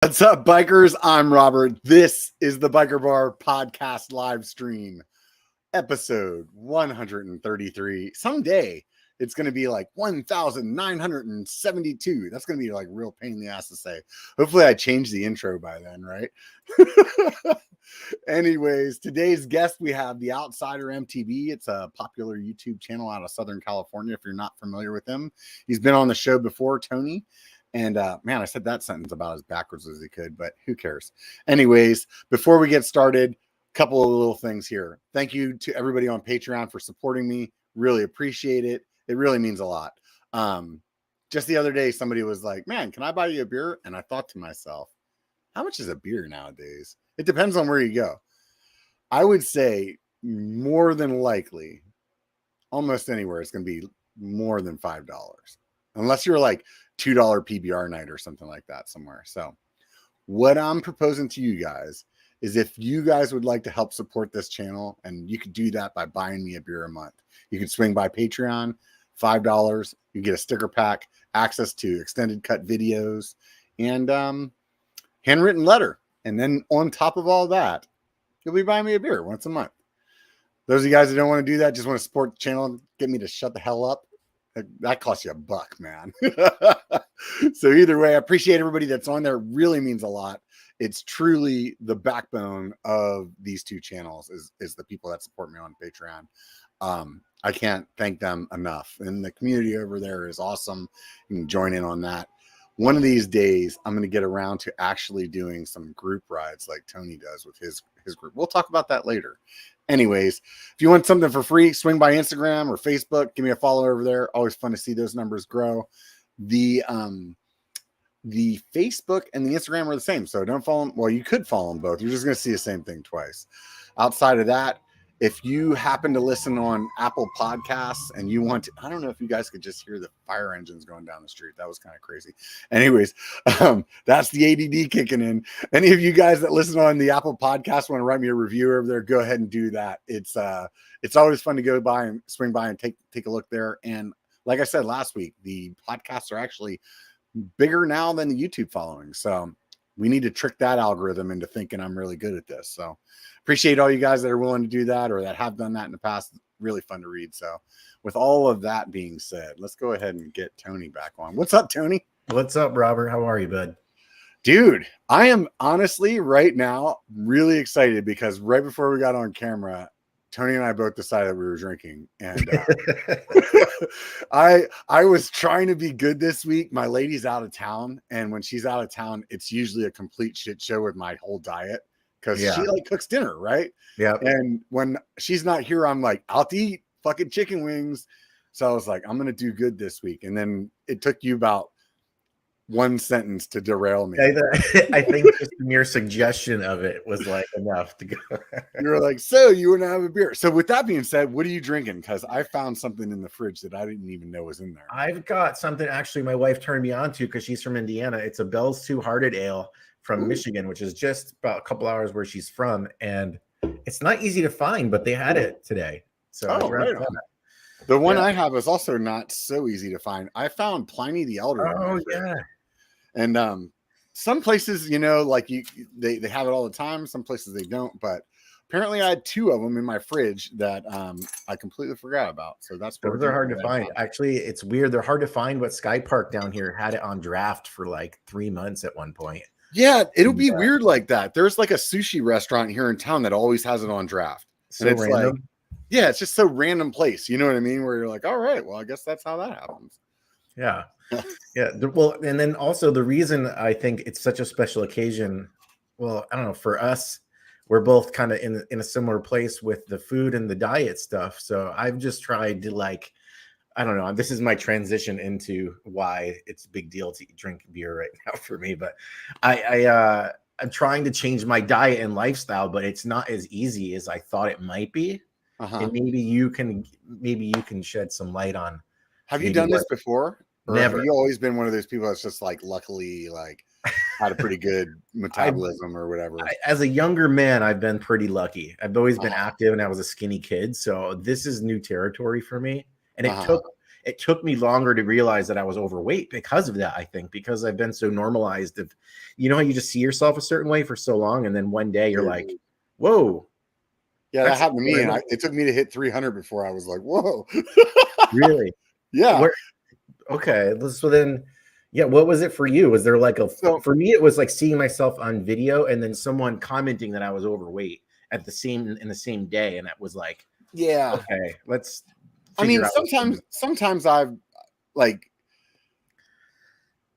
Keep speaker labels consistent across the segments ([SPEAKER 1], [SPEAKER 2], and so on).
[SPEAKER 1] What's up, bikers? I'm Robert. This is the B1KER Bar Podcast live stream, episode 133. Someday it's going to be like 1,972. That's going to be like real pain in the ass to say. Hopefully I change the intro by then, right? Anyways, today's guest, we have the Outsider MTB. It's a popular YouTube channel out of Southern California. If you're not familiar with him, he's been on the show before, Tony. And man, I said that sentence about as backwards as he could, but who cares? Anyways, before we get started, a couple of little things here. Thank you to everybody on Patreon for supporting me. Really appreciate it. It really means a lot. Just the other day, somebody was like, man, can I buy you a beer? And I thought to myself, how much is a beer nowadays? It depends on where you go. I would say more than likely, almost anywhere, it's going to be more than $5. Unless you're like $2 PBR night or something like that somewhere. So what I'm proposing to you guys is if you guys would like to help support this channel, and you could do that by buying me a beer a month. You can swing by Patreon, $5. You get a sticker pack, access to extended cut videos, and handwritten letter. And then on top of all that, you'll be buying me a beer once a month. Those of you guys that don't want to do that, just want to support the channel and get me to shut the hell up, that costs you $1, man. So either way, I appreciate everybody that's on there. It really means a lot. It's truly the backbone of these two channels is the people that support me on Patreon. I can't thank them enough. And the community over there is awesome. You can join in on that. One of these days, I'm going to get around to actually doing some group rides like Tony does with his group. We'll talk about that later. Anyways, if you want something for free, swing by Instagram or Facebook. Give me a follow over there. Always fun to see those numbers grow. The Facebook and the Instagram are the same, so don't follow them. Well, you could follow them both. You're just going to see the same thing twice. Outside of that, if you happen to listen on Apple Podcasts and you want to, I don't know if you guys could just hear the fire engines going down the street. That was kind of crazy. Anyways, that's the ADD kicking in. Any of you guys that listen on the Apple Podcast want to write me a review over there, go ahead and do that. It's always fun to go by and swing by and take a look there. And like I said last week, the podcasts are actually bigger now than the YouTube following. So we need to trick that algorithm into thinking I'm really good at this. So appreciate all you guys that are willing to do that or that have done that in the past. Really fun to read. So with all of that being said, let's go ahead and get Tony back on. What's up, Tony?
[SPEAKER 2] What's up, Robert? How are you, bud?
[SPEAKER 1] Dude, I am honestly right now really excited because right before we got on camera, Tony and I both decided we were drinking, and I was trying to be good this week. My lady's out of town, and when she's out of town, it's usually a complete shit show with my whole diet because she like cooks dinner, right?
[SPEAKER 2] Yeah.
[SPEAKER 1] And when she's not here, I'm like, I'll eat fucking chicken wings. So I was like, I'm gonna do good this week, and then it took you about one sentence to derail me.
[SPEAKER 2] I think just the mere suggestion of it was like enough to go.
[SPEAKER 1] You were like, so you want to have a beer? So with that being said, what are you drinking? Because I found something in the fridge that I didn't even know was in there.
[SPEAKER 2] I've got something actually my wife turned me on to because she's from Indiana. It's a Bell's Two Hearted Ale from Michigan, which is just about a couple hours where she's from. And it's not easy to find, but they had it today. So
[SPEAKER 1] right on. The one I have is also not so easy to find. I found Pliny the Elder.
[SPEAKER 2] Oh, yeah.
[SPEAKER 1] And some places, you know, like they have it all the time. Some places they don't. But apparently I had 2 of them in my fridge that I completely forgot about. So that's
[SPEAKER 2] those are hard to find. Actually, it's weird. They're hard to find, but Sky Park down here had it on draft for like 3 months at one point.
[SPEAKER 1] Yeah, it'll be weird like that. There's like a sushi restaurant here in town that always has it on draft.
[SPEAKER 2] So
[SPEAKER 1] and it's
[SPEAKER 2] random.
[SPEAKER 1] like, yeah, it's just so random place. You know what I mean? Where you're like, all right, well, I guess that's how that happens.
[SPEAKER 2] Yeah. Yeah. Well, and then also the reason I think it's such a special occasion, well, I don't know, for us, we're both kind of in a similar place with the food and the diet stuff. So I've just tried to like, I don't know, this is my transition into why it's a big deal to drink beer right now for me. But I'm trying to change my diet and lifestyle, but it's not as easy as I thought it might be. And maybe you can shed some light on.
[SPEAKER 1] Have you done this before? Or
[SPEAKER 2] Never.
[SPEAKER 1] Have you always been one of those people that's just like luckily like had a pretty good metabolism or whatever?
[SPEAKER 2] As a younger man, I've been pretty lucky. I've always been active and I was a skinny kid. So this is new territory for me. And it took me longer to realize that I was overweight because of that. I think because I've been so normalized of, how you just see yourself a certain way for so long, and then one day you're like, whoa.
[SPEAKER 1] Yeah, that happened to me, and it took me to hit 300 before I was like, whoa.
[SPEAKER 2] Really?
[SPEAKER 1] Yeah.
[SPEAKER 2] Okay. So then, yeah, what was it for you? Was there like for me, it was like seeing myself on video and then someone commenting that I was overweight in the same day. And it was like,
[SPEAKER 1] yeah,
[SPEAKER 2] okay, let's
[SPEAKER 1] sometimes I've like,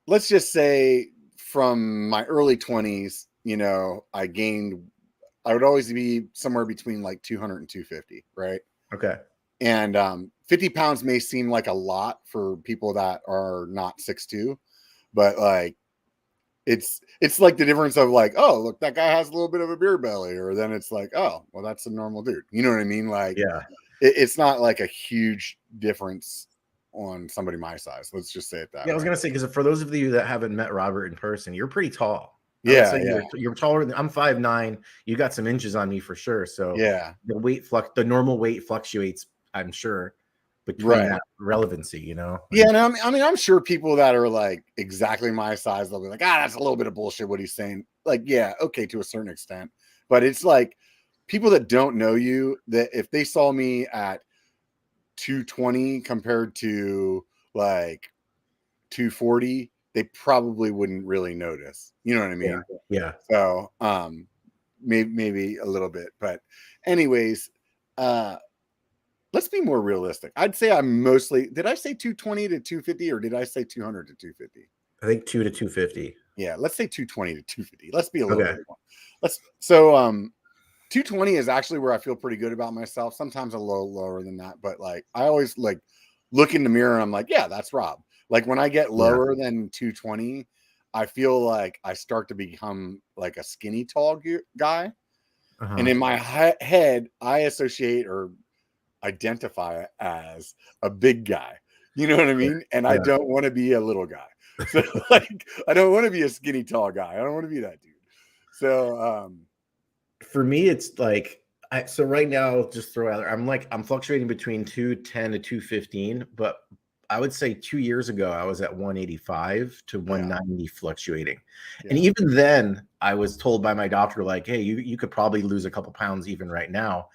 [SPEAKER 1] let's just say from my early 20s, I would always be somewhere between like 200 and 250, right?
[SPEAKER 2] Okay.
[SPEAKER 1] And 50 pounds may seem like a lot for people that are not 6'2", but like it's like the difference of like, oh, look, that guy has a little bit of a beer belly, or then it's like, oh, well, that's a normal dude. You know what I mean? Like,
[SPEAKER 2] yeah,
[SPEAKER 1] it's not like a huge difference on somebody my size. Let's just say it that way.
[SPEAKER 2] I was gonna say, because for those of you that haven't met Robert in person, you're pretty tall.
[SPEAKER 1] Yeah,
[SPEAKER 2] you're taller than I'm 5'9". You got some inches on me for sure. So
[SPEAKER 1] yeah,
[SPEAKER 2] the normal weight fluctuates, I'm sure, between that relevancy,
[SPEAKER 1] Yeah, no, I mean, I'm sure people that are like exactly my size, they'll be like, that's a little bit of bullshit what he's saying. Like, yeah, okay, to a certain extent, but it's like people that don't know you, that if they saw me at 220 compared to like 240, they probably wouldn't really notice. You know what I mean?
[SPEAKER 2] Yeah.
[SPEAKER 1] So, maybe a little bit, but anyways, let's be more realistic. I'd say I'm mostly, did I say 220 to 250 or did I say 200 to 250?
[SPEAKER 2] I think 2 to 250.
[SPEAKER 1] Yeah, let's say 220 to 250. Let's be a little bit more. 220 is actually where I feel pretty good about myself. Sometimes a little lower than that, but like I always like look in the mirror and I'm like, yeah, that's Rob. Like when I get lower than 220, I feel like I start to become like a skinny tall guy. And in my head, I associate or identify as a big guy. You know what I mean? And I don't want to be a little guy. So like I don't want to be a skinny tall guy. I don't want to be that dude. So
[SPEAKER 2] for me, it's like so right now, just throw out there, I'm fluctuating between 210 to 215, but I would say 2 years ago I was at 185 to 190 fluctuating. And even then I was told by my doctor, like, hey, you could probably lose a couple pounds even right now.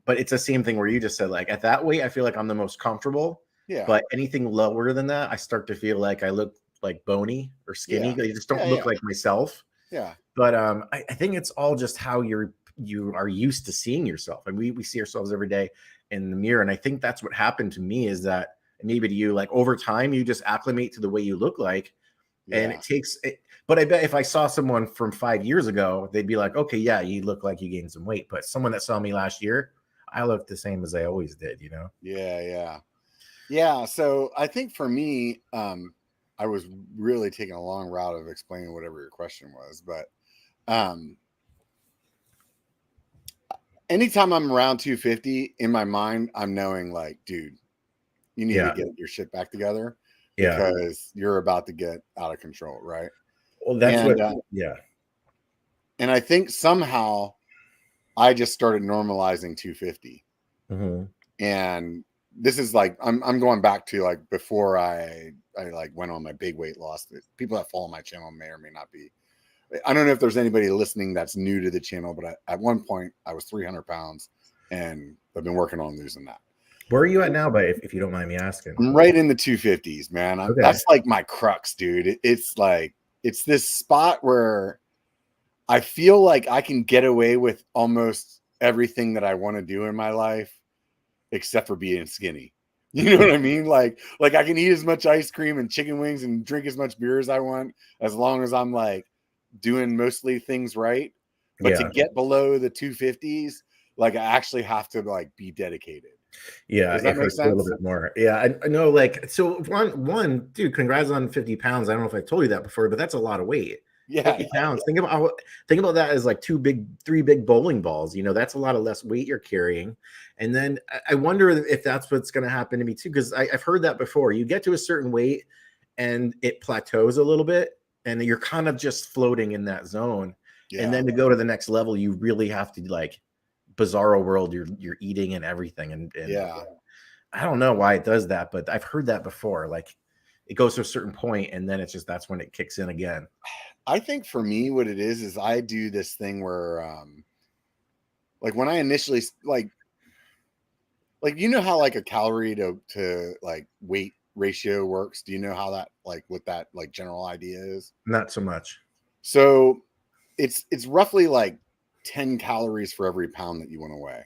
[SPEAKER 2] But it's the same thing where you just said, like, at that weight, I feel like I'm the most comfortable.
[SPEAKER 1] Yeah.
[SPEAKER 2] But anything lower than that, I start to feel like I look like bony or skinny. I just don't look like myself.
[SPEAKER 1] Yeah.
[SPEAKER 2] But I think it's all just how you are used to seeing yourself. And we see ourselves every day in the mirror. And I think that's what happened to me, is that maybe to you, like over time, you just acclimate to the way you look like. Yeah. And it takes it. But I bet if I saw someone from 5 years ago, they'd be like, okay, yeah, you look like you gained some weight. But someone that saw me last year, I look the same as I always did,
[SPEAKER 1] Yeah. So I think for me, I was really taking a long route of explaining whatever your question was, but anytime I'm around 250 in my mind, I'm knowing like, dude, you need to get your shit back together because you're about to get out of control. Right.
[SPEAKER 2] Well, that's
[SPEAKER 1] And I think somehow I just started normalizing 250. And this is like, I'm going back to like before I like went on my big weight loss. People that follow my channel may or may not be. I don't know if there's anybody listening that's new to the channel, but at one point I was 300 pounds and I've been working on losing that.
[SPEAKER 2] Where are you at now, but if you don't mind me asking?
[SPEAKER 1] I'm right in the 250s, man. That's like my crux, dude. It's like, it's this spot where I feel like I can get away with almost everything that I want to do in my life, except for being skinny. You know what I mean? Like I can eat as much ice cream and chicken wings and drink as much beer as I want, as long as I'm like doing mostly things right. But to get below the 250s, like I actually have to like be dedicated.
[SPEAKER 2] Yeah,
[SPEAKER 1] does that make sense?
[SPEAKER 2] A little bit more. Yeah, I know. Like, so one, dude, congrats on 50 pounds. I don't know if I told you that before, but that's a lot of weight.
[SPEAKER 1] Yeah,
[SPEAKER 2] 50 pounds. Think about that as like three big bowling balls. That's a lot of less weight you're carrying. And then I wonder if that's what's going to happen to me too, because I've heard that before. You get to a certain weight and it plateaus a little bit, and you're kind of just floating in that zone. Yeah. And then to go to the next level, you really have to like bizarro world. You're eating and everything, and I don't know why it does that, but I've heard that before. Like it goes to a certain point and then it's just, that's when it kicks in again.
[SPEAKER 1] I think for me, what it is I do this thing where, like when I initially like, you know how like a calorie to like weight ratio works? Do you know how that, like what that like general idea is?
[SPEAKER 2] Not so much.
[SPEAKER 1] So it's roughly like 10 calories for every pound that you want to weigh.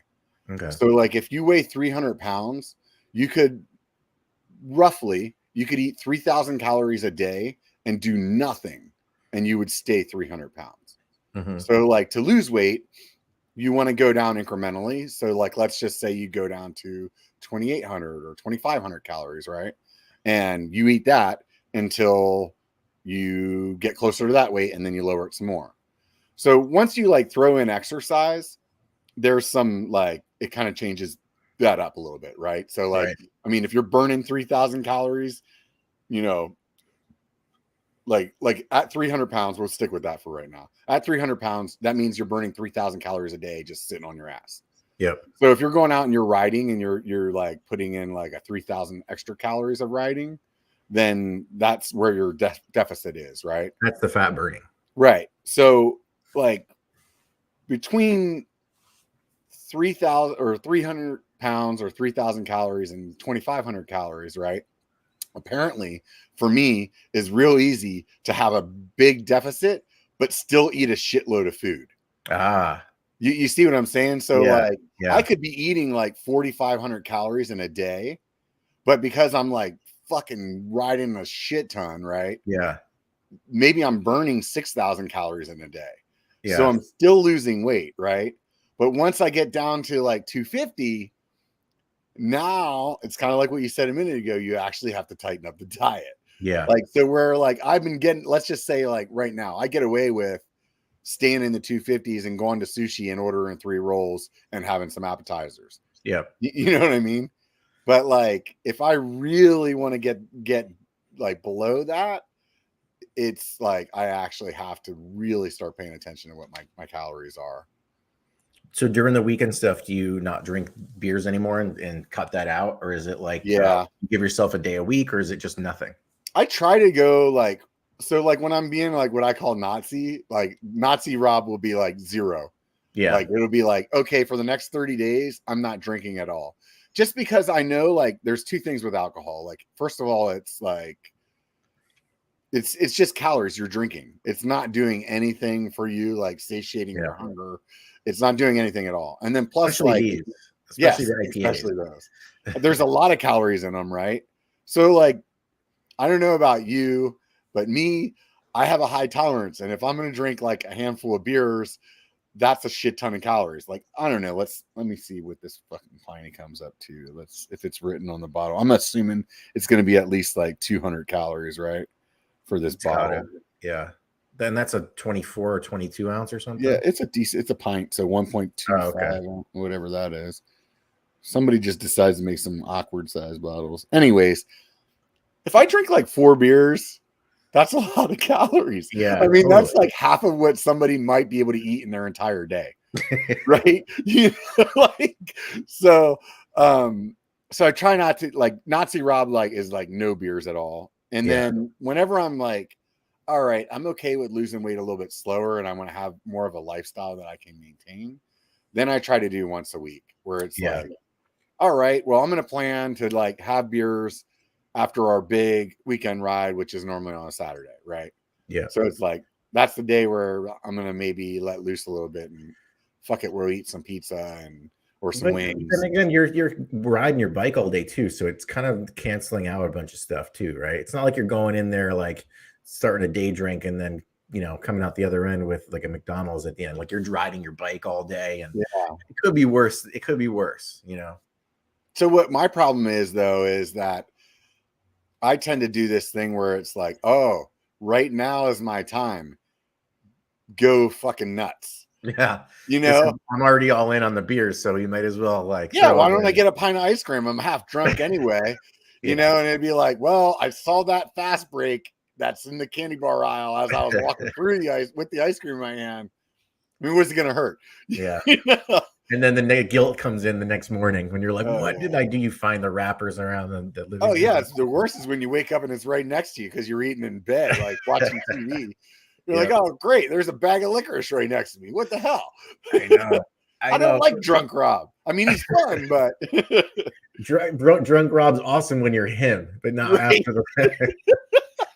[SPEAKER 2] Okay.
[SPEAKER 1] So like if you weigh 300 pounds, you could eat 3,000 calories a day and do nothing, and you would stay 300 pounds.
[SPEAKER 2] Mm-hmm.
[SPEAKER 1] So like to lose weight, you want to go down incrementally. So like, let's just say you go down to 2,800 or 2,500 calories, right? And you eat that until you get closer to that weight, and then you lower it some more. So once you like throw in exercise, there's some like, it kind of changes that up a little bit, right? So like, I mean, if you're burning 3,000 calories, you know, like at 300 pounds, we'll stick with that for right now. At 300 pounds, that means you're burning 3,000 calories a day just sitting on your ass.
[SPEAKER 2] Yep.
[SPEAKER 1] So if you're going out and you're riding and you're like putting in like a 3,000 extra calories of riding, then that's where your deficit is, right?
[SPEAKER 2] That's the fat burning.
[SPEAKER 1] Right. So like between 3,000 or 300 pounds or 3,000 calories and 2,500 calories, right? Apparently for me is real easy to have a big deficit, but still eat a shitload of food. You see what I'm saying? So I could be eating like 4,500 calories in a day, but because I'm like fucking riding a shit ton, right?
[SPEAKER 2] Yeah.
[SPEAKER 1] Maybe I'm burning 6,000 calories in a day.
[SPEAKER 2] Yeah.
[SPEAKER 1] So I'm still losing weight, right? But once I get down to like 250, now it's kind of like what you said a minute ago. You actually have to tighten up the diet.
[SPEAKER 2] Yeah.
[SPEAKER 1] Like, so where like I've been getting, let's just say like right now, I get away with staying in the 250s and going to sushi and ordering 3 rolls and having some appetizers.
[SPEAKER 2] Yeah.
[SPEAKER 1] You know what I mean? But like, if I really want to get like below that, it's like, I actually have to really start paying attention to what my calories are.
[SPEAKER 2] So during the weekend stuff, do you not drink beers anymore and cut that out? Or is it like, you give yourself a day a week, or is it just nothing?
[SPEAKER 1] I try to go like, so like when I'm being like what I call Nazi, like Nazi Rob will be like 0.
[SPEAKER 2] Yeah.
[SPEAKER 1] Like it'll be like, okay, for the next 30 days, I'm not drinking at all. Just because I know like there's 2 things with alcohol. Like, first of all, it's like, it's just calories you're drinking. It's not doing anything for you, like satiating your hunger. It's not doing anything at all. And then plus
[SPEAKER 2] especially
[SPEAKER 1] especially those. There's a lot of calories in them, right? So like, I don't know about you, but me, I have a high tolerance. And if I'm going to drink like a handful of beers, that's a shit ton of calories. Like, I don't know. Let me see what this fucking piney comes up to. If it's written on the bottle, I'm assuming it's going to be at least like 200 calories, right? For this bottle.
[SPEAKER 2] Yeah. Then that's a 24 or 22 ounce or something.
[SPEAKER 1] Yeah, it's a pint. So 1.25, whatever that is. Somebody just decides to make some awkward size bottles. Anyways, if I drink like 4 beers, that's a lot of calories.
[SPEAKER 2] Yeah.
[SPEAKER 1] I mean, that's like half of what somebody might be able to eat in their entire day. Right? So I try not to, like, Nazi Rob like is like no beers at all. And then whenever I'm like, all right, I'm okay with losing weight a little bit slower and I want to have more of a lifestyle that I can maintain, then I try to do once a week where it's like, all right, well, I'm going to plan to like have beers after our big weekend ride, which is normally on a Saturday, right?
[SPEAKER 2] Yeah.
[SPEAKER 1] So it's like, that's the day where I'm going to maybe let loose a little bit and fuck it, we'll eat some pizza or some wings.
[SPEAKER 2] And again, you're riding your bike all day too, so it's kind of canceling out a bunch of stuff too, right? It's not like you're going in there like starting a day drink and then, you know, coming out the other end with like a McDonald's at the end. Like, you're riding your bike all day, and it could be worse. It could be worse, you know?
[SPEAKER 1] So what my problem is though, is that I tend to do this thing where it's like, oh, right now is my time. Go fucking nuts.
[SPEAKER 2] Yeah.
[SPEAKER 1] You know,
[SPEAKER 2] I'm already all in on the beers, so you might as well like,
[SPEAKER 1] why don't I get a pint of ice cream? I'm half drunk anyway, you know, and it'd be like, well, I saw that fast break that's in the candy bar aisle as I was walking through with the ice cream in my hand. I mean, what's it going to hurt?
[SPEAKER 2] Yeah.
[SPEAKER 1] You know?
[SPEAKER 2] And then the guilt comes in the next morning when you're like, what did I do? You find the wrappers around the living room.
[SPEAKER 1] Oh yeah, it's the worst is when you wake up and it's right next to you because you're eating in bed, like watching TV. You're like, oh great, there's a bag of licorice right next to me. What the hell?
[SPEAKER 2] I know.
[SPEAKER 1] I don't like drunk Rob. I mean, he's fun, but
[SPEAKER 2] drunk Rob's awesome when you're him, but not after the.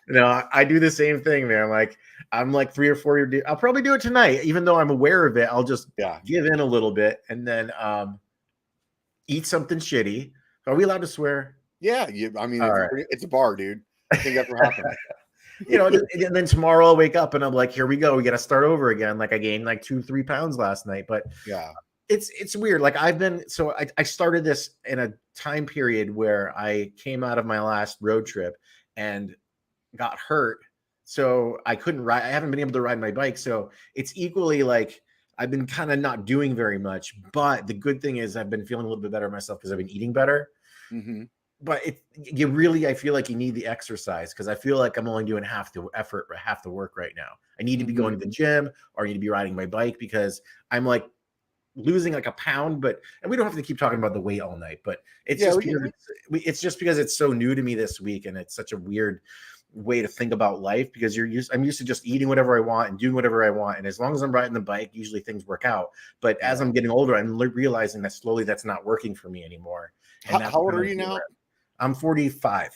[SPEAKER 2] No, I do the same thing, man. Like I'm like 3 or 4 years. I'll probably do it tonight, even though I'm aware of it. I'll just give in a little bit and then eat something shitty. Are we allowed to swear?
[SPEAKER 1] Yeah, I mean, it's a bar, dude. I think that's what happened.
[SPEAKER 2] And then tomorrow I'll wake up and I'm like, here we go. We got to start over again. Like I gained like 2-3 pounds last night, but it's weird. Like I started this in a time period where I came out of my last road trip and got hurt. So I couldn't ride. I haven't been able to ride my bike. So it's equally like I've been kind of not doing very much, but the good thing is I've been feeling a little bit better myself because I've been eating better.
[SPEAKER 1] Mm-hmm.
[SPEAKER 2] But I feel like you need the exercise because I feel like I'm only doing half the effort, half the work right now. I need to be going to the gym or I need to be riding my bike because I'm like losing like a pound, and we don't have to keep talking about the weight all night, but it's just because it's so new to me this week. And it's such a weird way to think about life because I'm used to just eating whatever I want and doing whatever I want. And as long as I'm riding the bike, usually things work out. But as I'm getting older, I'm realizing that slowly that's not working for me anymore.
[SPEAKER 1] And how old are you now?
[SPEAKER 2] I'm 45.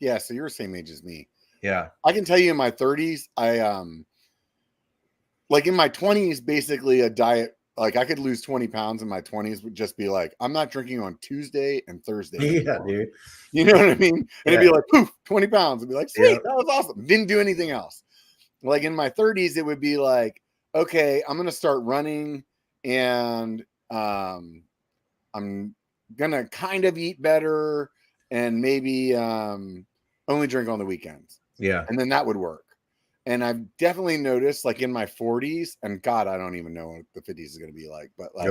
[SPEAKER 1] Yeah, so you're the same age as me.
[SPEAKER 2] Yeah.
[SPEAKER 1] I can tell you in my 30s, I like in my 20s, basically a diet, like I could lose 20 pounds in my 20s would just be like, I'm not drinking on Tuesday and Thursday.
[SPEAKER 2] Yeah, dude.
[SPEAKER 1] You know what I mean? And it'd be like, poof, 20 pounds. It'd be like, sweet, that was awesome. Didn't do anything else. Like in my 30s, it would be like, okay, I'm going to start running and I'm going to kind of eat better and maybe only drink on the weekends.
[SPEAKER 2] Yeah.
[SPEAKER 1] And then that would work. And I've definitely noticed like in my 40s, and God, I don't even know what the 50s is going to be like, but like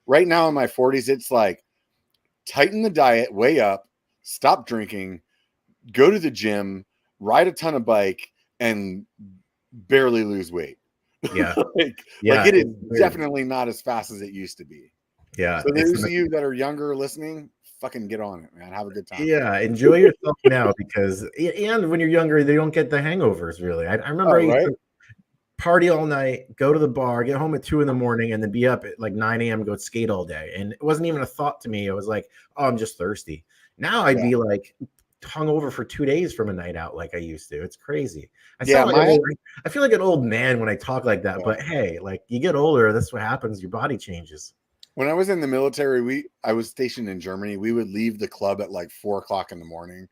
[SPEAKER 1] right now in my 40s, it's like tighten the diet way up, stop drinking, go to the gym, ride a ton of bike, and barely lose weight.
[SPEAKER 2] Yeah.
[SPEAKER 1] like it is definitely not as fast as it used to be.
[SPEAKER 2] Yeah.
[SPEAKER 1] So those of you that are younger listening, fucking get on it, man. Have a good time.
[SPEAKER 2] Yeah, enjoy yourself now because and when you're younger, they don't get the hangovers really. I remember I used to party all night, go to the bar, get home at 2 a.m, and then be up at like 9 a.m, go skate all day. And it wasn't even a thought to me. It was like, oh, I'm just thirsty. Now I'd be like hungover for 2 days from a night out like I used to. It's crazy. I feel like an old man when I talk like that, but hey, like you get older, that's what happens. Your body changes.
[SPEAKER 1] When I was in the military, I was stationed in Germany. We would leave the club at like 4 o'clock in the morning,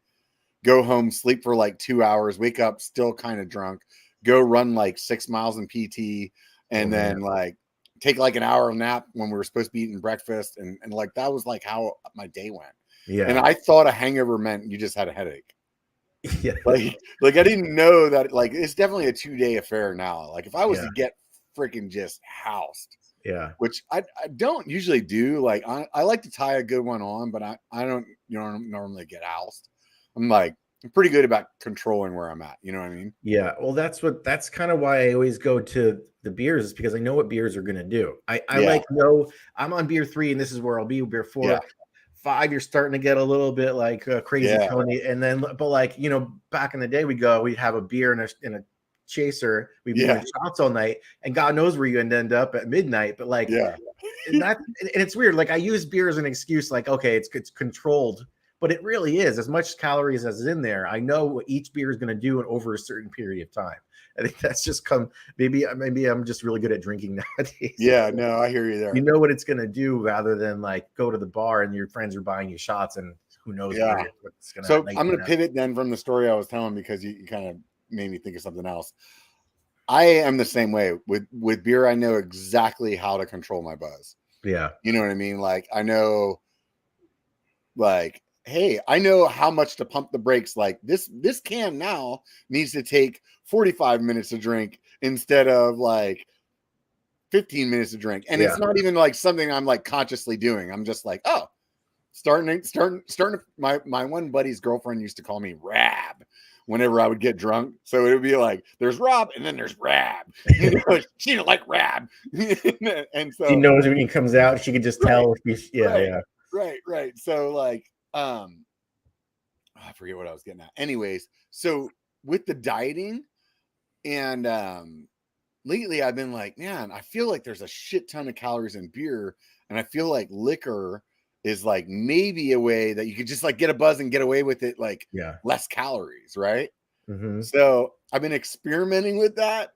[SPEAKER 1] go home, sleep for like 2 hours, wake up still kind of drunk, go run like 6 miles in PT, and then like take like an hour nap when we were supposed to be eating breakfast. And like that was like how my day went. Yeah. And I thought a hangover meant you just had a headache. Yeah. Like I didn't know that like it's definitely a 2-day affair now. Like if I was to get freaking just housed.
[SPEAKER 2] Yeah,
[SPEAKER 1] which I don't usually do. Like I like to tie a good one on, but I don't normally get housed. I'm pretty good about controlling where I'm at. You know what I mean?
[SPEAKER 2] Yeah. Well, that's kind of why I always go to the beers is because I know what beers are gonna do. I I'm on beer 3 and this is where I'll be. Beer 4. Yeah. 5, you're starting to get a little bit like crazy Tony, and then but like back in the day we'd have a beer in a chaser, we'd be doing shots all night, and God knows where you end up at midnight. But like, and it's weird. Like I use beer as an excuse, like okay, it's controlled, but it really is as much calories as is in there. I know what each beer is going to do over a certain period of time. I think that's just maybe I'm just really good at drinking nowadays.
[SPEAKER 1] Yeah, no, I hear you there.
[SPEAKER 2] You know what it's going to do rather than like go to the bar and your friends are buying you shots and who knows what's going to.
[SPEAKER 1] So I'm going to pivot then from the story I was telling because you kind of made me think of something else. I am the same way with beer. I know exactly how to control my buzz.
[SPEAKER 2] Yeah.
[SPEAKER 1] You know what I mean? Like I know like, hey, I know how much to pump the brakes. Like this can now needs to take 45 minutes to drink instead of like 15 minutes to drink. And it's not even like something I'm like consciously doing. I'm just like, oh, starting. My one buddy's girlfriend used to call me Rab whenever I would get drunk. So it would be like, there's Rob and then there's Rab. You know, she didn't like Rab. And so
[SPEAKER 2] She knows when he comes out, she could just tell.
[SPEAKER 1] Right. So like, I forget what I was getting at. Anyways, so with the dieting and lately I've been like, man, I feel like there's a shit ton of calories in beer, and I feel like liquor is like maybe a way that you could just like get a buzz and get away with it, like less calories, right?
[SPEAKER 2] Mm-hmm.
[SPEAKER 1] So I've been experimenting with that,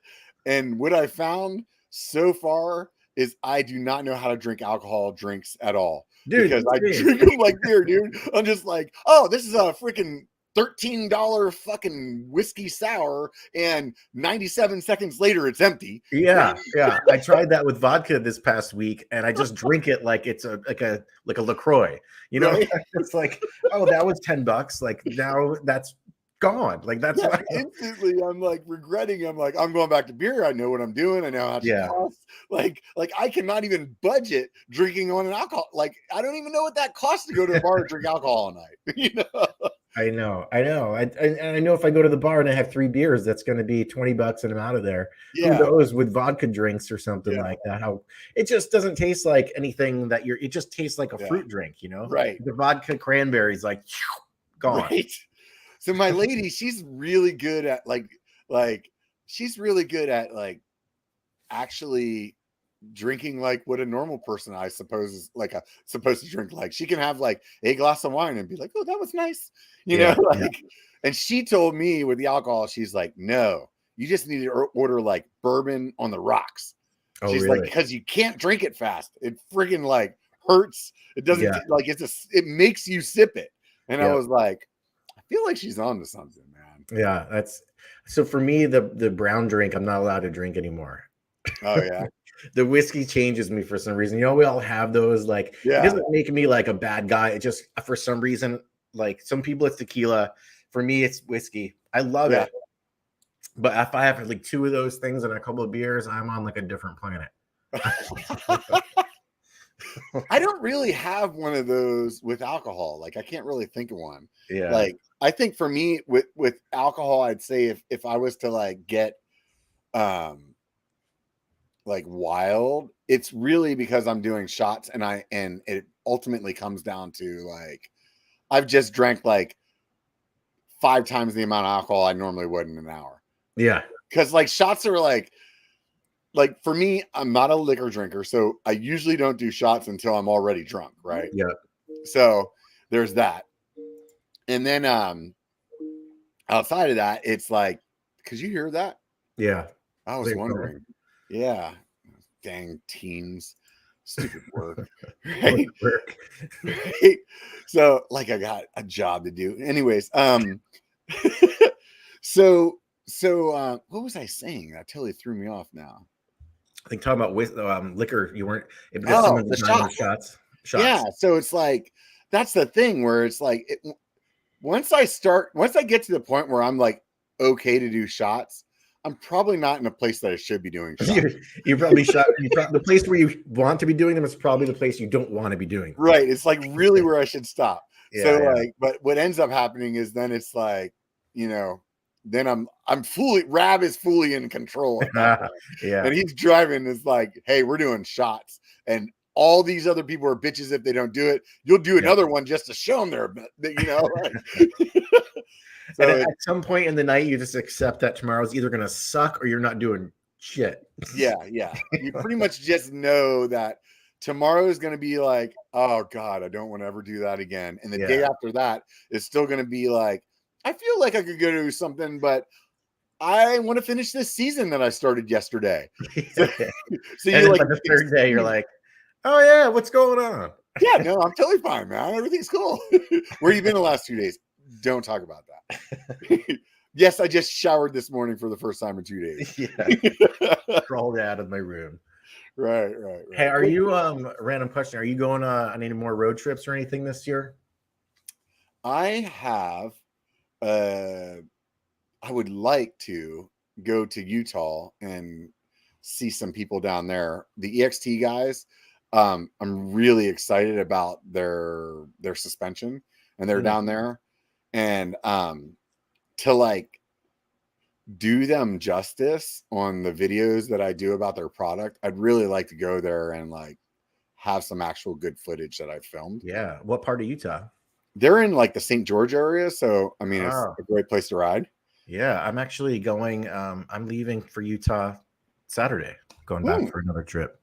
[SPEAKER 1] and what I found so far is I do not know how to drink alcohol drinks at all,
[SPEAKER 2] dude,
[SPEAKER 1] because I drink them like beer, dude. I'm just like, oh, this is a freaking $13 fucking whiskey sour, and 97 seconds later it's empty.
[SPEAKER 2] Yeah. I tried that with vodka this past week, and I just drink it like it's like a LaCroix. You know, right? It's like, oh, that was $10. Like now that's gone. Like that's why
[SPEAKER 1] instantly I'm like regretting. I'm like, I'm going back to beer. I know what I'm doing. I know how much it costs. Like I cannot even budget drinking on an alcohol. Like I don't even know what that costs to go to a bar and drink alcohol all night. You know.
[SPEAKER 2] I know. I know if I go to the bar and I have 3 beers, that's going to be $20 and I'm out of there.
[SPEAKER 1] Yeah.
[SPEAKER 2] Who knows with vodka drinks or something like that? How it just doesn't taste like anything that it just tastes like a fruit drink, you know?
[SPEAKER 1] Right.
[SPEAKER 2] The vodka cranberries, like gone.
[SPEAKER 1] Right. So my lady, she's really good at she's really good at like actually drinking like what a normal person I suppose is like supposed to drink. Like she can have like a glass of wine and be like, oh, that was nice, you know. And she told me with the alcohol, she's like, no, you just need to order like bourbon on the rocks. She's like, because you can't drink it fast, it friggin' like hurts. It doesn't like it makes you sip it. And I was like, I feel like she's on to something, man.
[SPEAKER 2] Yeah, that's so for me, the brown drink I'm not allowed to drink anymore.
[SPEAKER 1] Oh yeah.
[SPEAKER 2] The whiskey changes me for some reason. You know, we all have those. Like, it doesn't make me like a bad guy. It just, for some reason, like some people it's tequila. For me, it's whiskey. I love it. But if I have like 2 of those things and a couple of beers, I'm on like a different planet.
[SPEAKER 1] I don't really have one of those with alcohol. Like, I can't really think of one.
[SPEAKER 2] Yeah.
[SPEAKER 1] Like, I think for me with alcohol, I'd say if I was to like get, like wild, it's really because I'm doing shots, and it ultimately comes down to like I've just drank like 5 times the amount of alcohol I normally would in an hour.
[SPEAKER 2] Yeah,
[SPEAKER 1] because like shots are like for me, I'm not a liquor drinker, so I usually don't do shots until I'm already drunk, right?
[SPEAKER 2] Yeah.
[SPEAKER 1] So there's that, and then outside of that, it's like, could you hear that?
[SPEAKER 2] Yeah,
[SPEAKER 1] I was wondering. Yeah. Dang teens. Stupid work. Right? Right? So like I got a job to do. Anyways, so what was I saying? That totally threw me off now.
[SPEAKER 2] I think talking about with liquor, you weren't
[SPEAKER 1] the
[SPEAKER 2] shots.
[SPEAKER 1] Yeah, so it's like that's the thing where it's like once I get to the point where I'm like okay to do shots, I'm probably not in a place that I should be doing shots.
[SPEAKER 2] You probably the place where you want to be doing them is probably the place you don't want to be doing them.
[SPEAKER 1] Right. It's like really where I should stop. Like, but what ends up happening is then it's like, you know, then Rab is fully in control. And he's driving. It's like, hey, we're doing shots. And all these other people are bitches if they don't do it. You'll do another one just to show them they're, you know, like.
[SPEAKER 2] So and at some point in the night, you just accept that tomorrow's either going to suck or you're not doing shit.
[SPEAKER 1] Yeah. You pretty much just know that tomorrow is going to be like, oh God, I don't want to ever do that again. And the day after that is still going to be like, I feel like I could go do something, but I want to finish this season that I started yesterday. So
[SPEAKER 2] you're like the third day, you're like, oh yeah, what's going on?
[SPEAKER 1] Yeah, no, I'm totally fine, man. Everything's cool. Where you been the last 2 days? Don't talk about that. Yes, I just showered this morning for the first time in 2 days.
[SPEAKER 2] Yeah. Crawled out of my room.
[SPEAKER 1] Right.
[SPEAKER 2] Hey, are you random question? Are you going on any more road trips or anything this year?
[SPEAKER 1] I have I would like to go to Utah and see some people down there. The EXT guys, I'm really excited about their suspension, and they're down there. And to like do them justice on the videos that I do about their product, I'd really like to go there and like have some actual good footage that I filmed.
[SPEAKER 2] Yeah. What part of Utah?
[SPEAKER 1] They're in like the St. George area. So, I mean, it's
[SPEAKER 2] Oh.
[SPEAKER 1] a great place to ride.
[SPEAKER 2] Yeah. I'm actually going, I'm leaving for Utah Saturday, going back for another trip.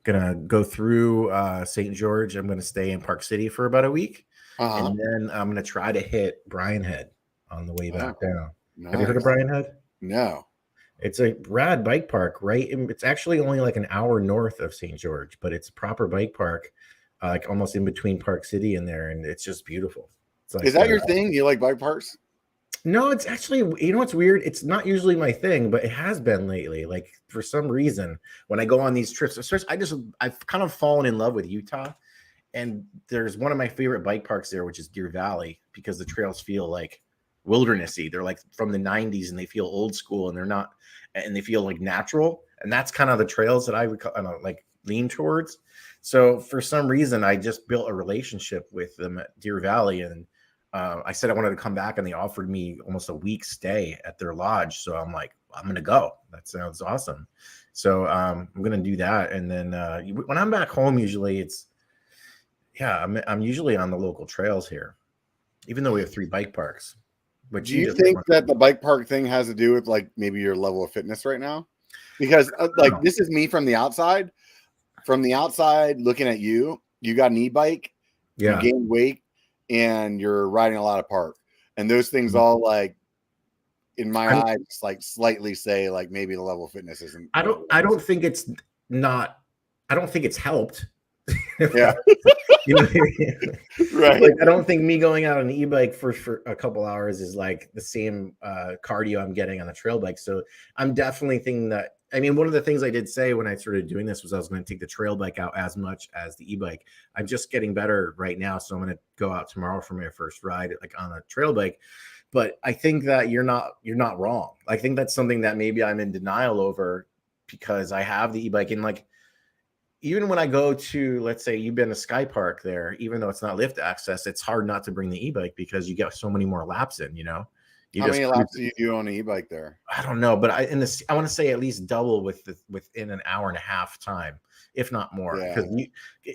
[SPEAKER 2] Gonna go through St. George. I'm gonna stay in Park City for about a week. And then I'm gonna try to hit Bryan Head on the way back down.
[SPEAKER 1] Nice.
[SPEAKER 2] Have you heard of Bryan Head?
[SPEAKER 1] No.
[SPEAKER 2] It's a rad bike park, right? It's actually only like an hour north of St. George, but it's a proper bike park, like almost in between Park City and there, and it's just beautiful. It's like,
[SPEAKER 1] is that your thing? You like bike parks?
[SPEAKER 2] No, it's actually, you know what's weird? It's not usually my thing, but it has been lately. Like for some reason, when I go on these trips, I've kind of fallen in love with Utah. And there's one of my favorite bike parks there, which is Deer Valley, because the trails feel like wildernessy. They're like from the 90s and they feel old school and they feel like natural. And that's kind of the trails that I would like lean towards. So for some reason, I just built a relationship with them at Deer Valley. And I said I wanted to come back, and they offered me almost a week stay at their lodge. So I'm like, I'm going to go. That sounds awesome. So I'm going to do that. And then when I'm back home, usually I'm usually on the local trails here, even though we have 3 bike parks. But
[SPEAKER 1] do you think that the bike park thing has to do with like maybe your level of fitness right now? Because like this is me from the outside. From the outside looking at you, you got an e-bike, you gained weight, and you're riding a lot of park. And those things all like in my eyes like slightly say like maybe the level of fitness isn't.
[SPEAKER 2] I don't think it's helped.
[SPEAKER 1] Yeah.
[SPEAKER 2] You know,
[SPEAKER 1] right.
[SPEAKER 2] Like, I don't think me going out on an e-bike for a couple hours is like the same cardio I'm getting on a trail bike. So I'm definitely thinking that, I mean, one of the things I did say when I started doing this was I was going to take the trail bike out as much as the e-bike. I'm just getting better right now. So I'm going to go out tomorrow for my first ride, like on a trail bike. But I think that you're not wrong. I think that's something that maybe I'm in denial over, because I have the e-bike, and like, even when I go to, let's say you've been to Sky Park there, even though it's not lift access, it's hard not to bring the e-bike because you get so many more laps in, you know.
[SPEAKER 1] How many laps do you do on an e-bike there?
[SPEAKER 2] I don't know, but I want to say at least double within an hour and a half time, if not more. Because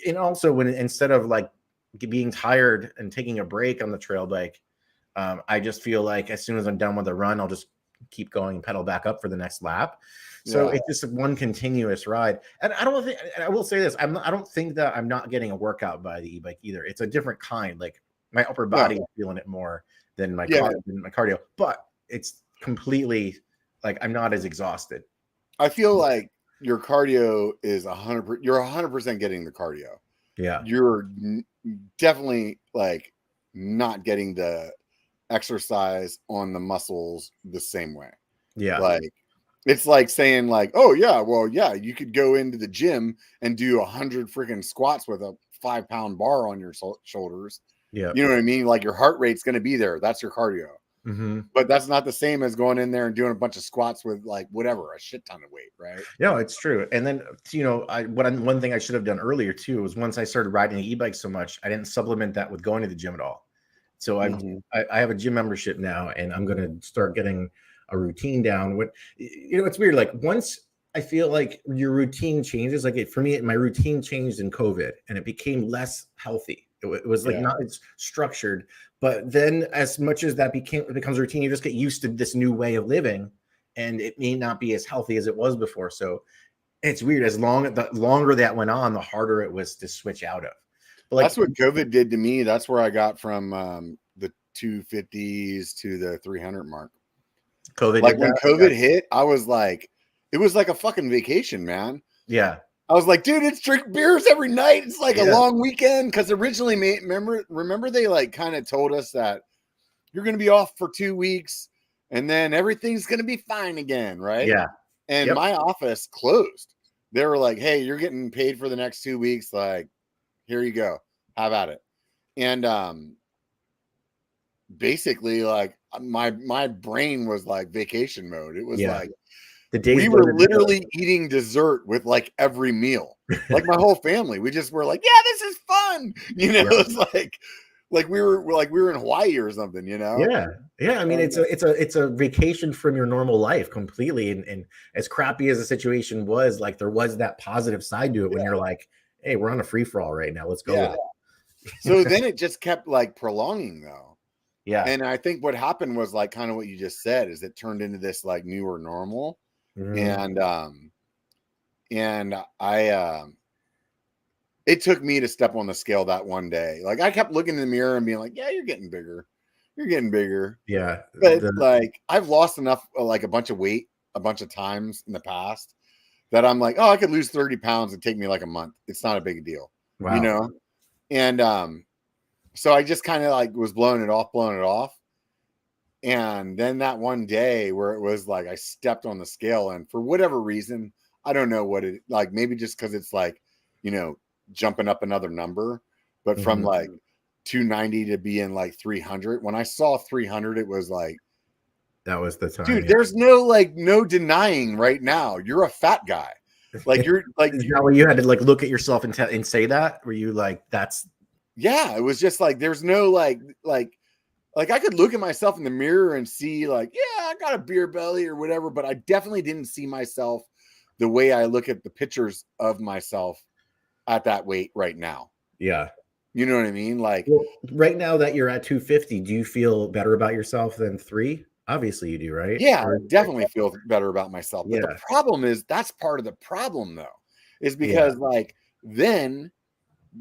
[SPEAKER 2] and also when instead of like being tired and taking a break on the trail bike, I just feel like as soon as I'm done with the run, I'll just keep going and pedal back up for the next lap. So it's just one continuous ride. And I will say this, I don't think that I'm not getting a workout by the e-bike either. It's a different kind. Like my upper body is feeling it more than my cardio, but it's completely like I'm not as exhausted.
[SPEAKER 1] I feel like your cardio is 100%. You're 100% getting the cardio.
[SPEAKER 2] Yeah.
[SPEAKER 1] You're definitely like not getting the exercise on the muscles the same way.
[SPEAKER 2] Yeah.
[SPEAKER 1] Like, it's like saying like, oh yeah, well, yeah, you could go into the gym and do 100 freaking squats with a 5-pound bar on your shoulders.
[SPEAKER 2] Yeah.
[SPEAKER 1] You know what I mean? Like your heart rate's going to be there. That's your cardio.
[SPEAKER 2] Mm-hmm.
[SPEAKER 1] But that's not the same as going in there and doing a bunch of squats with like whatever, a shit ton of weight, right?
[SPEAKER 2] No, it's true. And then, you know, one thing I should have done earlier too was once I started riding the e-bike so much, I didn't supplement that with going to the gym at all. So I have a gym membership now, and I'm going to start getting a routine down. It's weird. Like once I feel like your routine changes, like for me, my routine changed in COVID and it became less healthy. It was like not as structured, but then as much as that becomes routine, you just get used to this new way of living, and it may not be as healthy as it was before. So it's weird. The longer that went on, the harder it was to switch out of. But
[SPEAKER 1] that's what COVID did to me. That's where I got from the 250s to the 300 mark.
[SPEAKER 2] COVID,
[SPEAKER 1] like when COVID hit, I was like, it was like a fucking vacation, man.
[SPEAKER 2] Yeah.
[SPEAKER 1] I was like, dude, it's drink beers every night. It's like a long weekend. Because originally, remember they like kind of told us that you're going to be off for 2 weeks and then everything's going to be fine again, right?
[SPEAKER 2] Yeah.
[SPEAKER 1] And my office closed. They were like, hey, you're getting paid for the next 2 weeks. Like, here you go. Have at it. And basically, like my brain was like vacation mode. It was like we were literally eating dessert with like every meal. Like my whole family, we just were like, yeah, this is fun. You know, it's like we were in Hawaii or something, you know?
[SPEAKER 2] Yeah. Yeah. I mean, it's a vacation from your normal life completely. And as crappy as the situation was, like there was that positive side to it when you're like, hey, we're on a free for all right now. Let's go.
[SPEAKER 1] Yeah. So then it just kept like prolonging though.
[SPEAKER 2] Yeah.
[SPEAKER 1] And I think what happened was like kind of what you just said is it turned into this like newer normal. And I it took me to step on the scale that one day. Like I kept looking in the mirror and being like, yeah, you're getting bigger. You're getting bigger.
[SPEAKER 2] Yeah.
[SPEAKER 1] But like I've lost enough like a bunch of weight a bunch of times in the past that I'm like, oh, I could lose 30 pounds and take me like a month. It's not a big deal.
[SPEAKER 2] Wow.
[SPEAKER 1] You know? And so I just kind of like was blowing it off. And then that one day where it was like I stepped on the scale and for whatever reason, I don't know what it like, maybe just because it's like, you know, jumping up another number, but from like 290 to be in like 300. When I saw 300, it was like,
[SPEAKER 2] that was the time.
[SPEAKER 1] Dude, there's no denying right now. You're a fat guy. Like you're like,
[SPEAKER 2] is that where you had to like look at yourself and say that? Were you like, that's,
[SPEAKER 1] yeah, it was just like, there's no like I could look at myself in the mirror and see like, yeah, I got a beer belly or whatever, but I definitely didn't see myself the way I look at the pictures of myself at that weight right now.
[SPEAKER 2] Yeah.
[SPEAKER 1] You know what I mean? Like
[SPEAKER 2] right now that you're at 250, do you feel better about yourself than 3? Obviously you do, right?
[SPEAKER 1] Yeah, I definitely feel better about myself. But
[SPEAKER 2] yeah.
[SPEAKER 1] the problem is that's part of the problem though, is because like then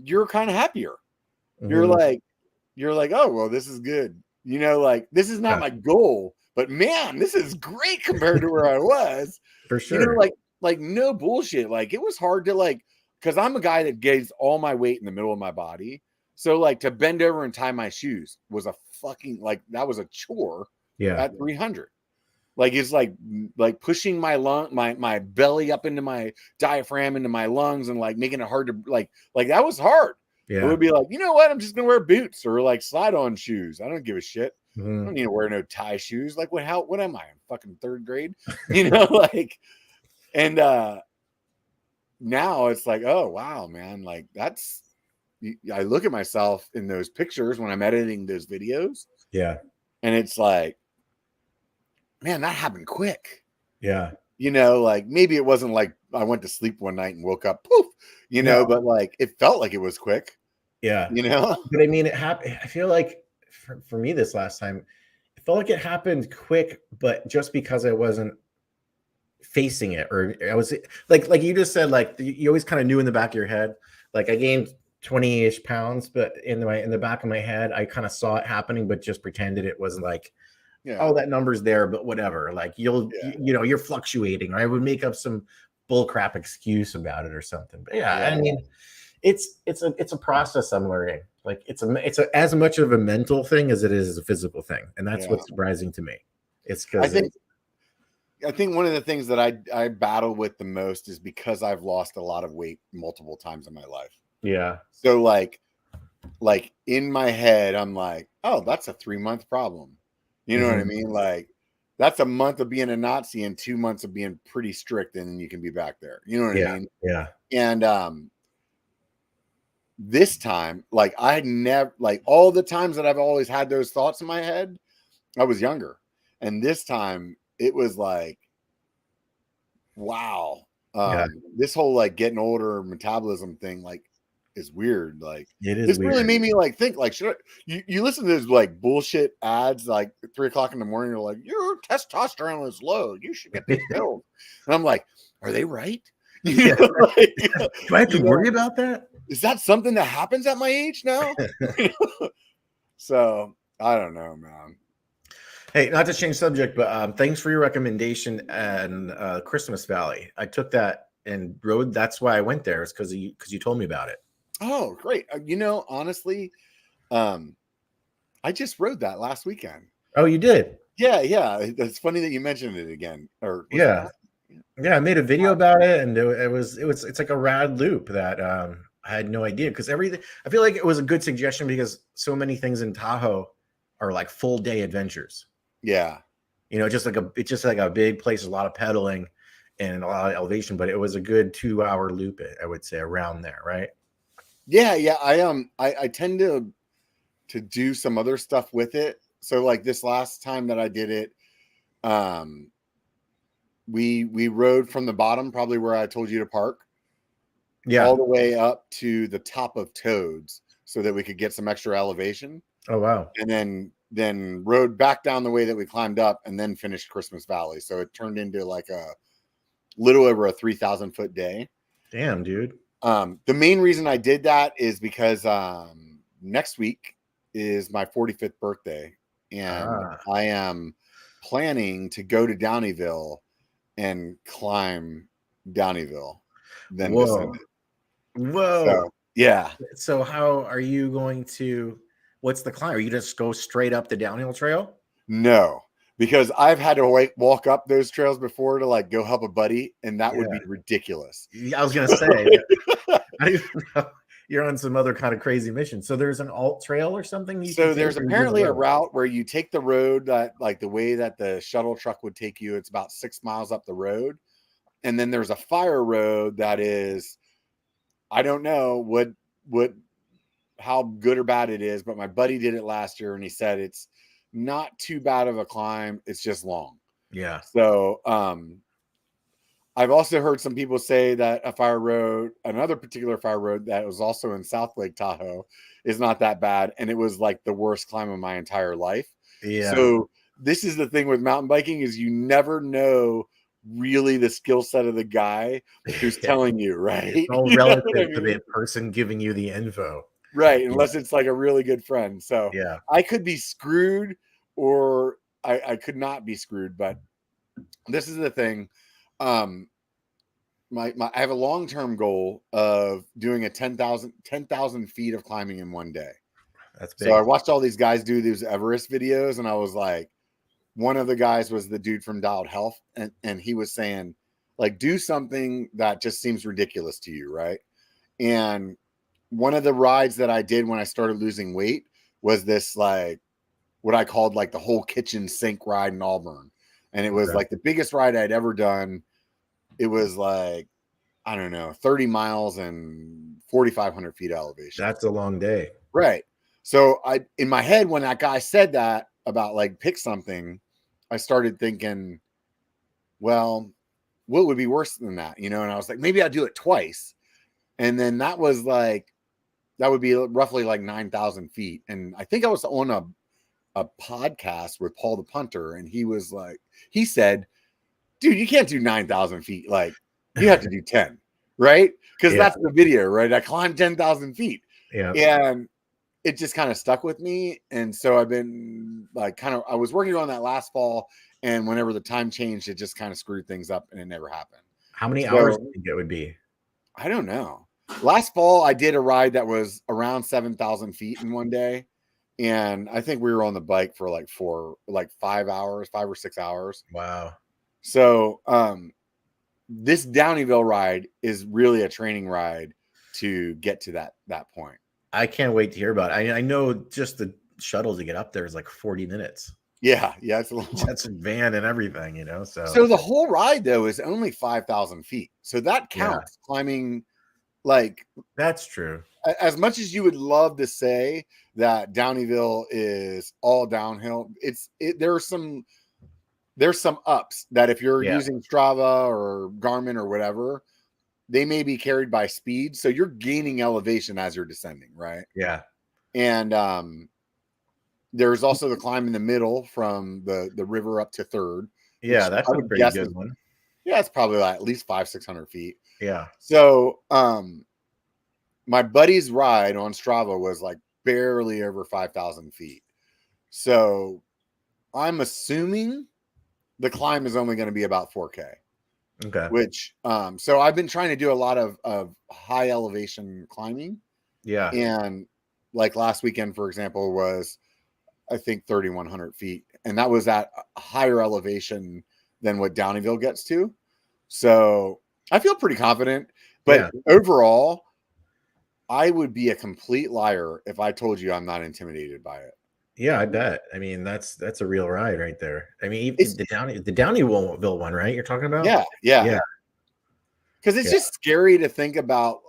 [SPEAKER 1] you're kind of happier. You're like, oh, well, this is good. You know, like this is not my goal, but man, this is great compared to where I was.
[SPEAKER 2] For sure.
[SPEAKER 1] You know, like no bullshit. Like it was hard to like, because I'm a guy that gains all my weight in the middle of my body. So like to bend over and tie my shoes was a fucking like that was a chore at 300. Like it's like pushing my my belly up into my diaphragm, into my lungs, and like making it hard to like that was hard. Yeah. It would be like, you know what? I'm just gonna wear boots or like slide on shoes. I don't give a shit. I don't need to wear no tie shoes. Like what am I in fucking 3rd grade? You know, like and now it's like, oh wow, man, like that's I look at myself in those pictures when I'm editing those videos.
[SPEAKER 2] Yeah.
[SPEAKER 1] And it's like, man, that happened quick.
[SPEAKER 2] Yeah.
[SPEAKER 1] You know, like maybe it wasn't like I went to sleep one night and woke up, poof, you know, but like it felt like it was quick.
[SPEAKER 2] Yeah.
[SPEAKER 1] You know,
[SPEAKER 2] but I mean, it happened. I feel like for me this last time, it felt like it happened quick, but just because I wasn't facing it, or I was like you just said, like you always kind of knew in the back of your head, like I gained 20-ish pounds, but in the back of my head, I kind of saw it happening, but just pretended it wasn't like, oh, that number's there, but whatever. Like you know, you're fluctuating, or I would make up some bull crap excuse about it or something. But I mean, it's a process I'm learning. Like it's as much of a mental thing as it is a physical thing, and that's what's surprising to me. It's because
[SPEAKER 1] I think one of the things that I battle with the most is because I've lost a lot of weight multiple times in my life.
[SPEAKER 2] Yeah.
[SPEAKER 1] So like in my head, I'm like, oh, that's a 3-month problem. You know what I mean? Like that's a month of being a Nazi and 2 months of being pretty strict, and then you can be back there. You know what I mean?
[SPEAKER 2] Yeah.
[SPEAKER 1] And this time, like I never, like all the times that I've always had those thoughts in my head, I was younger. And this time it was like, wow. This whole like getting older metabolism thing, like is weird. Like
[SPEAKER 2] it is.
[SPEAKER 1] This really made me like think like, should you listen to those like bullshit ads like 3 o'clock in the morning? You're like, your testosterone is low. You should get these pills. And I'm like, are they right? You know, like,
[SPEAKER 2] do I have to worry about that?
[SPEAKER 1] Is that something that happens at my age now? So I don't know, man.
[SPEAKER 2] Hey, not to change subject, but thanks for your recommendation and Christmas Valley. I took that and rode. That's why I went there. It's because you told me about it.
[SPEAKER 1] Oh, great. You know, honestly, I just rode that last weekend.
[SPEAKER 2] Oh, you did?
[SPEAKER 1] Yeah. It's funny that you mentioned it again.
[SPEAKER 2] Yeah, I made a video about it, and it's like a rad loop that I had no idea, because everything, I feel like it was a good suggestion because so many things in Tahoe are like full day adventures.
[SPEAKER 1] Yeah.
[SPEAKER 2] You know, it's just like a big place, a lot of pedaling and a lot of elevation, but it was a good 2-hour loop, I would say, around there, right?
[SPEAKER 1] Yeah. I tend to to do some other stuff with it. So like this last time that I did it, we rode from the bottom, probably where I told you to park, all the way up to the top of Toads so that we could get some extra elevation.
[SPEAKER 2] Oh, wow.
[SPEAKER 1] And then rode back down the way that we climbed up and then finished Christmas Valley. So it turned into like a little over a 3,000 foot day.
[SPEAKER 2] Damn, dude.
[SPEAKER 1] The main reason I did that is because next week is my 45th birthday. And I am planning to go to Downeyville and climb Downeyville. Then descend it.
[SPEAKER 2] Whoa.
[SPEAKER 1] So, yeah.
[SPEAKER 2] So how are you going to, what's the climb? Are you just go straight up the downhill trail?
[SPEAKER 1] No, because I've had to walk up those trails before to like go help a buddy, and that would be ridiculous.
[SPEAKER 2] I was going to say, I didn't know you're on some other kind of crazy mission. So there's an alt trail or something?
[SPEAKER 1] So there's apparently a route where you take the road that like the way that the shuttle truck would take you. It's about 6 miles up the road. And then there's a fire road that is, I don't know how good or bad it is, but my buddy did it last year and he said it's not too bad of a climb. It's just long.
[SPEAKER 2] Yeah.
[SPEAKER 1] So, I've also heard some people say that another particular fire road that was also in South Lake Tahoe is not that bad. And it was like the worst climb of my entire life.
[SPEAKER 2] Yeah.
[SPEAKER 1] So this is the thing with mountain biking is you never know really the skill set of the guy who's telling you, right?
[SPEAKER 2] It's all relative to the person giving you the info.
[SPEAKER 1] Right. Unless it's like a really good friend. So
[SPEAKER 2] yeah,
[SPEAKER 1] I could be screwed or I could not be screwed, but this is the thing. I have a long-term goal of doing 10,000 feet of climbing in one day.
[SPEAKER 2] That's big.
[SPEAKER 1] So I watched all these guys do these Everest videos and I was like, one of the guys was the dude from Dialed Health. And he was saying like, do something that just seems ridiculous to you. Right. And one of the rides that I did when I started losing weight was this, like what I called like the whole kitchen sink ride in Auburn. And it was like the biggest ride I'd ever done. It was like, I don't know, 30 miles and 4,500 feet elevation.
[SPEAKER 2] That's a long day.
[SPEAKER 1] Right. So in my head, when that guy said that about like pick something, I started thinking, well, what would be worse than that? You know? And I was like, maybe I'll do it twice. And then that would be roughly like 9,000 feet. And I think I was on a podcast with Paul the Punter. And he said, dude, you can't do 9,000 feet. Like you have to do 10, right? Because that's the video, right? I climbed 10,000 feet.
[SPEAKER 2] Yeah.
[SPEAKER 1] And it just kind of stuck with me. And so I've been like, I was working on that last fall. And whenever the time changed, it just kind of screwed things up and it never happened.
[SPEAKER 2] How many hours do you think it would be?
[SPEAKER 1] I don't know. Last fall, I did a ride that was around 7,000 feet in one day. And I think we were on the bike for like 5 or 6 hours.
[SPEAKER 2] Wow.
[SPEAKER 1] So this Downeyville ride is really a training ride to get to that point.
[SPEAKER 2] I can't wait to hear about it. I know just the shuttle to get up there is like 40 minutes.
[SPEAKER 1] Yeah, it's a little.
[SPEAKER 2] That's a van and everything, you know.
[SPEAKER 1] So the whole ride though is only 5,000 feet. So that counts climbing. Like
[SPEAKER 2] that's true.
[SPEAKER 1] As much as you would love to say that Downeyville is all downhill, there's some ups that if you're using Strava or Garmin or whatever, they may be carried by speed. So you're gaining elevation as you're descending, right?
[SPEAKER 2] Yeah.
[SPEAKER 1] And there's also the climb in the middle from the river up to Third.
[SPEAKER 2] Yeah, that's a pretty good one.
[SPEAKER 1] Yeah, it's probably like at least 500-600 feet.
[SPEAKER 2] Yeah.
[SPEAKER 1] So my buddy's ride on Strava was like barely over 5,000 feet. So I'm assuming the climb is only going to be about 4K.
[SPEAKER 2] Okay.
[SPEAKER 1] Which so I've been trying to do a lot of high elevation climbing.
[SPEAKER 2] Yeah.
[SPEAKER 1] And like last weekend, for example, was I think 3,100 feet. And that was at a higher elevation than what Downeyville gets to. So I feel pretty confident. But overall, I would be a complete liar if I told you I'm not intimidated by it.
[SPEAKER 2] Yeah, I bet. I mean, that's a real ride right there. I mean, the Downeyville one, right? You're talking about?
[SPEAKER 1] Yeah. Because it's just scary to think about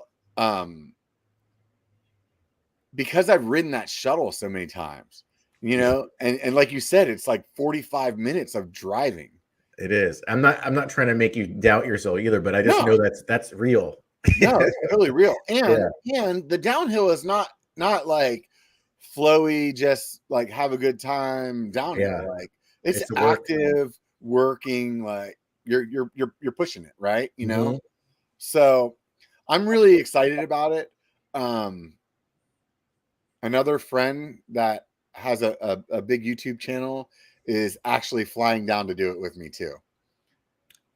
[SPEAKER 1] because I've ridden that shuttle so many times, you know, and like you said, it's like 45 minutes of driving.
[SPEAKER 2] It is. I'm not trying to make you doubt yourself either, but I just
[SPEAKER 1] No.
[SPEAKER 2] know that's real.
[SPEAKER 1] No, it's really real. And the downhill is not like flowy, just like have a good time downhill.
[SPEAKER 2] Yeah.
[SPEAKER 1] Like it's active, working, like you're pushing it, right? You know? So I'm really excited about it. Another friend that has a big YouTube channel is actually flying down to do it with me too.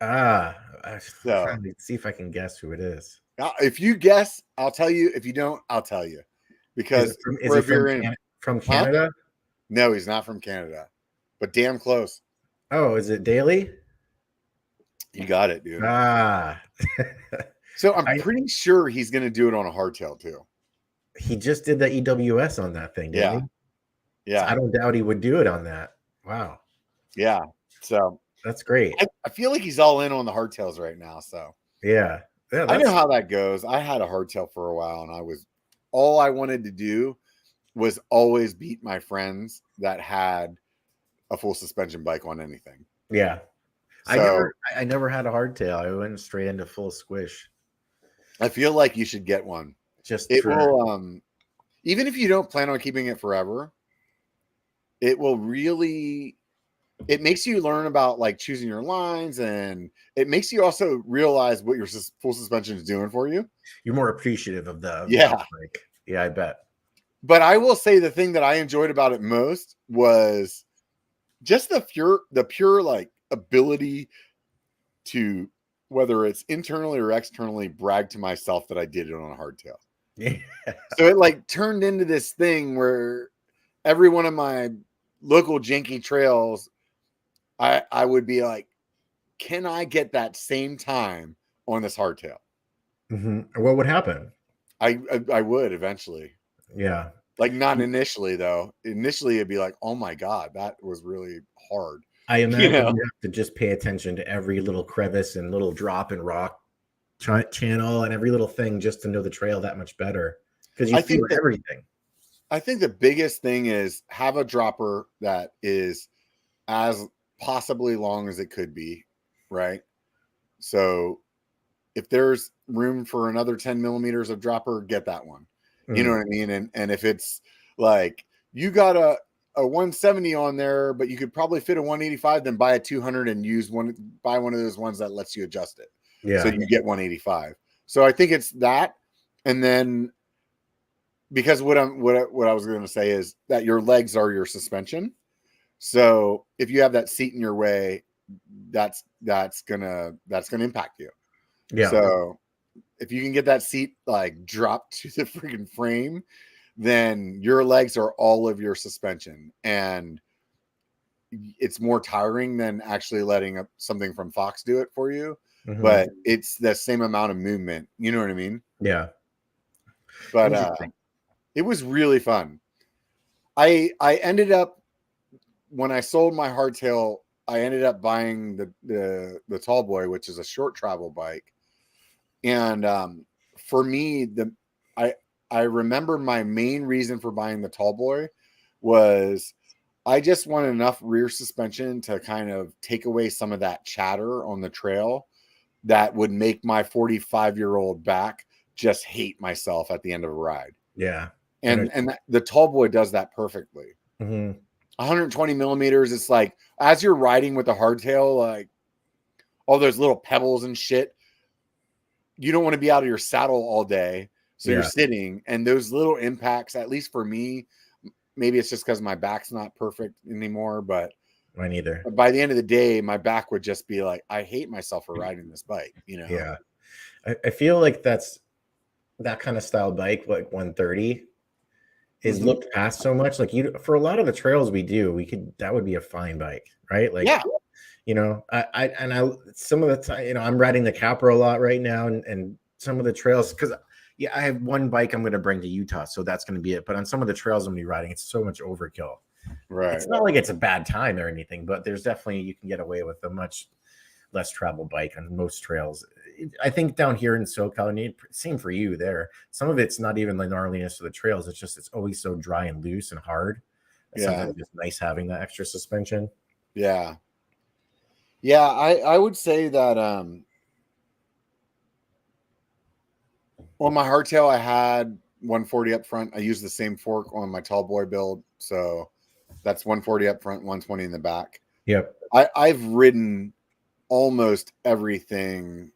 [SPEAKER 2] So
[SPEAKER 1] So
[SPEAKER 2] let's see if I can guess who it is.
[SPEAKER 1] If you guess, I'll tell you. If you don't, I'll tell you. Because
[SPEAKER 2] is he from Canada?
[SPEAKER 1] Huh? No, he's not from Canada, but damn close.
[SPEAKER 2] Oh, is it Daly?
[SPEAKER 1] You got it, dude. So I'm pretty sure he's going to do it on a hardtail too.
[SPEAKER 2] He just did the EWS on that thing, didn't he?
[SPEAKER 1] Yeah.
[SPEAKER 2] So I don't doubt he would do it on that. Wow.
[SPEAKER 1] Yeah. So
[SPEAKER 2] that's great.
[SPEAKER 1] I feel like he's all in on the hardtails right now. So
[SPEAKER 2] yeah.
[SPEAKER 1] I know how that goes. I had a hardtail for a while, and all I wanted to do was always beat my friends that had a full suspension bike on anything.
[SPEAKER 2] Yeah. So, I never had a hardtail. I went straight into full squish.
[SPEAKER 1] I feel like you should get one. Will even if you don't plan on keeping it forever, it will really, it makes you learn about like choosing your lines, and it makes you also realize what your full suspension is doing for you.
[SPEAKER 2] You're more appreciative of the bike. Yeah, I bet.
[SPEAKER 1] But I will say the thing that I enjoyed about it most was just the pure like ability to, whether it's internally or externally, brag to myself that I did it on a hardtail.
[SPEAKER 2] Yeah.
[SPEAKER 1] So it like turned into this thing where every one of my local janky trails, I would be like, can I get that same time on this hardtail?
[SPEAKER 2] What would happen?
[SPEAKER 1] I would eventually.
[SPEAKER 2] Yeah.
[SPEAKER 1] Like not initially though. Initially it'd be like, oh my God, that was really hard.
[SPEAKER 2] I imagine you have to just pay attention to every little crevice and little drop and rock channel and every little thing just to know the trail that much better, because you feel everything.
[SPEAKER 1] I think the biggest thing is have a dropper that is as possibly long as it could be, right? So if there's room for another 10 millimeters of dropper, get that one. You know what I mean? And if it's like you got a 170 on there, but you could probably fit a 185, then buy a 200 and buy one of those ones that lets you adjust it.
[SPEAKER 2] Yeah.
[SPEAKER 1] So you get 185. So I think it's that. And then because what I was going to say is that your legs are your suspension. So if you have that seat in your way, that's gonna impact you.
[SPEAKER 2] Yeah.
[SPEAKER 1] So if you can get that seat like dropped to the freaking frame, then your legs are all of your suspension, and it's more tiring than actually letting something from Fox do it for you. But it's the same amount of movement. You know what I mean?
[SPEAKER 2] Yeah.
[SPEAKER 1] But it was really fun. I ended up, when I sold my hardtail, I ended up buying the Tall Boy, which is a short travel bike. And for me, I remember my main reason for buying the Tall Boy was I just wanted enough rear suspension to kind of take away some of that chatter on the trail that would make my 45-year-old back just hate myself at the end of a ride.
[SPEAKER 2] Yeah.
[SPEAKER 1] And the Tall Boy does that perfectly. 120 millimeters. It's like, as you're riding with the hardtail, like all those little pebbles and shit, you don't want to be out of your saddle all day. So you're sitting, and those little impacts, at least for me, maybe it's just because my back's not perfect anymore, but
[SPEAKER 2] mine either.
[SPEAKER 1] By the end of the day, my back would just be like, I hate myself for riding this bike, you know?
[SPEAKER 2] Yeah. I feel like that's that kind of style bike, like 130, is looked past so much. Like for a lot of the trails we do, that would be a fine bike, right? Like, you know, I some of the time, you know, I'm riding the Capra a lot right now, and some of the trails, because I have one bike I'm going to bring to Utah, so that's going to be it. But on some of the trails I'm going to be riding, it's so much overkill.
[SPEAKER 1] Right.
[SPEAKER 2] It's not like it's a bad time or anything, but there's definitely, you can get away with a much less travel bike on most trails. I think down here in SoCal, and same for you there. Some of it's not even the gnarliness of the trails. It's just it's always so dry and loose and hard. Sometimes it's nice having that extra suspension.
[SPEAKER 1] Yeah. Yeah, I would say that on my hardtail I had 140 up front. I used the same fork on my tall boy build, so that's 140 up front, 120 in the back.
[SPEAKER 2] Yep.
[SPEAKER 1] I've ridden almost everything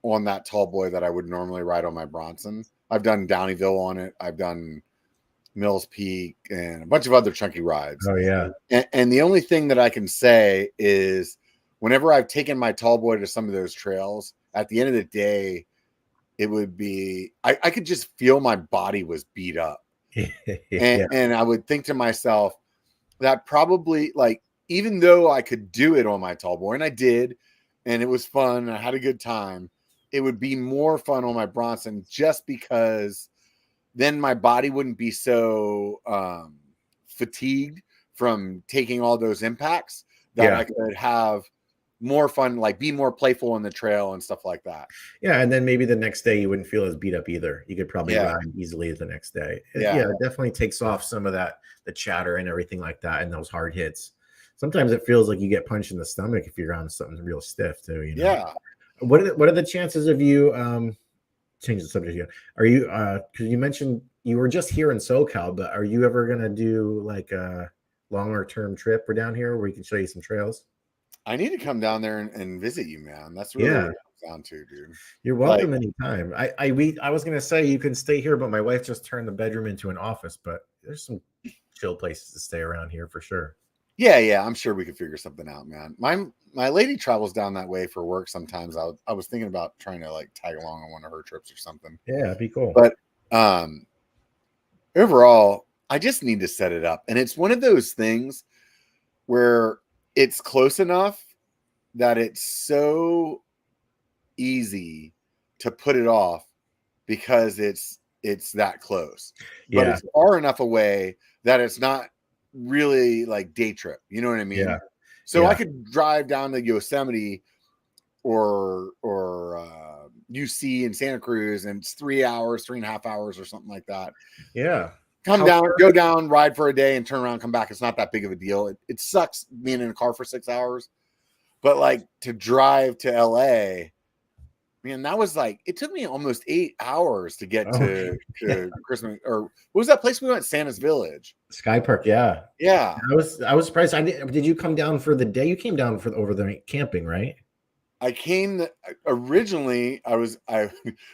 [SPEAKER 1] on that tall boy that I would normally ride on my Bronson. I've done Downeyville on it. I've done Mills Peak and a bunch of other chunky rides.
[SPEAKER 2] Oh yeah.
[SPEAKER 1] And the only thing that I can say is whenever I've taken my tall boy to some of those trails, at the end of the day, it would be, I could just feel my body was beat up. And I would think to myself that probably, like, even though I could do it on my tall boy, and I did, and it was fun, and I had a good time, it would be more fun on my Bronson just because then my body wouldn't be so fatigued from taking all those impacts that I could have more fun, like be more playful on the trail and stuff like that.
[SPEAKER 2] Yeah, and then maybe the next day you wouldn't feel as beat up either. You could probably ride easily the next day. It definitely takes off some of that, the chatter and everything like that, and those hard hits. Sometimes it feels like you get punched in the stomach if you're on something real stiff too. You know?
[SPEAKER 1] Yeah.
[SPEAKER 2] What are the chances of you change the subject here? Are you because you mentioned you were just here in SoCal, but are you ever gonna do like a longer term trip or down here where we can show you some trails?
[SPEAKER 1] I need to come down there and visit you, man. That's really what it comes down to, dude.
[SPEAKER 2] You're welcome anytime. I was gonna say you can stay here, but my wife just turned the bedroom into an office. But there's some chill places to stay around here for sure.
[SPEAKER 1] Yeah, I'm sure we could figure something out, man. My lady travels down that way for work sometimes. I was thinking about trying to like tag along on one of her trips or something.
[SPEAKER 2] Yeah, it'd be cool.
[SPEAKER 1] But overall, I just need to set it up. And it's one of those things where it's close enough that it's so easy to put it off because it's that close. But it's far enough away that it's not really like day trip. You know what I mean?
[SPEAKER 2] Yeah.
[SPEAKER 1] So I could drive down to Yosemite or UC in Santa Cruz, and it's 3 hours, 3.5 hours or something like that.
[SPEAKER 2] Yeah.
[SPEAKER 1] Go down, ride for a day and turn around, come back. It's not that big of a deal. It sucks being in a car for 6 hours, but like to drive to LA, man, that was like, it took me almost 8 hours to get to Christmas, or what was that place we went? Santa's Village.
[SPEAKER 2] Sky Park. Yeah.
[SPEAKER 1] Yeah.
[SPEAKER 2] I was surprised. Did you come down for the day? You came down for over the camping, right?
[SPEAKER 1] I came originally.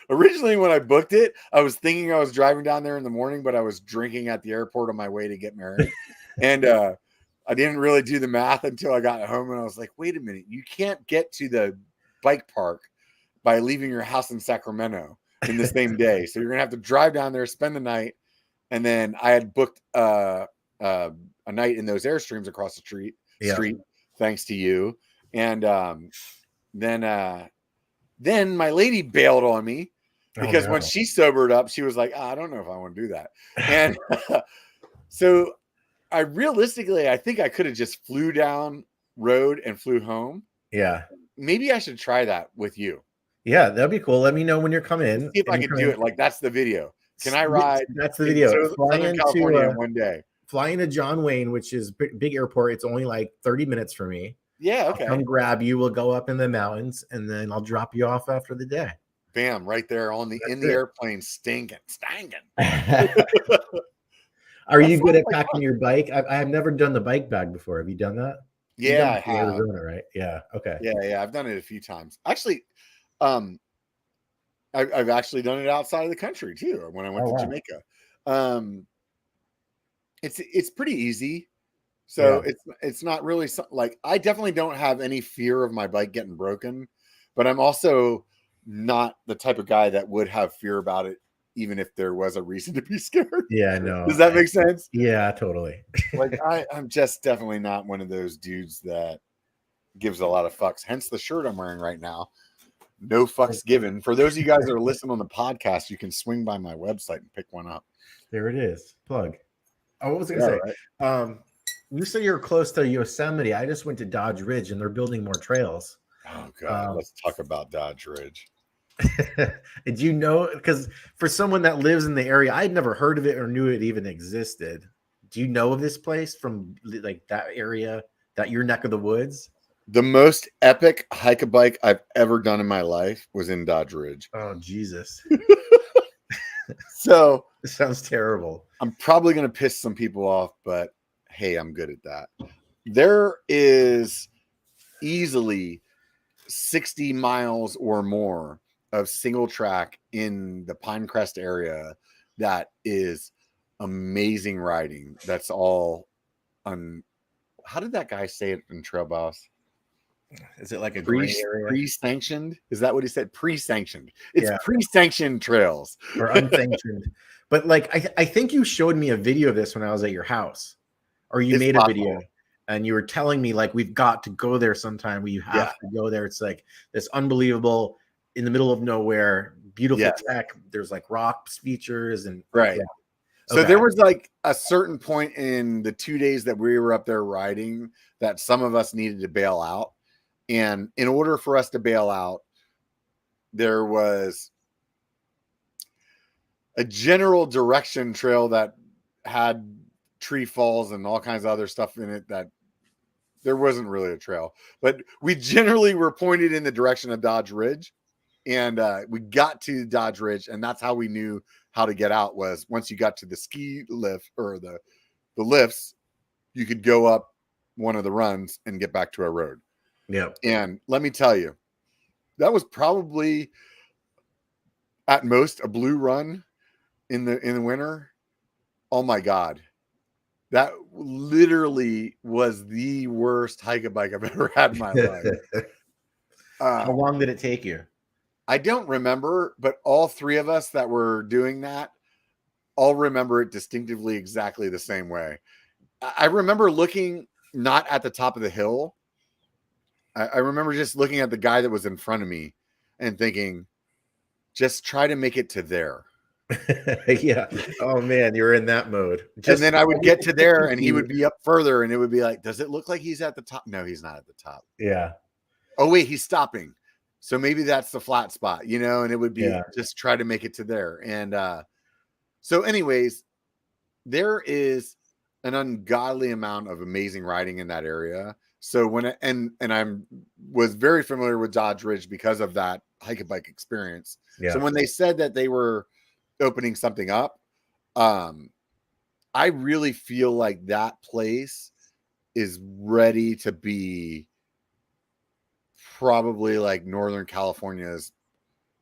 [SPEAKER 1] Originally when I booked it, I was thinking I was driving down there in the morning, but I was drinking at the airport on my way to get married, and I didn't really do the math until I got home, and I was like, "Wait a minute, you can't get to the bike park by leaving your house in Sacramento in the same day, so you're gonna have to drive down there, spend the night, and then I had booked a night in those Airstreams across the street, thanks to you, and then my lady bailed on me because when she sobered up, she was like, I don't know if I want to do that. And so I think I could have just flew down road and flew home.
[SPEAKER 2] Yeah.
[SPEAKER 1] Maybe I should try that with you.
[SPEAKER 2] Yeah, that'd be cool. Let me know when you're coming in.
[SPEAKER 1] See if I can do it. Like, that's the video. Can I ride?
[SPEAKER 2] That's the video.
[SPEAKER 1] Southern California in one day.
[SPEAKER 2] Flying to John Wayne, which is big airport. It's only like 30 minutes for me.
[SPEAKER 1] Yeah, okay.
[SPEAKER 2] I'll come grab you. We'll go up in the mountains, and then I'll drop you off after the day.
[SPEAKER 1] Bam, right there in the airplane, stinking.
[SPEAKER 2] Are you good at packing your bike? I have never done the bike bag before. Have you done that?
[SPEAKER 1] Yeah, I have.
[SPEAKER 2] Arizona, right? Yeah. Okay.
[SPEAKER 1] Yeah. I've done it a few times. Actually, I've actually done it outside of the country too. When I went to Jamaica, it's pretty easy. So it's not really like, I definitely don't have any fear of my bike getting broken, but I'm also not the type of guy that would have fear about it, even if there was a reason to be scared.
[SPEAKER 2] Yeah, no.
[SPEAKER 1] Does that make sense?
[SPEAKER 2] Yeah, totally.
[SPEAKER 1] Like I'm just definitely not one of those dudes that gives a lot of fucks. Hence the shirt I'm wearing right now. No fucks given. For those of you guys that are listening on the podcast, you can swing by my website and pick one up.
[SPEAKER 2] There it is. Plug. Oh, what was I going to say? Right. You said you're close to Yosemite. I just went to Dodge Ridge, and they're building more trails.
[SPEAKER 1] Oh God, let's talk about Dodge Ridge.
[SPEAKER 2] Did you know? Because for someone that lives in the area, I'd never heard of it or knew it even existed. Do you know of this place from like that area, that your neck of the woods?
[SPEAKER 1] The most epic hike-a-bike I've ever done in my life was in Dodge Ridge.
[SPEAKER 2] Oh, Jesus.
[SPEAKER 1] So
[SPEAKER 2] This sounds terrible.
[SPEAKER 1] I'm probably going to piss some people off, but hey, I'm good at that. There is easily 60 miles or more of single track in the Pinecrest area that is amazing riding. That's all on. How did that guy say it in Trail Boss?
[SPEAKER 2] Is it like a gray area?
[SPEAKER 1] Pre-sanctioned? Is that what he said? Pre-sanctioned. It's pre-sanctioned trails.
[SPEAKER 2] Or unsanctioned. But like, I think you showed me a video of this when I was at your house, or you made a video and you were telling me like, we've got to go there sometime. We have to go there. It's like this unbelievable, in the middle of nowhere, beautiful tech. There's like rocks features and
[SPEAKER 1] So there was like a certain point in the 2 days that we were up there riding that some of us needed to bail out. And in order for us to bail out, there was a general direction trail that had tree falls and all kinds of other stuff in it that there wasn't really a trail. But we generally were pointed in the direction of Dodge Ridge. And we got to Dodge Ridge, and that's how we knew how to get out, was once you got to the ski lift or the lifts, you could go up one of the runs and get back to a road.
[SPEAKER 2] Yeah.
[SPEAKER 1] And let me tell you, that was probably at most a blue run in the winter. Oh my God. That literally was the worst hike-a-bike I've ever had in my life.
[SPEAKER 2] How long did it take you?
[SPEAKER 1] I don't remember, but all three of us that were doing that all remember it distinctively exactly the same way. I remember looking not at the top of the hill. I remember just looking at the guy that was in front of me and thinking, just try to make it to there.
[SPEAKER 2] Yeah. Oh man, you're in that mode.
[SPEAKER 1] And then I would get to there and he would be up further and it would be like, does it look like he's at the top? No, he's not at the top.
[SPEAKER 2] Yeah.
[SPEAKER 1] Oh wait, he's stopping. So maybe that's the flat spot, you know, and it would be just try to make it to there. And so anyways, there is an ungodly amount of amazing riding in that area. So when I was very familiar with Dodge Ridge because of that hike-a-bike experience.
[SPEAKER 2] Yeah.
[SPEAKER 1] So when they said that they were opening something up, I really feel like that place is ready to be probably like Northern California's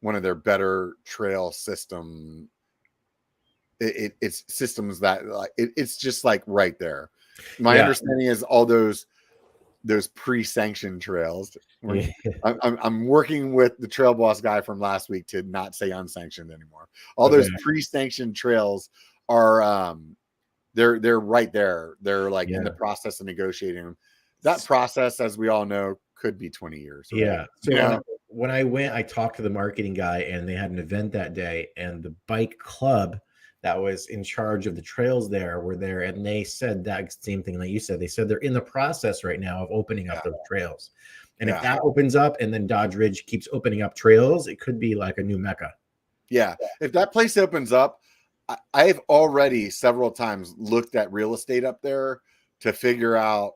[SPEAKER 1] one of their better trail system. It's systems that like it's just like right there. My understanding is all those pre-sanctioned trails. I'm working with the trail boss guy from last week to not say unsanctioned anymore. All those pre-sanctioned trails are they're right there. They're like in the process of negotiating them. That process, as we all know, could be 20 years. Right?
[SPEAKER 2] Yeah. So when I went, I talked to the marketing guy and they had an event that day, and the bike club that was in charge of the trails there were there, and they said that same thing that you said. They said they're in the process right now of opening up those trails. And if that opens up and then Dodge Ridge keeps opening up trails, it could be like a new Mecca.
[SPEAKER 1] Yeah. If that place opens up, I've already several times looked at real estate up there to figure out,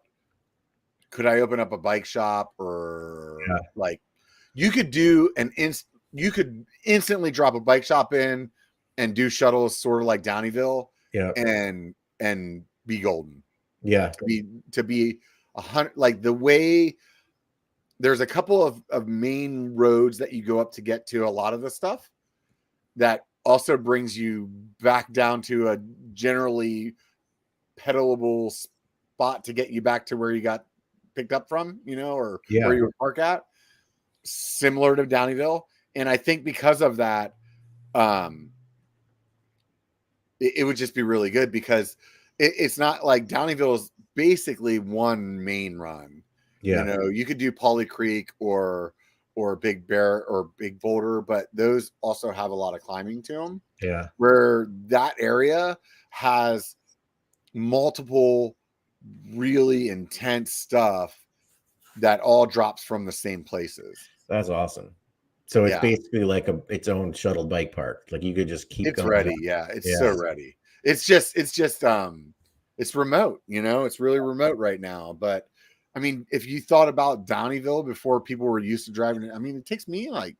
[SPEAKER 1] could I open up a bike shop or like you could do you could instantly drop a bike shop in and do shuttles sort of like Downeyville and be golden.
[SPEAKER 2] Yeah.
[SPEAKER 1] To be 100, like the way there's a couple of main roads that you go up to get to a lot of the stuff that also brings you back down to a generally pedalable spot to get you back to where you got picked up from, you know, or where you would park at, similar to Downeyville. And I think because of that, it would just be really good because it's not like Downeyville is basically one main run. You know, you could do Polly Creek or Big Bear or Big Boulder, but those also have a lot of climbing to them.
[SPEAKER 2] Yeah.
[SPEAKER 1] Where that area has multiple really intense stuff that all drops from the same places.
[SPEAKER 2] That's awesome. So it's
[SPEAKER 1] Yeah.
[SPEAKER 2] basically like its own shuttle bike park. Like you could just keep
[SPEAKER 1] It's
[SPEAKER 2] going.
[SPEAKER 1] ready. Yeah. It's so ready. It's just it's remote, you know, it's really remote right now. But I mean, if you thought about Downeyville before people were used to driving it, I mean, it takes me like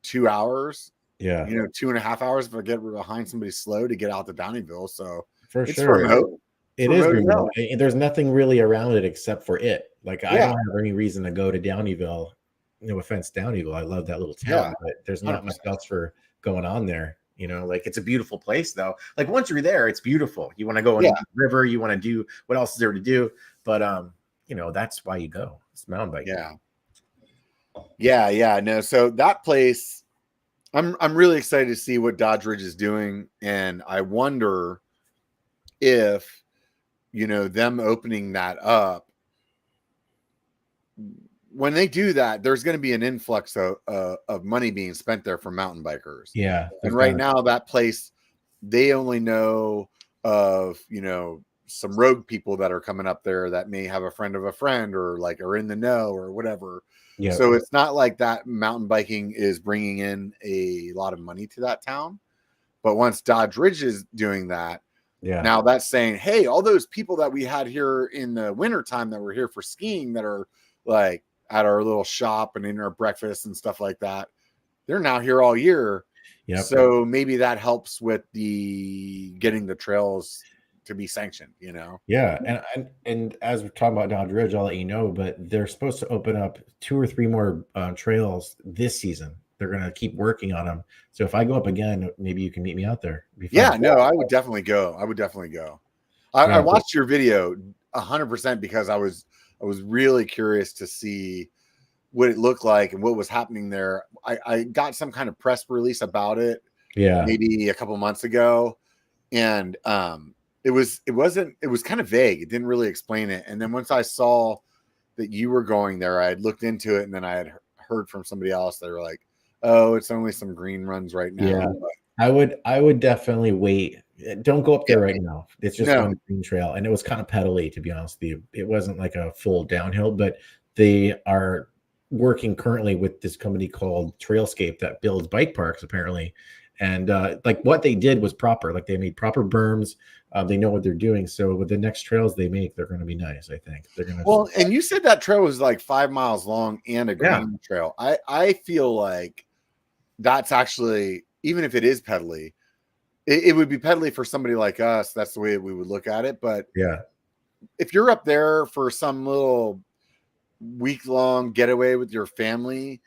[SPEAKER 1] 2 hours,
[SPEAKER 2] Yeah.
[SPEAKER 1] you know, 2.5 hours if I get behind somebody slow to get out to Downeyville. So
[SPEAKER 2] For
[SPEAKER 1] it's
[SPEAKER 2] sure.
[SPEAKER 1] remote.
[SPEAKER 2] It is remote. There's nothing really around it except for it. Like I don't have any reason to go to Downeyville. No offense, Downeyville. I love that little town, but there's not
[SPEAKER 1] 100%.
[SPEAKER 2] much else for going on there. You know, like it's a beautiful place though. Like once you're there, it's beautiful. You want to go on the river, you want to do what else is there to do. But you know, that's why you go. It's mountain biking.
[SPEAKER 1] Yeah. No, so that place, I'm really excited to see what Dodge Ridge is doing. And I wonder if, you know, them opening that up, when they do that, there's going to be an influx of money being spent there for mountain bikers.
[SPEAKER 2] Yeah.
[SPEAKER 1] And right now that place, they only know of, you know, some rogue people that are coming up there that may have a friend of a friend or like are in the know or whatever. Yeah. So it's not like that mountain biking is bringing in a lot of money to that town. But once Dodge Ridge is doing that, now that's saying, hey, all those people that we had here in the wintertime that were here for skiing that are like at our little shop and in our breakfast and stuff like that, they're now here all year. So maybe that helps with the getting the trails to be sanctioned, you know?
[SPEAKER 2] Yeah. And as we're talking about Dodge Ridge, I'll let you know, but they're supposed to open up 2 or 3 more trails this season. They're going to keep working on them. So if I go up again, maybe you can meet me out there.
[SPEAKER 1] No, I would definitely go. I watched your video 100% because I was really curious to see what it looked like and what was happening there. I got some kind of press release about it. Maybe a couple months ago. And it was kind of vague. It didn't really explain it. And then once I saw that you were going there, I had looked into it, and then I had heard from somebody else. They were like, oh, it's only some green runs right now.
[SPEAKER 2] Yeah. I would definitely wait. Don't go up there right now. It's just one green trail. And it was kind of pedally, to be honest with you. It wasn't like a full downhill, but they are working currently with this company called Trailscape that builds bike parks, apparently. And like what they did was proper. Like they made proper berms. They know what they're doing. So with the next trails they make, they're going to be nice. I think they're going to.
[SPEAKER 1] Well, and you said that trail was like 5 miles long and a green trail. I feel like that's actually, even if it is pedally, it would be pedally for somebody like us. That's the way we would look at it. But if you're up there for some little week-long getaway with your family,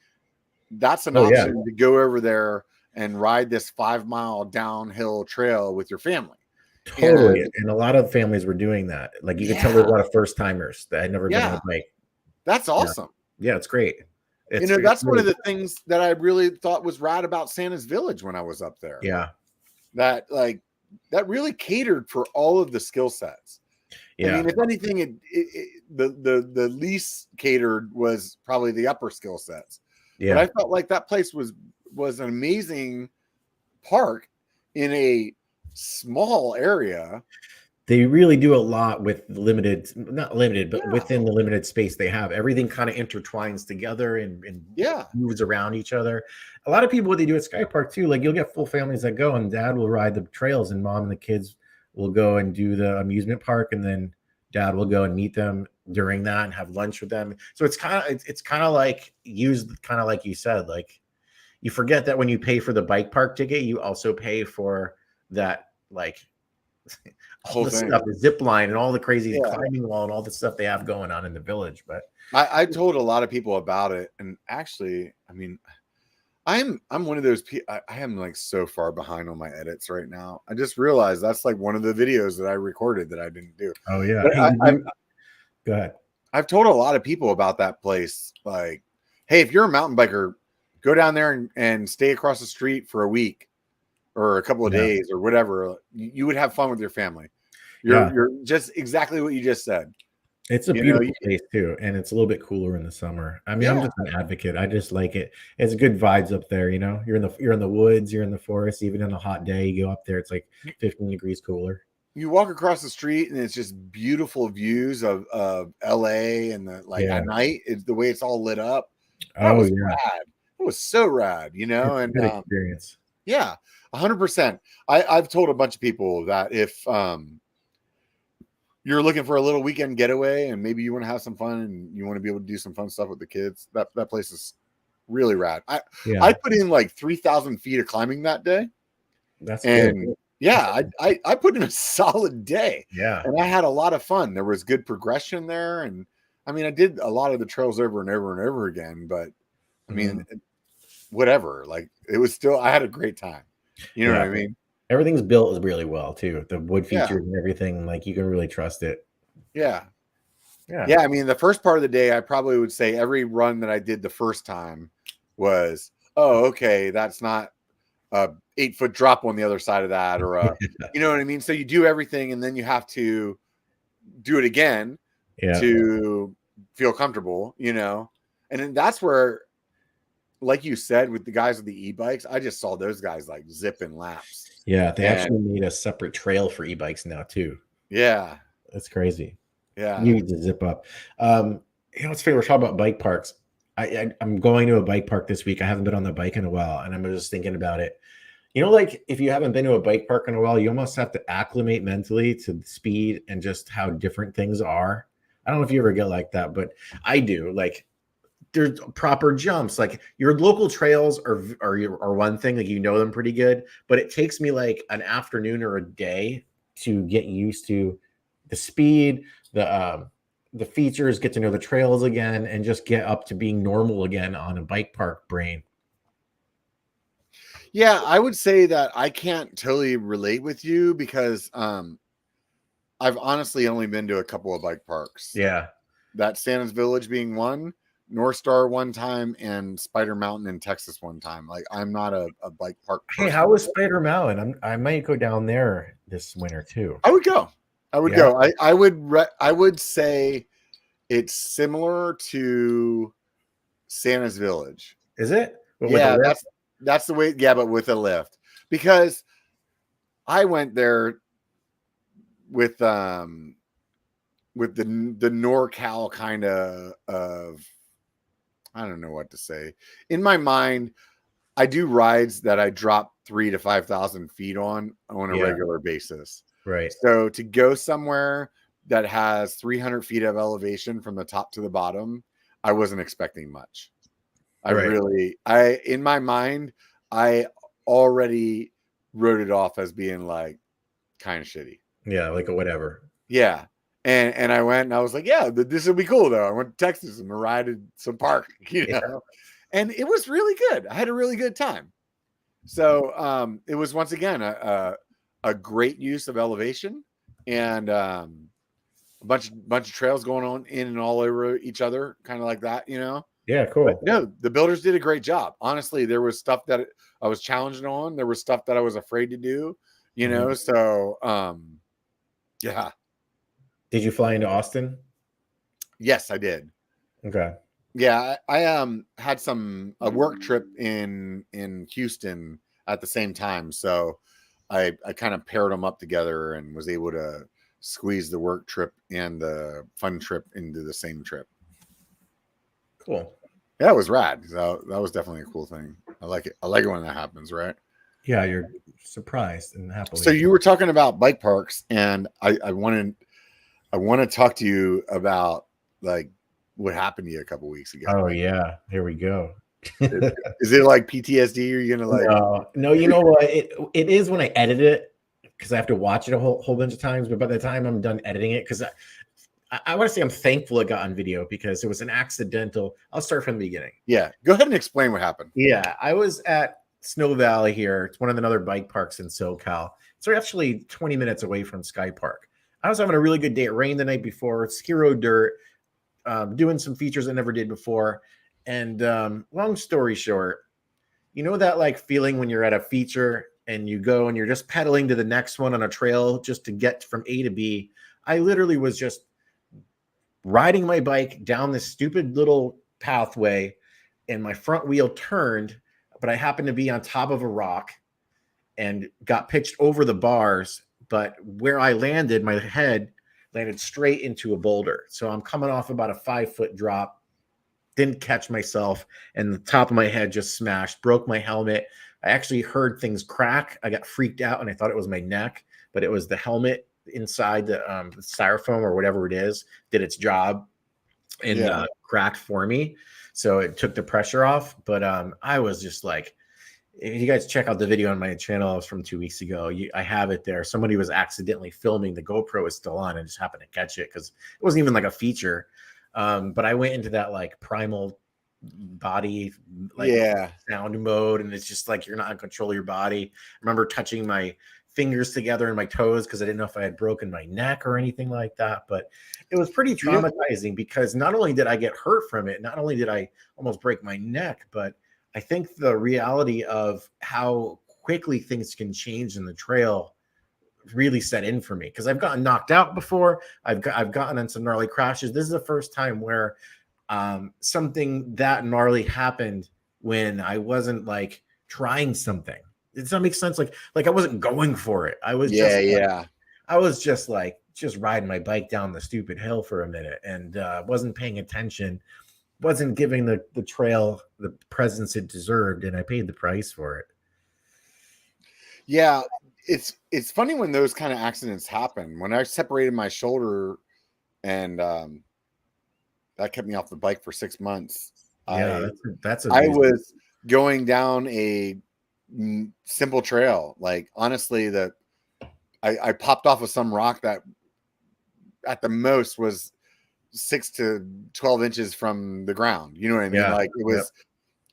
[SPEAKER 1] that's an option to go over there and ride this 5 mile downhill trail with your family.
[SPEAKER 2] Totally. And a lot of families were doing that. Like you could tell there's a lot of first timers that had never been on a bike.
[SPEAKER 1] That's awesome.
[SPEAKER 2] Yeah, it's great.
[SPEAKER 1] You know, that's one of the things that I really thought was rad about Santa's Village when I was up there. That really catered for all of the skill sets. I mean, if anything, the least catered was probably the upper skill sets. But I felt like that place was an amazing park in a small area.
[SPEAKER 2] They really do a lot with not limited, but within the limited space they have. Everything kind of intertwines together and moves around each other. A lot of people, what they do at Sky Park too, like you'll get full families that go and dad will ride the trails and mom and the kids will go and do the amusement park, and then dad will go and meet them during that and have lunch with them. So it's kind of like used, kind of like you said, like you forget that when you pay for the bike park ticket, you also pay for that, like all the stuff, the zip line and all the crazy climbing wall and all the stuff they have going on in the village. But
[SPEAKER 1] I told a lot of people about it, and actually, I mean, I'm one of those people. I am like so far behind on my edits right now. I just realized that's like one of the videos that I recorded that I didn't do.
[SPEAKER 2] Oh yeah. Go ahead.
[SPEAKER 1] I've told a lot of people about that place. Like, hey, if you're a mountain biker, go down there and stay across the street for a week or a couple of days or whatever. You would have fun with your family. You're just exactly what you just said.
[SPEAKER 2] It's a beautiful place too, and it's a little bit cooler in the summer. I mean, I'm just an advocate. I just like it. It's good vibes up there. You know, you're in the woods, you're in the forest. Even on a hot day, you go up there, it's like 15 degrees cooler.
[SPEAKER 1] you walk across the street and it's just beautiful views of LA and the at night, it's the way it's all lit up. That was rad. It was so rad, you know,
[SPEAKER 2] it's
[SPEAKER 1] and
[SPEAKER 2] a good experience.
[SPEAKER 1] Yeah, 100%. I've told a bunch of people that if you're looking for a little weekend getaway and maybe you want to have some fun and you want to be able to do some fun stuff with the kids, that place is really rad. I put in like 3,000 feet of climbing that day.
[SPEAKER 2] That's
[SPEAKER 1] and
[SPEAKER 2] good.
[SPEAKER 1] Yeah, I put in a solid day.
[SPEAKER 2] Yeah.
[SPEAKER 1] And I had a lot of fun. There was good progression there. And I mean, I did a lot of the trails over and over and over again, but I mean, whatever. Like, it was still, I had a great time. You know what I mean?
[SPEAKER 2] Everything's built really well too. The wood features and everything, like you can really trust it.
[SPEAKER 1] Yeah. I mean, the first part of the day, I probably would say every run that I did the first time was, oh, okay, that's not a 8-foot drop on the other side of that, or a, you know what I mean? So you do everything and then you have to do it again to feel comfortable, you know? And then that's where, like you said, with the guys with the e-bikes, I just saw those guys like zipping laps.
[SPEAKER 2] Yeah, they actually made a separate trail for e-bikes now too.
[SPEAKER 1] Yeah.
[SPEAKER 2] That's crazy.
[SPEAKER 1] Yeah.
[SPEAKER 2] You need to zip up. You know, it's funny, we're talking about bike parks. I'm going to a bike park this week. I haven't been on the bike in a while, and I'm just thinking about it. You know, like if you haven't been to a bike park in a while, you almost have to acclimate mentally to the speed and just how different things are. I don't know if you ever get like that, but I do. Like, there's proper jumps. Like, your local trails are one thing, like you know them pretty good, but it takes me like an afternoon or a day to get used to the speed, the features, get to know the trails again, and just get up to being normal again on a bike park brain.
[SPEAKER 1] Yeah, I would say that I can't totally relate with you because I've honestly only been to a couple of bike parks.
[SPEAKER 2] Yeah.
[SPEAKER 1] That Santa's Village being one, North Star one time, and Spider Mountain in Texas one time. Like, I'm not a bike park person.
[SPEAKER 2] Hey, how was Spider Mountain? I might go down there this winter too.
[SPEAKER 1] I would go. I would say it's similar to Santa's Village.
[SPEAKER 2] Is it?
[SPEAKER 1] Yeah, that's the way. Yeah, but with a lift, because I went there with the NorCal kind of I don't know what to say. In my mind, I do rides that I drop 3,000 to 5,000 feet on a regular basis.
[SPEAKER 2] Right.
[SPEAKER 1] So to go somewhere that has 300 feet of elevation from the top to the bottom, I wasn't expecting much. In my mind, I already wrote it off as being like kind of shitty.
[SPEAKER 2] Yeah, like a whatever.
[SPEAKER 1] Yeah. And I went and I was like, yeah, this will be cool though. I went to Texas and ride at some park, you know, and it was really good. I had a really good time. So it was once again a great use of elevation and a bunch of trails going on in and all over each other, kind of like that, you know?
[SPEAKER 2] Yeah, cool.
[SPEAKER 1] But no, the builders did a great job. Honestly, there was stuff that I was challenged on. There was stuff that I was afraid to do, you know? So, yeah.
[SPEAKER 2] Did you fly into Austin?
[SPEAKER 1] Yes, I did.
[SPEAKER 2] Okay.
[SPEAKER 1] Yeah, I had a work trip in Houston at the same time. So I kind of paired them up together and was able to squeeze the work trip and the fun trip into the same trip.
[SPEAKER 2] Cool.
[SPEAKER 1] Yeah, it was rad. So that was definitely a cool thing. I like it. I like it when that happens, right?
[SPEAKER 2] Yeah, you're surprised and happily.
[SPEAKER 1] So you were talking about bike parks, and I want to talk to you about like what happened to you a couple weeks ago.
[SPEAKER 2] Oh yeah, here we go.
[SPEAKER 1] Is it like PTSD? Or are you gonna like?
[SPEAKER 2] No, you know what? It is when I edit it, because I have to watch it a whole bunch of times. But by the time I'm done editing it, because I want to say I'm thankful it got on video because it was an accidental. I'll start from the beginning.
[SPEAKER 1] Yeah, go ahead and explain what happened.
[SPEAKER 2] Yeah, I was at Snow Valley here. It's one of the other bike parks in SoCal. It's actually 20 minutes away from Sky Park. I was having a really good day. It rained the night before. Ski road dirt, doing some features I never did before. And long story short, you know that like feeling when you're at a feature and you go and you're just pedaling to the next one on a trail just to get from A to B. I literally was just riding my bike down this stupid little pathway and my front wheel turned, but I happened to be on top of a rock and got pitched over the bars, but where I landed, my head landed straight into a boulder. So I'm coming off about a 5-foot drop, didn't catch myself, and the top of my head just smashed, broke my helmet. I actually heard things crack. I got freaked out and I thought it was my neck, but it was the helmet inside the styrofoam or whatever it is, did its job and cracked for me. So it took the pressure off. But I was just like, if you guys check out the video on my channel, it was from 2 weeks ago. I have it there. Somebody was accidentally filming. The GoPro is still on and just happened to catch it because it wasn't even like a feature. But I went into that like primal body, like sound mode. And it's just like, you're not in control of your body. I remember touching my fingers together and my toes because I didn't know if I had broken my neck or anything like that. But it was pretty traumatizing because not only did I get hurt from it, not only did I almost break my neck, but I think the reality of how quickly things can change in the trail really set in for me because I've gotten knocked out before. I've gotten in some gnarly crashes. This is the first time where something that gnarly happened when I wasn't like trying something. Does that make sense? Like I wasn't going for it. I was I was just riding my bike down the stupid hill for a minute and wasn't paying attention. Wasn't giving the trail the presence it deserved, and I paid the price for it.
[SPEAKER 1] Yeah, it's funny when those kind of accidents happen. When I separated my shoulder, and that kept me off the bike for 6 months.
[SPEAKER 2] Yeah, that's
[SPEAKER 1] I was going down a simple trail. Like honestly, I popped off of some rock that at the most was 6 to 12 inches from the ground. You know what I mean? Like it was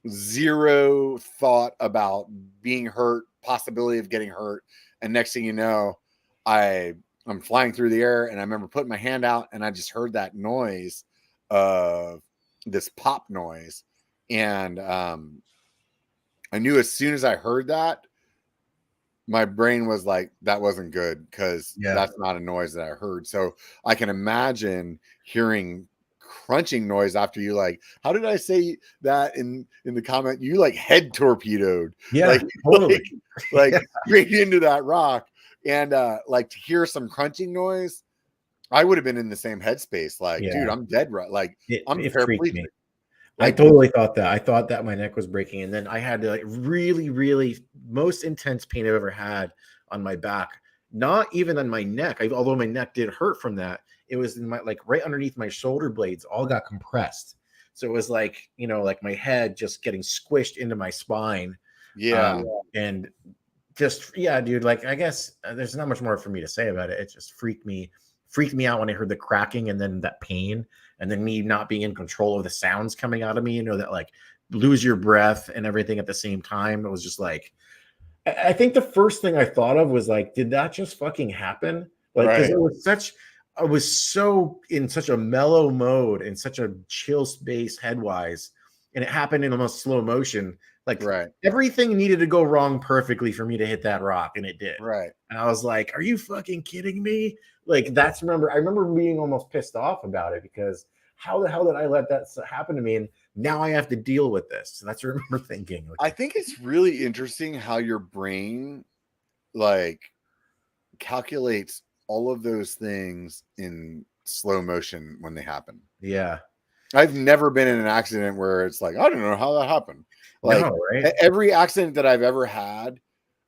[SPEAKER 1] zero thought about being hurt, possibility of getting hurt. And next thing you know, I'm flying through the air and I remember putting my hand out and I just heard that noise of this pop noise. And I knew as soon as I heard that, my brain was like, that wasn't good because that's not a noise that I heard. So I can imagine hearing crunching noise after you like, how did I say that in the comment? You like head torpedoed.
[SPEAKER 2] Yeah, totally.
[SPEAKER 1] Like straight into that rock. And like to hear some crunching noise, I would have been in the same headspace. Like, dude, I'm dead right. Like I'm paraplegic.
[SPEAKER 2] I totally thought that. I thought that my neck was breaking. And then I had like really, really most intense pain I've ever had on my back. Not even on my neck. Although my neck did hurt from that. It was in my like right underneath my shoulder blades, all got compressed. So it was like, you know, like my head just getting squished into my spine.
[SPEAKER 1] Yeah.
[SPEAKER 2] And just, dude, like, I guess there's not much more for me to say about it. It just freaked me out when I heard the cracking and then that pain. And then me not being in control of the sounds coming out of me, you know, that like lose your breath and everything at the same time. It was just like, I think the first thing I thought of was like, did that just fucking happen? Like, because I was so in such a mellow mode and such a chill space headwise. And it happened in almost slow motion. Like everything needed to go wrong perfectly for me to hit that rock. And it did.
[SPEAKER 1] Right.
[SPEAKER 2] And I was like, are you fucking kidding me? Like I remember being almost pissed off about it because how the hell did I let that happen to me? And now I have to deal with this. So that's what I remember thinking.
[SPEAKER 1] I think it's really interesting how your brain like calculates all of those things in slow motion when they happen.
[SPEAKER 2] Yeah.
[SPEAKER 1] I've never been in an accident where it's like, I don't know how that happened. Like every accident that I've ever had,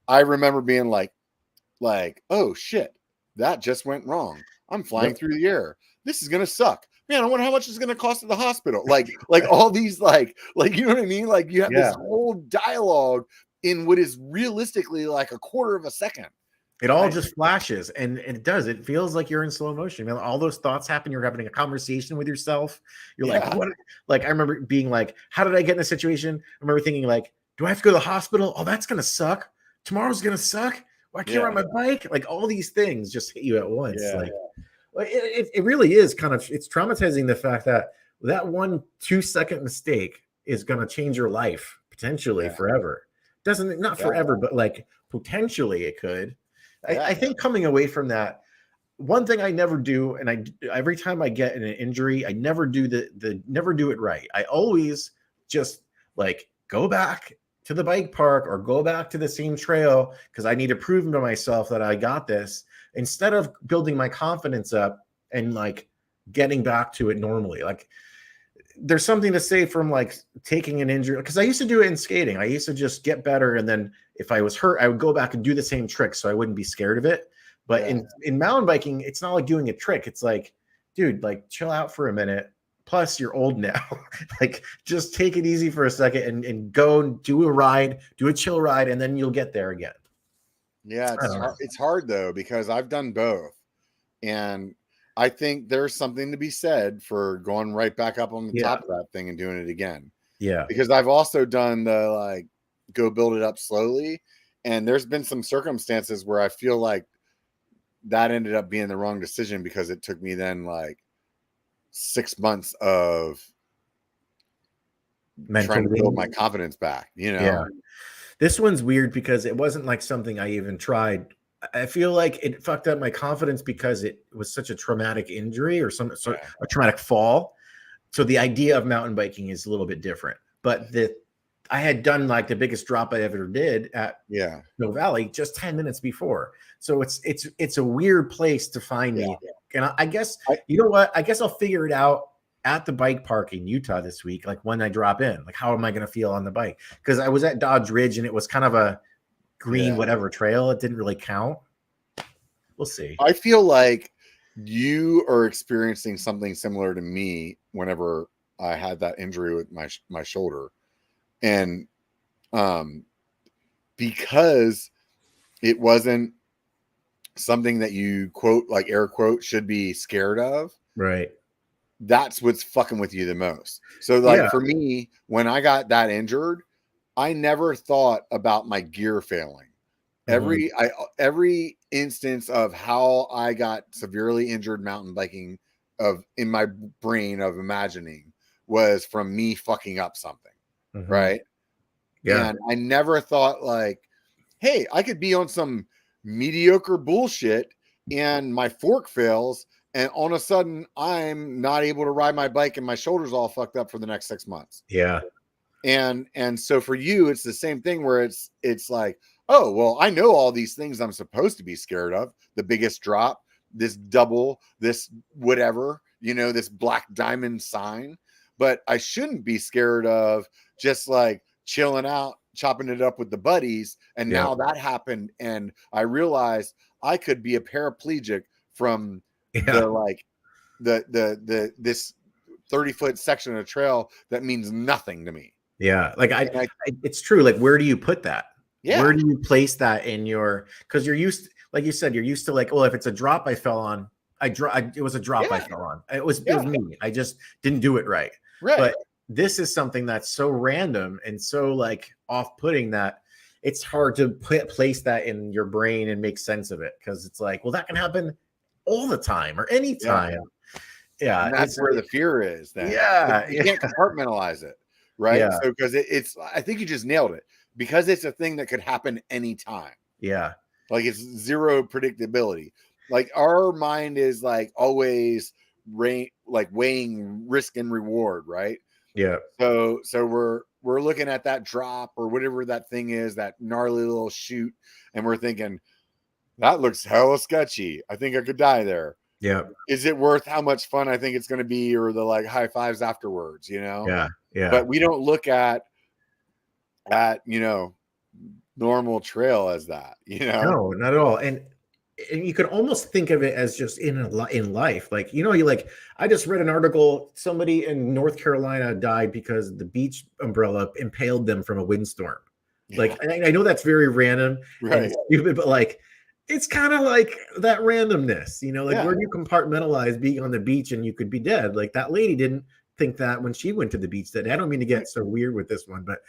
[SPEAKER 1] I remember being like, oh shit, that just went wrong. I'm flying through the air. This is going to suck. Man, I wonder how much it's going to cost at the hospital. Like all these, like, you know what I mean? Like you have this whole dialogue in what is realistically like a quarter of a second.
[SPEAKER 2] It all just flashes and it does. It feels like you're in slow motion. I mean, all those thoughts happen. You're having a conversation with yourself. You're like, what? Like, I remember being like, how did I get in this situation? I remember thinking like, do I have to go to the hospital? Oh, that's going to suck. Tomorrow's going to suck. Well, I can't ride my bike. Like all these things just hit you at once. It really is kind of, it's traumatizing the fact that 1 2-second mistake is going to change your life potentially forever. Not forever, but like potentially it could. I think coming away from that, one thing I never do, and every time I get in an injury, I never do never do it right. I always just like go back to the bike park or go back to the same trail because I need to prove to myself that I got this, instead of building my confidence up and like getting back to it normally. Like there's something to say from like taking an injury, because I used to do it in skating. I used to just get better, and then if I was hurt, I would go back and do the same trick so I wouldn't be scared of it. But in mountain biking, it's not like doing a trick. It's like, dude, like chill out for a minute. Plus, you're old now. Like, just take it easy for a second and go do a ride, do a chill ride, and then you'll get there again.
[SPEAKER 1] Yeah, it's hard though, because I've done both, and I think there's something to be said for going right back up on the top of that thing and doing it again.
[SPEAKER 2] Yeah,
[SPEAKER 1] because I've also done the like go build it up slowly, and there's been some circumstances where I feel like that ended up being the wrong decision, because it took me then like 6 months of trying to build my confidence back, you know?
[SPEAKER 2] Yeah. This one's weird because it wasn't like something I even tried. I feel like it fucked up my confidence because it was such a traumatic injury or a traumatic fall. So the idea of mountain biking is a little bit different. But I had done like the biggest drop I ever did at Snow Valley just 10 minutes before. So it's a weird place to find me. And I guess, you know what? I guess I'll figure it out at the bike park in Utah this week. Like when I drop in, like, how am I going to feel on the bike? Because I was at Dodge Ridge and it was kind of a green, whatever trail. It didn't really count. We'll see.
[SPEAKER 1] I feel like you are experiencing something similar to me whenever I had that injury with my shoulder. And because it wasn't something that you quote, like air quote, should be scared of.
[SPEAKER 2] Right.
[SPEAKER 1] That's what's fucking with you the most. So like for me, when I got that injured, I never thought about my gear failing. Every instance of how I got severely injured mountain biking in my brain of imagining was from me fucking up something. Right. Yeah. And I never thought like, hey, I could be on some mediocre bullshit and my fork fails, and all of a sudden I'm not able to ride my bike and my shoulder's all fucked up for the next 6 months.
[SPEAKER 2] Yeah.
[SPEAKER 1] And so for you, it's the same thing where it's like, oh, well, I know all these things I'm supposed to be scared of. The biggest drop, this double, this whatever, you know, this black diamond sign. But I shouldn't be scared of just like chilling out, chopping it up with the buddies. And now that happened. And I realized I could be a paraplegic from this 30-foot section of trail that means nothing to me.
[SPEAKER 2] Yeah. Like it's true. Like, where do you put that?
[SPEAKER 1] Yeah.
[SPEAKER 2] Where do you place that in your, because you're used, like you said, you're used to like, well, if it's a drop I fell on, it was a drop I fell on. It was me. I just didn't do it right.
[SPEAKER 1] Right.
[SPEAKER 2] But this is something that's so random and so like off-putting that it's hard to place that in your brain and make sense of it, because it's like, well, that can happen all the time or any time. Yeah.
[SPEAKER 1] And that's where the fear is. Then you can't compartmentalize it. Right.
[SPEAKER 2] Yeah.
[SPEAKER 1] So because I think you just nailed it, because it's a thing that could happen anytime.
[SPEAKER 2] Yeah.
[SPEAKER 1] Like it's zero predictability. Like our mind is like always weighing risk and reward. Right.
[SPEAKER 2] Yeah.
[SPEAKER 1] So we're looking at that drop or whatever that thing is, that gnarly little shoot, and we're thinking, that looks hella sketchy. I think I could die there.
[SPEAKER 2] Yeah.
[SPEAKER 1] Is it worth how much fun I think it's going to be, or the like high fives afterwards, you know?
[SPEAKER 2] Yeah. Yeah.
[SPEAKER 1] But we don't look at you know, normal trail as that, you know?
[SPEAKER 2] No, not at all. And you could almost think of it as just in life. Like, you know, I just read an article, somebody in North Carolina died because the beach umbrella impaled them from a windstorm. Yeah. Like, I know that's very random and stupid, but like, it's kind of like that randomness, you know, like where do you compartmentalize being on the beach and you could be dead? Like that lady didn't think that when she went to the beach that day. I don't mean to get so weird with this one, but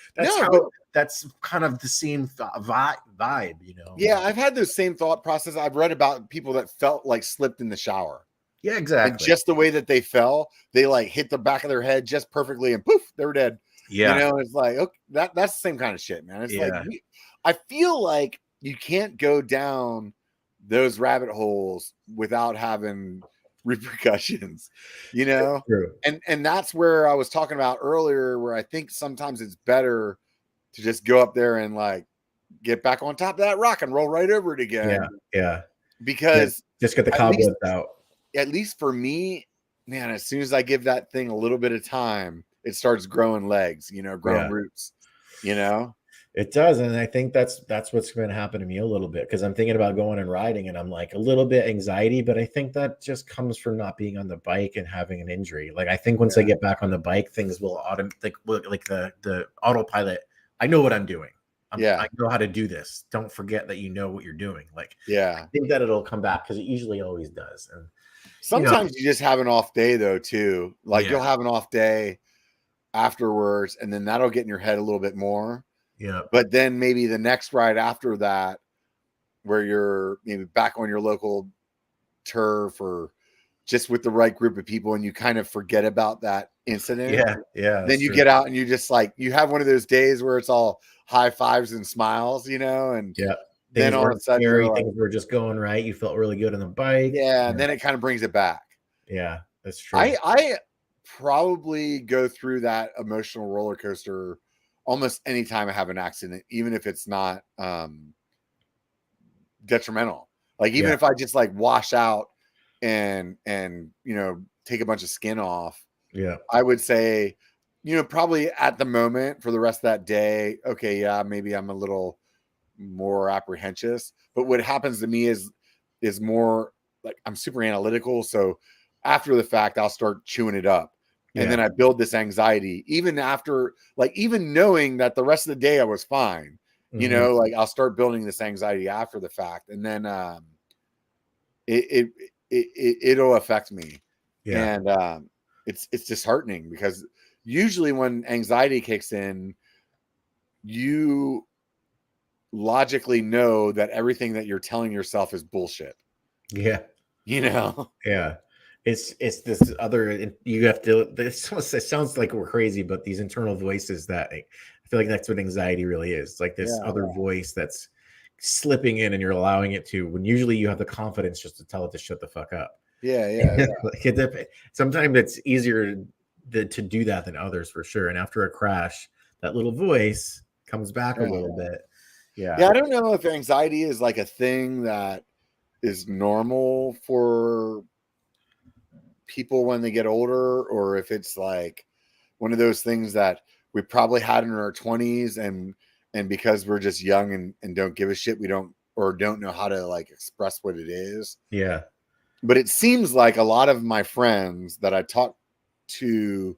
[SPEAKER 2] that's kind of the same vibe, you know?
[SPEAKER 1] Yeah. I've had those same thought process. I've read about people that felt like slipped in the shower.
[SPEAKER 2] Yeah, exactly.
[SPEAKER 1] Like just the way that they fell, they like hit the back of their head just perfectly and poof, they were dead.
[SPEAKER 2] Yeah.
[SPEAKER 1] You know, it's like, okay, that's the same kind of shit, man. It's like, I feel like you can't go down those rabbit holes without having repercussions, you know?
[SPEAKER 2] True.
[SPEAKER 1] And that's where I was talking about earlier, where I think sometimes it's better to just go up there and like get back on top of that rock and roll right over it again.
[SPEAKER 2] Yeah.
[SPEAKER 1] Because
[SPEAKER 2] just get the cobwebs out.
[SPEAKER 1] At least for me, man, as soon as I give that thing a little bit of time, it starts growing legs, growing roots,
[SPEAKER 2] It does. And I think that's what's going to happen to me a little bit, because I'm thinking about going and riding and I'm like a little bit anxiety, but I think that just comes from not being on the bike and having an injury. Like I think once I get back on the bike, things will like the autopilot. I know what I'm doing. I know how to do this. Don't forget that you know what you're doing. Like, I think that it'll come back, because it usually always does. And
[SPEAKER 1] sometimes you just have an off day though too. Like you'll have an off day afterwards, and then that'll get in your head a little bit more.
[SPEAKER 2] Yeah.
[SPEAKER 1] But then maybe the next ride after that, where you're maybe back on your local turf or just with the right group of people, and you kind of forget about that incident.
[SPEAKER 2] Yeah.
[SPEAKER 1] Then you get out and you just like, you have one of those days where it's all high fives and smiles, and then all of a sudden
[SPEAKER 2] things were just going right. You felt really good on the bike.
[SPEAKER 1] And then it kind of brings it back.
[SPEAKER 2] Yeah, that's true.
[SPEAKER 1] I probably go through that emotional roller coaster almost anytime I have an accident, even if it's not detrimental. Like even if I just like wash out and take a bunch of skin off, I would say, probably at the moment for the rest of that day, okay, maybe I'm a little more apprehensive. But what happens to me is more like I'm super analytical. So after the fact, I'll start chewing it up. And then I build this anxiety, even after, like, even knowing that the rest of the day I was fine, like I'll start building this anxiety after the fact. And then it'll affect me. And it's disheartening, because usually when anxiety kicks in, you logically know that everything that you're telling yourself is bullshit.
[SPEAKER 2] Yeah.
[SPEAKER 1] Yeah.
[SPEAKER 2] It's this other, you have to, it sounds like we're crazy, but these internal voices that I feel like that's what anxiety really is. It's like this other voice that's slipping in, and you're allowing it to, when usually you have the confidence just to tell it to shut the fuck up. Sometimes it's easier to do that than others, for sure. And after a crash, that little voice comes back a little bit.
[SPEAKER 1] Yeah. I don't know if anxiety is like a thing that is normal for people when they get older, or if it's like one of those things that we probably had in our 20s, and because we're just young and don't give a shit, we don't know how to like express what it is. But it seems like a lot of my friends that I talk to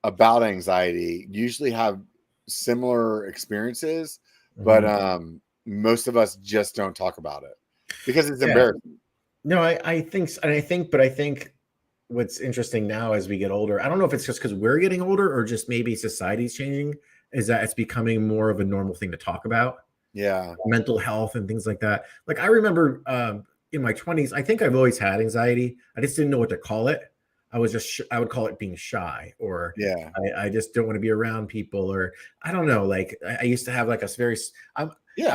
[SPEAKER 1] about anxiety usually have similar experiences, but most of us just don't talk about it because it's embarrassing.
[SPEAKER 2] No, I think what's interesting now as we get older, I don't know if it's just because we're getting older or just maybe society's changing, is that it's becoming more of a normal thing to talk about. Mental health and things like that. Like I remember in my 20s, I think I've always had anxiety. I just didn't know what to call it. I was just, I would call it being shy, or I just don't want to be around people, or I don't know. Like I used to have like a very, I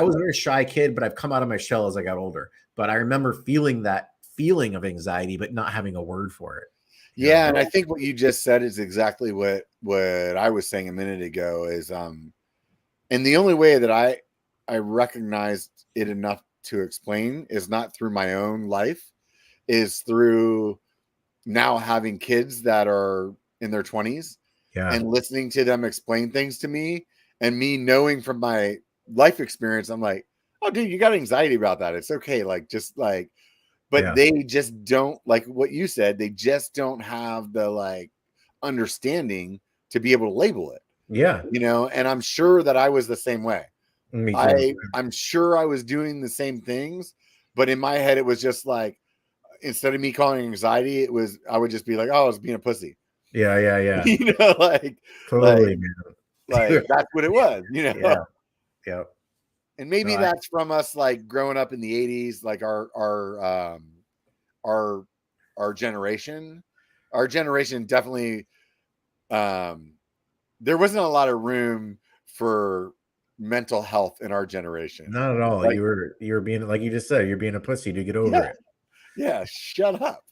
[SPEAKER 2] was a very shy kid, but I've come out of my shell as I got older. But I remember feeling that feeling of anxiety, but not having a word for it.
[SPEAKER 1] And I think what you just said is exactly what I was saying a minute ago is, and the only way that I recognized it enough to explain is not through my own life, is through now having kids that are in their 20s and listening to them explain things to me, and me knowing from my life experience, I'm like, oh dude, you got anxiety about that. It's okay. Like, just like, but they just don't, like what you said, they just don't have the like understanding to be able to label it. And I'm sure that I was the same way. I'm sure I was doing the same things, but in my head, it was just like, instead of me calling it anxiety, I would just be like, oh, I was being a pussy. Like,
[SPEAKER 2] totally,
[SPEAKER 1] like that's what it was, And maybe
[SPEAKER 2] No,
[SPEAKER 1] that's from us like growing up in the 80s, like our generation. Our generation definitely there wasn't a lot of room for mental health in our generation.
[SPEAKER 2] Not at all. Like, you were being, like you just said, you're being a pussy to get over it.
[SPEAKER 1] Yeah, shut up.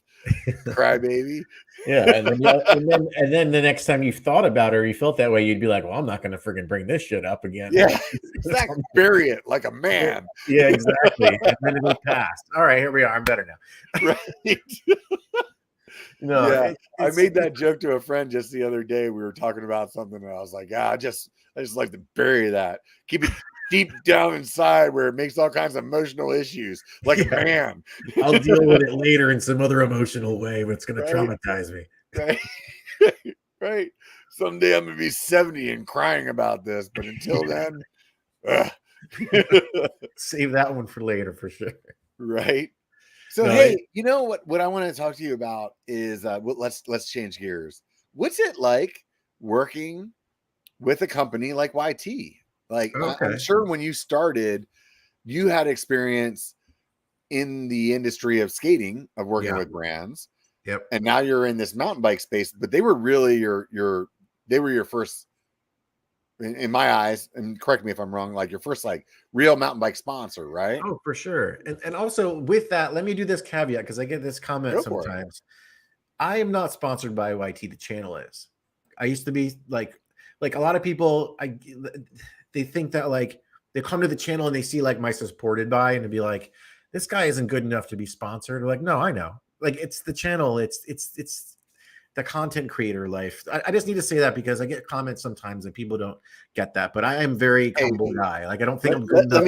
[SPEAKER 1] Crybaby.
[SPEAKER 2] Yeah, and then the next time you thought about it or you felt that way, you'd be like, "Well, I'm not going to friggin' bring this shit up again."
[SPEAKER 1] Yeah, exactly. Bury it like a man.
[SPEAKER 2] Yeah, exactly. And then it'll pass. All right, here we are. I'm better now.
[SPEAKER 1] Right.
[SPEAKER 2] No,
[SPEAKER 1] yeah, I made that joke to a friend just the other day. We were talking about something, and I was like, "Yeah, I just like to bury that, keep it deep down inside where it makes all kinds of emotional issues, like a man."
[SPEAKER 2] I'll deal with it later in some other emotional way, but it's going to traumatize me.
[SPEAKER 1] Right, right. Someday I'm going to be 70 and crying about this, but until then,
[SPEAKER 2] save that one for later for sure.
[SPEAKER 1] Right. So hey, you know what I want to talk to you about is let's change gears. What's it like working with a company like YT? Like I'm sure when you started, you had experience in the industry of skating, of working with brands.
[SPEAKER 2] Yep.
[SPEAKER 1] And now you're in this mountain bike space, but they were really your first, in my eyes, and correct me if I'm wrong, like your first like real mountain bike sponsor, right?
[SPEAKER 2] Oh, for sure. And also with that, let me do this caveat because I get this comment sometimes. I am not sponsored by YT. The channel is. I used to be like a lot of people. They think that like they come to the channel and they see like my supported by and to be like, this guy isn't good enough to be sponsored. They're like, no, I know. Like it's the channel. It's the content creator life. I just need to say that because I get comments sometimes that people don't get that, but I am very humble guy. Like I don't think I'm good enough.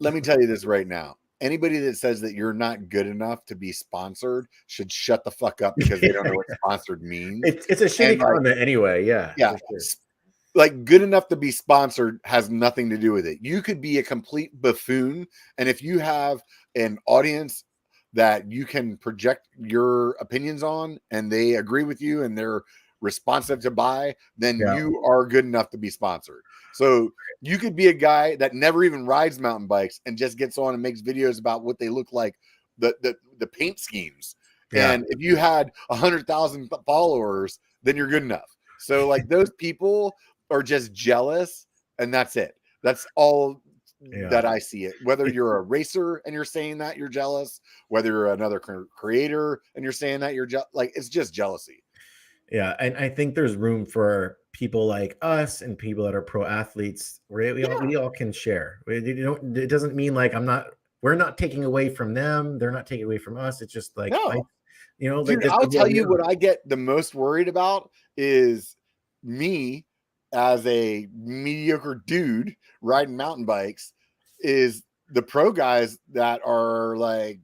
[SPEAKER 1] Let me tell you this right now. Anybody that says that you're not good enough to be sponsored should shut the fuck up because they don't know what sponsored means.
[SPEAKER 2] It's a shitty comment anyway. Yeah.
[SPEAKER 1] Yeah. Sure. Like good enough to be sponsored has nothing to do with it. You could be a complete buffoon. And if you have an audience that you can project your opinions on and they agree with you and they're responsive to buy, then you are good enough to be sponsored. So you could be a guy that never even rides mountain bikes and just gets on and makes videos about what they look like, the paint schemes. And if you had 100,000 followers, then you're good enough. So like those people are just jealous, and that's it. That's all that I see it. Whether you're a racer and you're saying that you're jealous, whether you're another creator and you're saying that you're like, it's just jealousy.
[SPEAKER 2] Yeah, and I think there's room for people like us and people that are pro athletes where we all can share. It doesn't mean like we're not taking away from them. They're not taking away from us. It's just like,
[SPEAKER 1] dude, I'll tell you what I get the most worried about is me as a mediocre dude riding mountain bikes is the pro guys that are like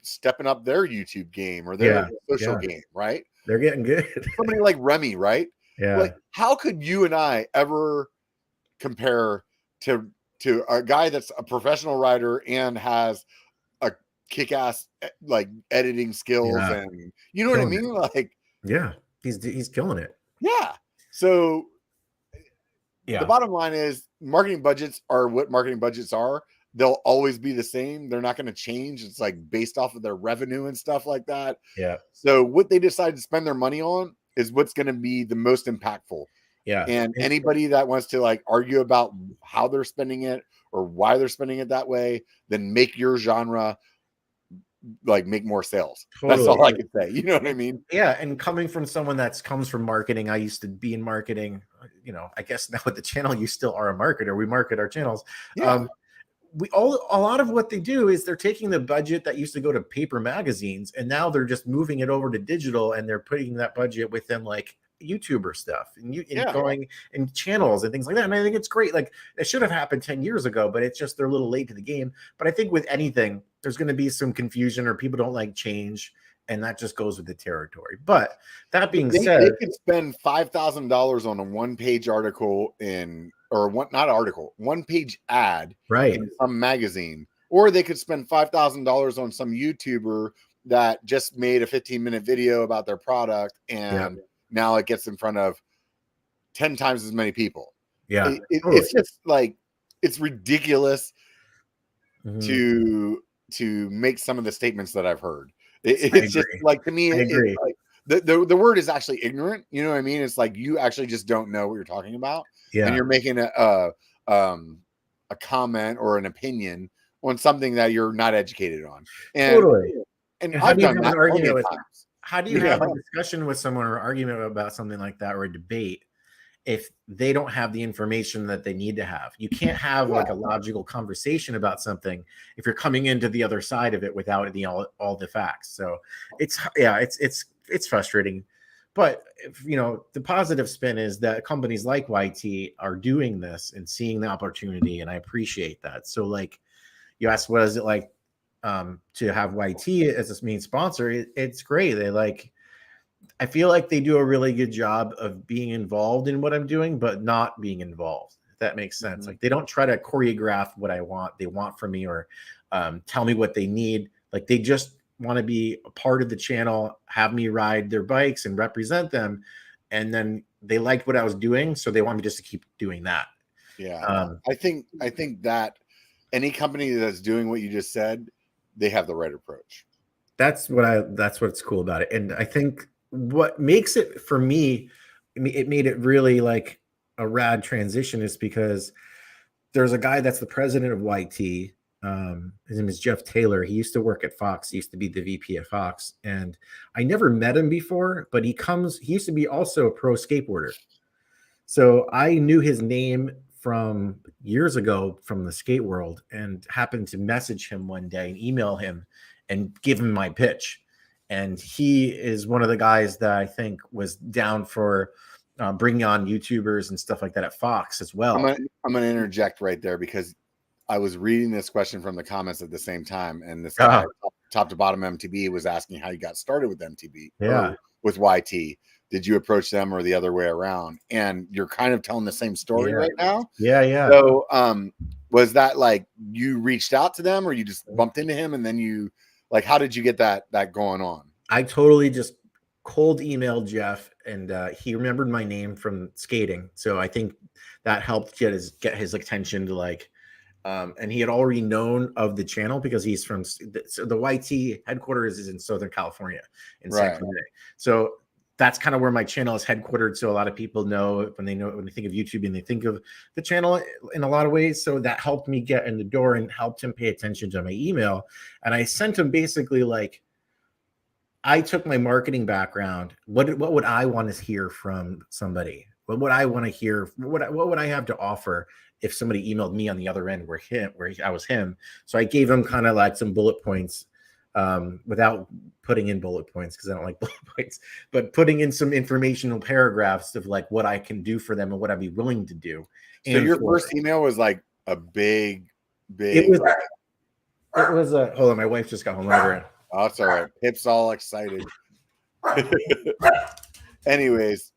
[SPEAKER 1] stepping up their YouTube game or their social game, right?
[SPEAKER 2] They're getting good.
[SPEAKER 1] Somebody like Remy, right?
[SPEAKER 2] Yeah.
[SPEAKER 1] Like, how could you and I ever compare to a guy that's a professional rider and has a kick-ass like editing skills and you know what I mean? Like,
[SPEAKER 2] he's killing it.
[SPEAKER 1] Yeah. So the bottom line is marketing budgets are what marketing budgets are. They'll always be the same. They're not going to change. It's like based off of their revenue and stuff like that.
[SPEAKER 2] Yeah.
[SPEAKER 1] So what they decide to spend their money on is what's going to be the most impactful.
[SPEAKER 2] Yeah.
[SPEAKER 1] And anybody that wants to like argue about how they're spending it or why they're spending it that way, then make your genre like make more sales. Totally. That's all I can say. You know what I mean?
[SPEAKER 2] Yeah. And coming from someone comes from marketing, I used to be in marketing. You know, I guess now with the channel, you still are a marketer. We market our channels.
[SPEAKER 1] Yeah.
[SPEAKER 2] A lot of what they do is they're taking the budget that used to go to paper magazines and now they're just moving it over to digital and they're putting that budget within like YouTuber stuff and going in channels and things like that. And I think it's great. Like it should have happened 10 years ago, but it's just they're a little late to the game. But I think with anything, there's going to be some confusion or people don't like change. And that just goes with the territory. But that being said,
[SPEAKER 1] they could spend $5,000 on a one-page article one-page ad in some magazine, or they could spend $5,000 on some YouTuber that just made a 15-minute video about their product, and now it gets in front of 10 times as many people.
[SPEAKER 2] Yeah,
[SPEAKER 1] it's just like it's ridiculous to make some of the statements that I've heard. It's just like, to me, it's like the word is actually ignorant. You know what I mean? It's like you actually just don't know what you're talking about. Yeah. And you're making a comment or an opinion on something that you're not educated on. And And
[SPEAKER 2] how
[SPEAKER 1] I've
[SPEAKER 2] do you
[SPEAKER 1] done
[SPEAKER 2] have
[SPEAKER 1] that
[SPEAKER 2] an
[SPEAKER 1] plenty
[SPEAKER 2] argument
[SPEAKER 1] of
[SPEAKER 2] with
[SPEAKER 1] times.
[SPEAKER 2] how do you have a discussion with someone or argument about something like that or a debate if they don't have the information that they need to have? You can't have like a logical conversation about something if you're coming into the other side of it without all the facts. So it's frustrating. But if, the positive spin is that companies like YT are doing this and seeing the opportunity, and I appreciate that. So like you asked, what is it like to have YT as this main sponsor? It's great. I feel like they do a really good job of being involved in what I'm doing, but not being involved. If that makes sense. Like they don't try to choreograph what they want from me or tell me what they need. Like they just want to be a part of the channel, have me ride their bikes and represent them. And then they liked what I was doing. So they want me just to keep doing that.
[SPEAKER 1] Yeah. I think that any company that's doing what you just said, they have the right approach.
[SPEAKER 2] That's what's cool about it. And I think what makes it for me, it made it really like a rad transition is because there's a guy that's the president of YT. His name is Jeff Taylor. He used to work at Fox. He used to be the VP at Fox. And I never met him before, but he used to be also a pro skateboarder. So I knew his name from years ago from the skate world and happened to message him one day and email him and give him my pitch. And he is one of the guys that I think was down for bringing on YouTubers and stuff like that at Fox as well.
[SPEAKER 1] I'm going to interject right there because I was reading this question from the comments at the same time. And this guy, top to bottom MTB, was asking how you got started with MTB.
[SPEAKER 2] Yeah.
[SPEAKER 1] With YT. Did you approach them or the other way around? And you're kind of telling the same story right now.
[SPEAKER 2] Yeah.
[SPEAKER 1] So was that like you reached out to them or you just bumped into him and then you like, how did you get that going on?
[SPEAKER 2] I totally just cold emailed Jeff and he remembered my name from skating. So I think that helped get his attention to like, and he had already known of the channel because he's from the YT headquarters is in Southern California in San Jose. So that's kind of where my channel is headquartered. So a lot of people know when they think of YouTube and they think of the channel in a lot of ways. So that helped me get in the door and helped him pay attention to my email. And I sent him basically like, I took my marketing background. What would I want to hear from somebody? What would I want to hear? What would I have to offer if somebody emailed me on the other end where I was him? So I gave him kind of like some bullet points without putting in bullet points because I don't like bullet points, but putting in some informational paragraphs of like what I can do for them and what I'd be willing to do.
[SPEAKER 1] So your first email was like a big.
[SPEAKER 2] It was a. Hold on, my wife just got home.
[SPEAKER 1] Oh, it's all right. Pip's all excited. Anyways,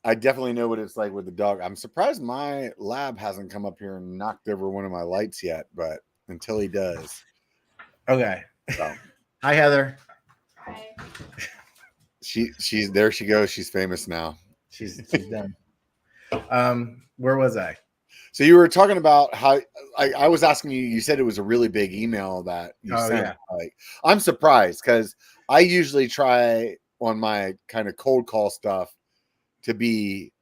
[SPEAKER 1] I definitely know what it's like with the dog. I'm surprised my lab hasn't come up here and knocked over one of my lights yet, but until he does.
[SPEAKER 2] Okay.
[SPEAKER 1] So.
[SPEAKER 2] Hi, Heather.
[SPEAKER 3] Hi.
[SPEAKER 1] She's there. She goes. She's famous now.
[SPEAKER 2] She's done. Where was I?
[SPEAKER 1] So you were talking about how I was asking you. You said it was a really big email that you sent.
[SPEAKER 2] Yeah.
[SPEAKER 1] Like, I'm surprised because I usually try on my kind of cold call stuff to be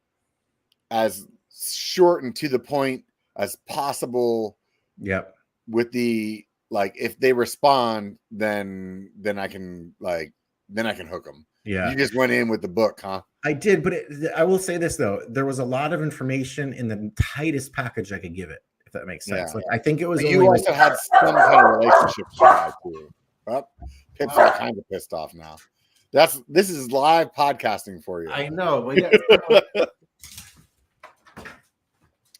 [SPEAKER 1] as short and to the point as possible.
[SPEAKER 2] Yep.
[SPEAKER 1] With the like, if they respond, then I can hook them.
[SPEAKER 2] Yeah.
[SPEAKER 1] You just went in with the book, huh?
[SPEAKER 2] I did, but I will say this though: there was a lot of information in the tightest package I could give it, if that makes sense.
[SPEAKER 1] Yeah.
[SPEAKER 2] Like I think it was.
[SPEAKER 1] But you also had some kind of relationship with the guy too. Oh, Pip's all kind of pissed off now. This is live podcasting for you.
[SPEAKER 2] I know. But yeah.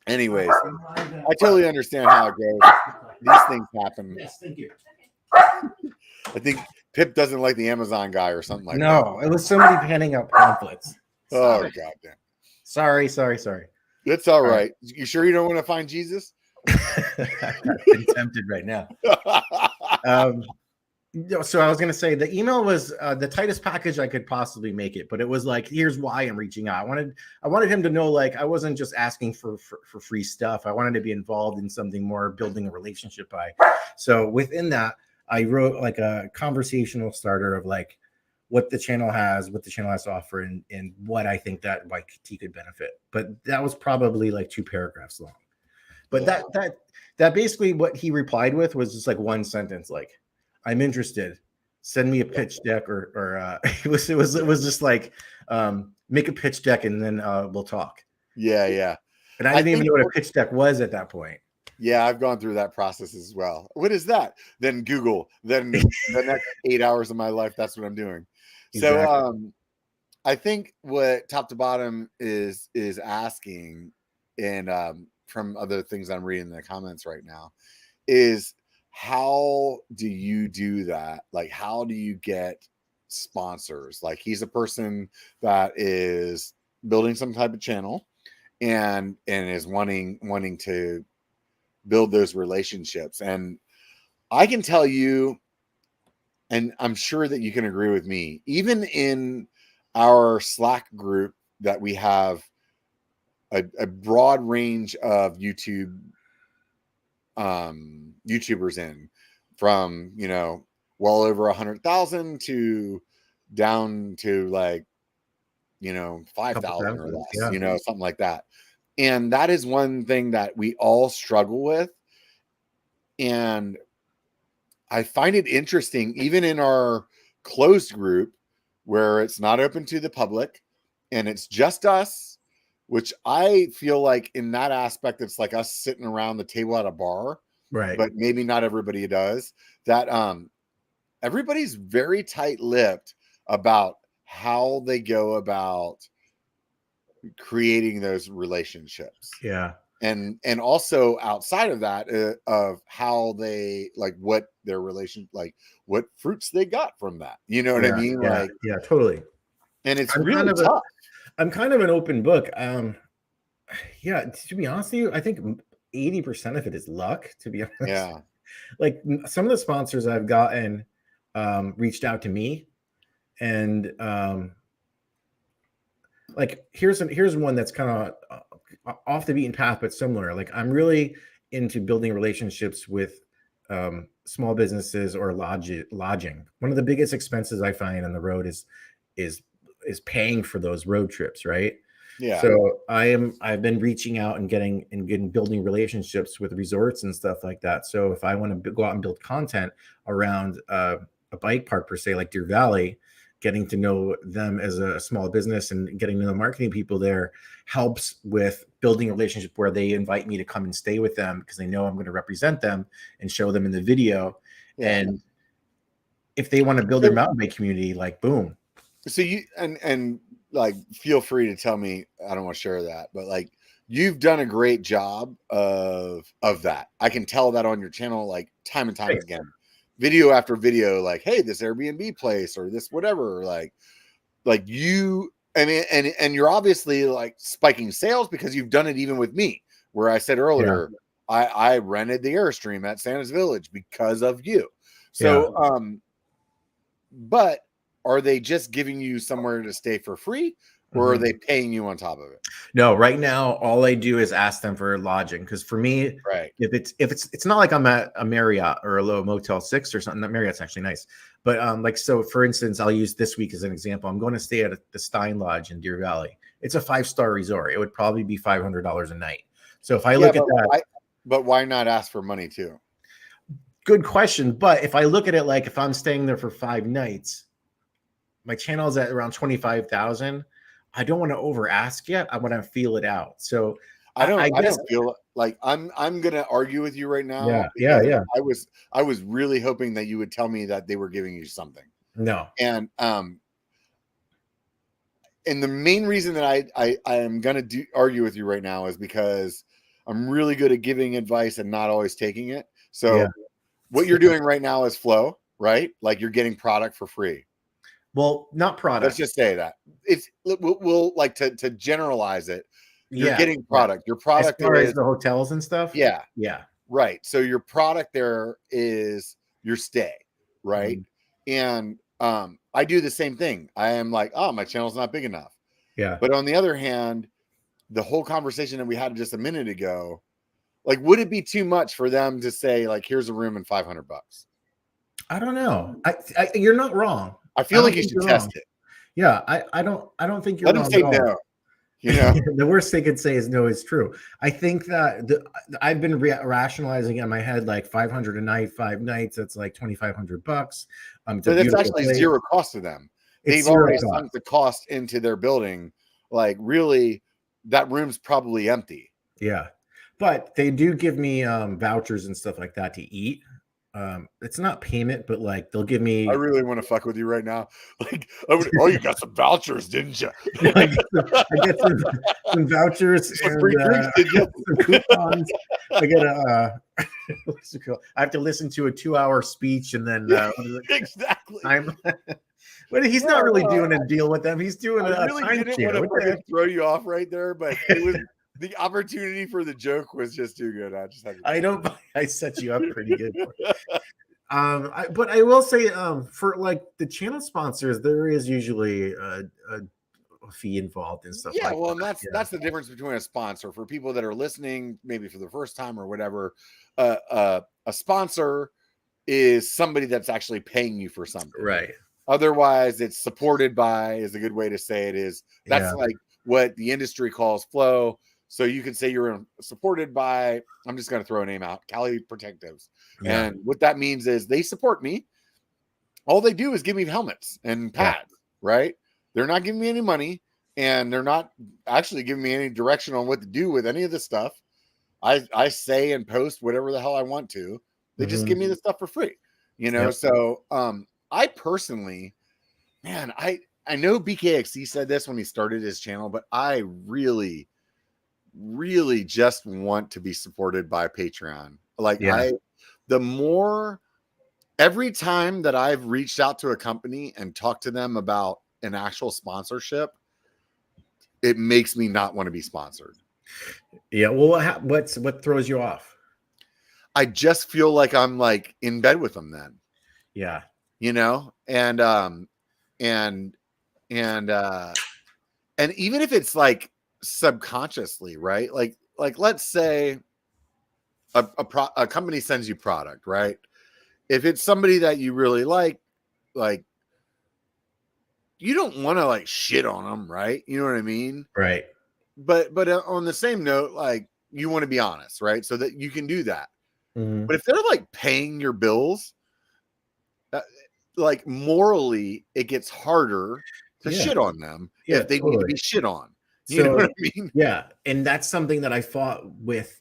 [SPEAKER 1] Anyways, I totally understand how it goes. These things happen.
[SPEAKER 2] Yes, thank you.
[SPEAKER 1] I think Pip doesn't like the Amazon guy or something like that.
[SPEAKER 2] No, it was somebody handing out pamphlets.
[SPEAKER 1] Oh, goddamn.
[SPEAKER 2] Sorry.
[SPEAKER 1] It's all right. You sure you don't want to find Jesus?
[SPEAKER 2] I'm tempted right now. So I was going to say the email was the tightest package I could possibly make it, but it was like, here's why I'm reaching out. I wanted him to know, like, I wasn't just asking for free stuff. I wanted to be involved in something more, building a relationship by. So within that, I wrote like a conversational starter of like what the channel has to offer and what I think that YT could benefit. But that was probably like 2 paragraphs long. But that basically what he replied with was just like one sentence, like, I'm interested. send me a pitch deck, or it was just like, make a pitch deck and then we'll talk.
[SPEAKER 1] Yeah.
[SPEAKER 2] And I didn't even know what a pitch deck was at that point.
[SPEAKER 1] Yeah, I've gone through that process as well. What is that? Then Google. Then the next 8 hours of my life, that's what I'm doing. Exactly. So I think what Top to Bottom is asking, and from other things I'm reading in the comments right now, is how do you do that? Like, how do you get sponsors? Like, he's a person that is building some type of channel and is wanting to build those relationships. And I can tell you, and I'm sure that you can agree with me, even in our Slack group that we have a broad range of YouTubers in, from, you know, well over 100,000 to down to like, you know, 5,000 or less, you know, something like that. And that is one thing that we all struggle with. And I find it interesting, even in our closed group where it's not open to the public and it's just us, which I feel like in that aspect, it's like us sitting around the table at a bar,
[SPEAKER 2] right?
[SPEAKER 1] But maybe not everybody does that. Everybody's very tight-lipped about how they go about creating those relationships.
[SPEAKER 2] Yeah.
[SPEAKER 1] And also outside of that, of how they, like, what their relation, like what fruits they got from that, you know what I mean?
[SPEAKER 2] Yeah,
[SPEAKER 1] like,
[SPEAKER 2] yeah, totally.
[SPEAKER 1] And it's really tough.
[SPEAKER 2] I'm kind of an open book. Yeah, to be honest with you, I think 80% of it is luck, to be honest.
[SPEAKER 1] Yeah.
[SPEAKER 2] Like, some of the sponsors I've gotten reached out to me, and like, here's one that's kind of off the beaten path, but similar. Like, I'm really into building relationships with small businesses or lodging. One of the biggest expenses I find on the road is paying for those road trips, right?
[SPEAKER 1] Yeah.
[SPEAKER 2] So I've been reaching out and getting building relationships with resorts and stuff like that. So if I want to go out and build content around a bike park per se, like Deer Valley, getting to know them as a small business and getting to know marketing people there helps with building a relationship where they invite me to come and stay with them because they know I'm going to represent them and show them in the video. Yeah. And if they want to build their mountain bike community, like, boom.
[SPEAKER 1] So you, and like, feel free to tell me, I don't want to share that, but like, you've done a great job of that. I can tell that on your channel, like, time and time again. Video after video, like, hey, this Airbnb place or this whatever, like you, I mean, and you're obviously like spiking sales because you've done it even with me, where I said earlier, I rented the Airstream at Santa's Village because of you. So, but are they just giving you somewhere to stay for free, or are they paying you on top of it?
[SPEAKER 2] No, right now, all I do is ask them for lodging. Because for me, if it's not like I'm at a Marriott or a low Motel 6 or something. That Marriott's actually nice. But like, so for instance, I'll use this week as an example. I'm going to stay at the Stein Lodge in Deer Valley. It's a 5-star resort. It would probably be $500 a night. So if I look at that,
[SPEAKER 1] but why not ask for money too?
[SPEAKER 2] Good question. But if I look at it, like, if I'm staying there for 5 nights, my channel is at around 25,000. I don't want to over ask yet. I want to feel it out. So
[SPEAKER 1] I don't feel like I'm going to argue with you right now.
[SPEAKER 2] Yeah.
[SPEAKER 1] I was really hoping that you would tell me that they were giving you something.
[SPEAKER 2] No.
[SPEAKER 1] And the main reason that I am going to argue with you right now is because I'm really good at giving advice and not always taking it. So what you're doing right now is flow, right? Like, you're getting product for free.
[SPEAKER 2] Well, not product.
[SPEAKER 1] Let's just say that we'll like to generalize it. You're getting product. Your product
[SPEAKER 2] as far as the hotels and stuff.
[SPEAKER 1] Yeah. Right. So your product there is your stay, right? And I do the same thing. I am like, oh, my channel's not big enough.
[SPEAKER 2] Yeah.
[SPEAKER 1] But on the other hand, the whole conversation that we had just a minute ago, like, would it be too much for them to say, like, here's a room and $500?
[SPEAKER 2] I don't know. You're not wrong.
[SPEAKER 1] I feel like you should test it.
[SPEAKER 2] Yeah, I don't think you're
[SPEAKER 1] Let
[SPEAKER 2] wrong.
[SPEAKER 1] Let him say no. You know,
[SPEAKER 2] the worst they could say is no, it's true. I think that I've been rationalizing in my head like 500 a night, 5 nights. That's like $2,500. It's
[SPEAKER 1] but
[SPEAKER 2] a
[SPEAKER 1] it's
[SPEAKER 2] beautiful
[SPEAKER 1] actually
[SPEAKER 2] place.
[SPEAKER 1] zero cost to them.
[SPEAKER 2] It's
[SPEAKER 1] They've already sunk the cost into their building. Like, really, that room's probably empty.
[SPEAKER 2] Yeah, but they do give me vouchers and stuff like that to eat. It's not payment, but like they'll give me.
[SPEAKER 1] I really want to fuck with you right now. Like, oh, you got some vouchers, didn't you?
[SPEAKER 2] I get some vouchers
[SPEAKER 1] Some
[SPEAKER 2] and
[SPEAKER 1] free drinks, did you?
[SPEAKER 2] some coupons. I get a. I have to listen to a 2-hour speech and then
[SPEAKER 1] exactly.
[SPEAKER 2] But he's not really doing a deal with them. He's doing
[SPEAKER 1] I really didn't want to fucking throw you off right there, but it was the opportunity for the joke was just too good. I just had to
[SPEAKER 2] I set you up pretty good. But I will say, for like the channel sponsors, there is usually a fee involved and stuff.
[SPEAKER 1] Yeah,
[SPEAKER 2] like
[SPEAKER 1] well,
[SPEAKER 2] that.
[SPEAKER 1] and that's the difference between a sponsor for people that are listening, maybe for the first time or whatever. A sponsor is somebody that's actually paying you for something,
[SPEAKER 2] right?
[SPEAKER 1] Otherwise, it's supported by is a good way to say it. That's like what the industry calls flow. So you can say you're supported by, I'm just going to throw a name out, Cali Protectives. Yeah. And what that means is they support me. All they do is give me helmets and pads, right? They're not giving me any money, and they're not actually giving me any direction on what to do with any of this stuff. I say and post whatever the hell I want to. They just give me the stuff for free, you know? Yep. So I personally, man, I know BKXC said this when he started his channel, but I really just want to be supported by Patreon. Like every time that I've reached out to a company and talked to them about an actual sponsorship, it makes me not want to be sponsored.
[SPEAKER 2] Yeah. Well, what throws you off?
[SPEAKER 1] I just feel like I'm like in bed with them then.
[SPEAKER 2] Yeah.
[SPEAKER 1] You know, and even if it's like subconsciously, right? Like let's say a company sends you product, right? If it's somebody that you really like you don't want to like shit on them, right? You know what I mean?
[SPEAKER 2] Right.
[SPEAKER 1] But on the same note, like you want to be honest, right? So that you can do that. Mm-hmm. But if they're like paying your bills, like morally, it gets harder to shit on them if they need to be shit on. You know what I mean?
[SPEAKER 2] Yeah. And that's something that I fought with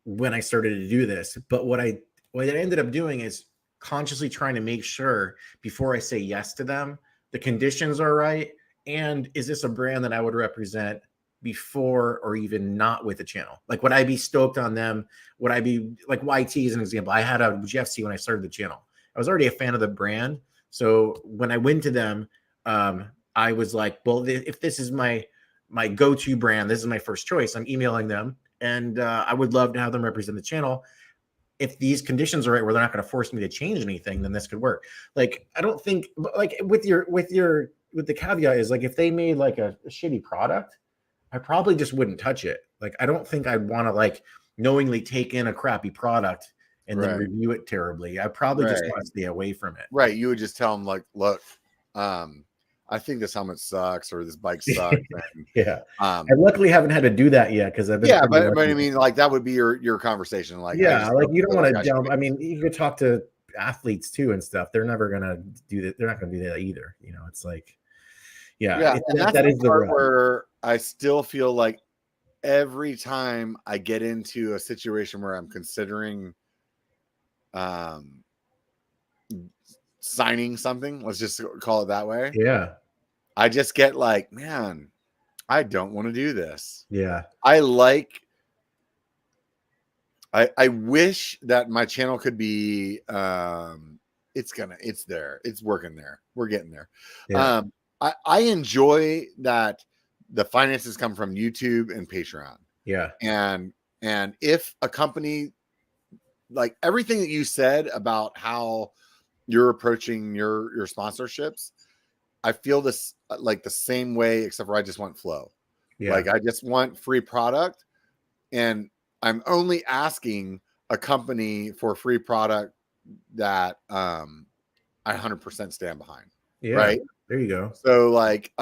[SPEAKER 2] when I started to do this. But what I ended up doing is consciously trying to make sure before I say yes to them, the conditions are right. And is this a brand that I would represent before or even not with the channel? Like, would I be stoked on them? Would I be like YT as an example? I had a GFC when I started the channel. I was already a fan of the brand. So when I went to them, I was like, well, if this is my go-to brand, this is my first choice. I'm emailing them, and I would love to have them represent the channel. If these conditions are right, where they're not going to force me to change anything, then this could work. Like, I don't think, like with the caveat is like, if they made like a shitty product, I probably just wouldn't touch it. Like, I don't think I'd want to like knowingly take in a crappy product and then review it terribly. I probably just want to stay away from it.
[SPEAKER 1] Right. You would just tell them like, look, I think this helmet sucks or this bike sucks.
[SPEAKER 2] And, I luckily haven't had to do that yet because I've been.
[SPEAKER 1] But I mean, like that would be your conversation. Like,
[SPEAKER 2] like you don't want to jump. I mean, you could talk to athletes too and stuff. They're never gonna do that. They're not gonna do that either. You know, it's like,
[SPEAKER 1] and that is the part where I still feel like every time I get into a situation where I'm considering signing something, let's just call it that way.
[SPEAKER 2] Yeah.
[SPEAKER 1] I just get like, man, I don't want to do this.
[SPEAKER 2] Yeah.
[SPEAKER 1] I wish that my channel could be it's there. It's working there. We're getting there. Yeah. I enjoy that the finances come from YouTube and Patreon.
[SPEAKER 2] Yeah.
[SPEAKER 1] And if a company, like everything that you said about how you're approaching your sponsorships, I feel this like the same way, except for I just want flow. Yeah. Like I just want free product, and I'm only asking a company for free product that I 100% stand behind.
[SPEAKER 2] Yeah.
[SPEAKER 1] Right.
[SPEAKER 2] There you go.
[SPEAKER 1] So like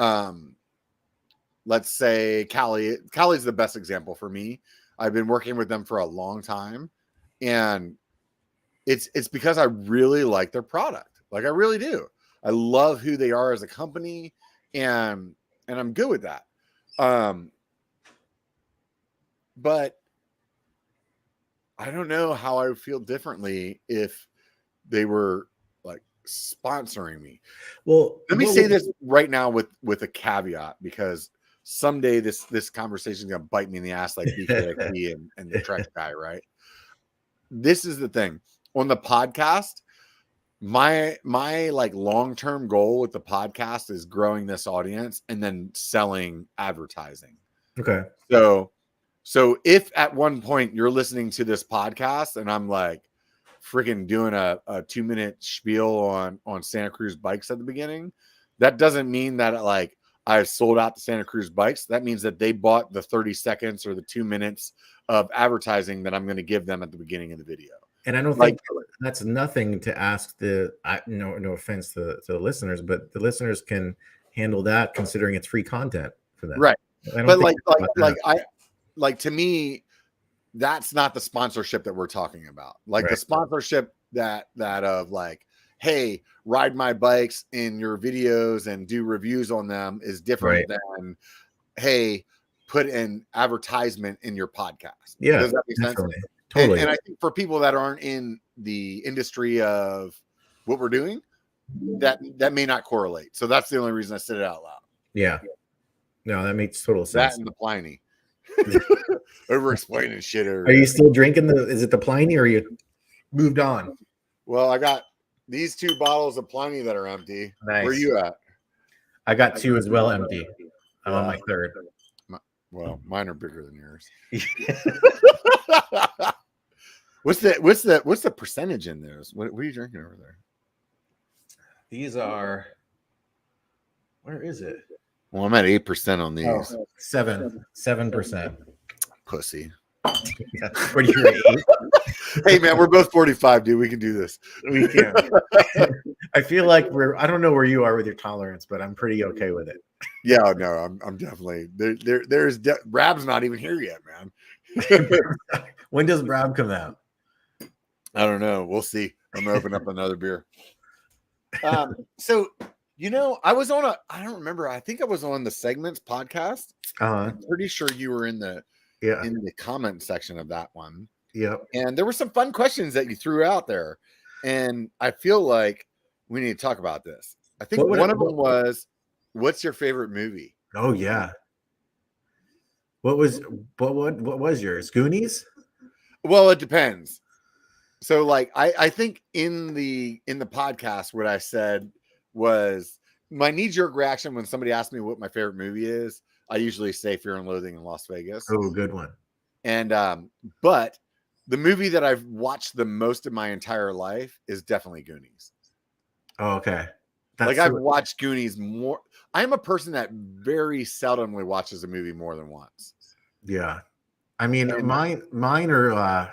[SPEAKER 1] let's say Cali's the best example for me. I've been working with them for a long time, and it's because I really like their product. Like I really do. I love who they are as a company, and I'm good with that. But I don't know how I would feel differently if they were like sponsoring me.
[SPEAKER 2] Well,
[SPEAKER 1] let me say this right now with a caveat, because someday this conversation is gonna bite me in the ass like BKXP and the Trek guy, right? This is the thing. On the podcast, my like long-term goal with the podcast is growing this audience and then selling advertising.
[SPEAKER 2] Okay.
[SPEAKER 1] So if at one point you're listening to this podcast and I'm like freaking doing a 2-minute spiel on Santa Cruz bikes at the beginning, that doesn't mean that like I've sold out the Santa Cruz bikes. That means that they bought the 30 seconds or the 2 minutes of advertising that I'm going to give them at the beginning of the video.
[SPEAKER 2] And I don't think that's nothing to ask no offense to the listeners, but the listeners can handle that considering it's free content for them. Right.
[SPEAKER 1] But like to me, that's not the sponsorship that we're talking about. Like right. The sponsorship that of like, hey, ride my bikes in your videos and do reviews on them is different than, hey, put an advertisement in your podcast.
[SPEAKER 2] Yeah.
[SPEAKER 1] Does that make sense? Totally. And I think for people that aren't in the industry of what we're doing, that may not correlate. So that's the only reason I said it out loud.
[SPEAKER 2] Yeah. No, that makes total sense.
[SPEAKER 1] That and the Pliny. Over explaining shit.
[SPEAKER 2] Are you still drinking is it the Pliny or are you moved on?
[SPEAKER 1] Well, I got these 2 bottles of Pliny that are empty.
[SPEAKER 2] Nice.
[SPEAKER 1] Where are you at?
[SPEAKER 2] I got 2 as well empty. I'm on my 3rd.
[SPEAKER 1] Well, mine are bigger than yours. What's the percentage in those? What are you drinking over there?
[SPEAKER 2] These are, where is it?
[SPEAKER 1] Well, I'm at 8% on these.
[SPEAKER 2] Oh, 7%.
[SPEAKER 1] Pussy.
[SPEAKER 2] Yeah. What do you rate?
[SPEAKER 1] Hey man, we're both 45, dude. We can do this.
[SPEAKER 2] We can. I feel like I don't know where you are with your tolerance, but I'm pretty okay with it.
[SPEAKER 1] Yeah, no, I'm definitely there's Brab's not even here yet, man.
[SPEAKER 2] When does Brab come out?
[SPEAKER 1] I don't know. We'll see. I'm gonna open up another beer. So I was on I don't remember. I think I was on the Segments podcast. I'm pretty sure you were in the comment section of that one.
[SPEAKER 2] Yep.
[SPEAKER 1] And there were some fun questions that you threw out there. And I feel like we need to talk about this. I think one of them was, what's your favorite movie?
[SPEAKER 2] Oh yeah. What was yours? Goonies?
[SPEAKER 1] Well, it depends. So like I think in the podcast what I said was my knee-jerk reaction when somebody asks me what my favorite movie is, I usually say Fear and Loathing in Las Vegas.
[SPEAKER 2] Oh, good one.
[SPEAKER 1] And but the movie that I've watched the most in my entire life is definitely Goonies.
[SPEAKER 2] Oh, okay.
[SPEAKER 1] I've watched Goonies more. I'm a person that very seldomly watches a movie more than once.
[SPEAKER 2] Yeah. I mean, mine are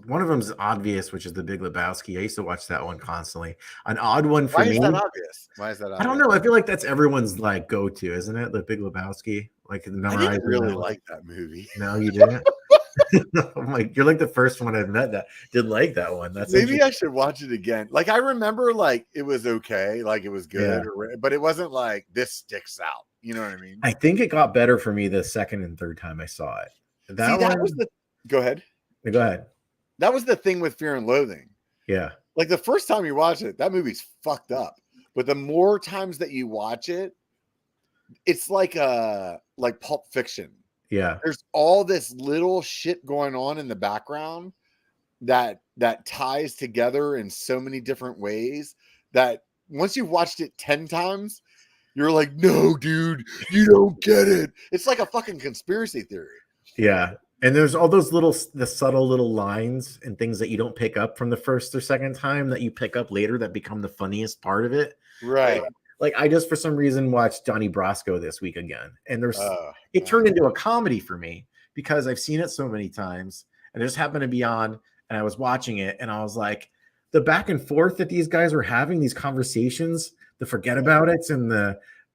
[SPEAKER 2] one of them is obvious, which is The Big Lebowski. I used to watch that one constantly. An odd one for me.
[SPEAKER 1] Why is that obvious?
[SPEAKER 2] I don't know. I feel like that's everyone's like go-to, isn't it? The Big Lebowski. Like
[SPEAKER 1] I didn't really like that movie.
[SPEAKER 2] No, you didn't. I'm like, you're like the first one I've met that did like that one. That's
[SPEAKER 1] maybe I should watch it again. Like I remember, like it was okay, like it was good, but it wasn't like this sticks out. You know what I mean?
[SPEAKER 2] I think it got better for me the second and third time I saw it.
[SPEAKER 1] That was the. Go ahead.
[SPEAKER 2] Go ahead.
[SPEAKER 1] That was the thing with Fear and Loathing.
[SPEAKER 2] Yeah.
[SPEAKER 1] Like the first time you watch it, that movie's fucked up. But the more times that you watch it, it's like Pulp Fiction.
[SPEAKER 2] Yeah.
[SPEAKER 1] There's all this little shit going on in the background that ties together in so many different ways that once you've watched it 10 times, you're like, no, dude, you don't get it. It's like a fucking conspiracy theory.
[SPEAKER 2] Yeah. And there's all those the subtle little lines and things that you don't pick up from the first or second time that you pick up later that become the funniest part of it.
[SPEAKER 1] Right.
[SPEAKER 2] Like I just for some reason watched Donnie Brasco this week again. And it turned into a comedy for me because I've seen it so many times and it just happened to be on and I was watching it and I was like, the back and forth that these guys were having, these conversations, the forget about it and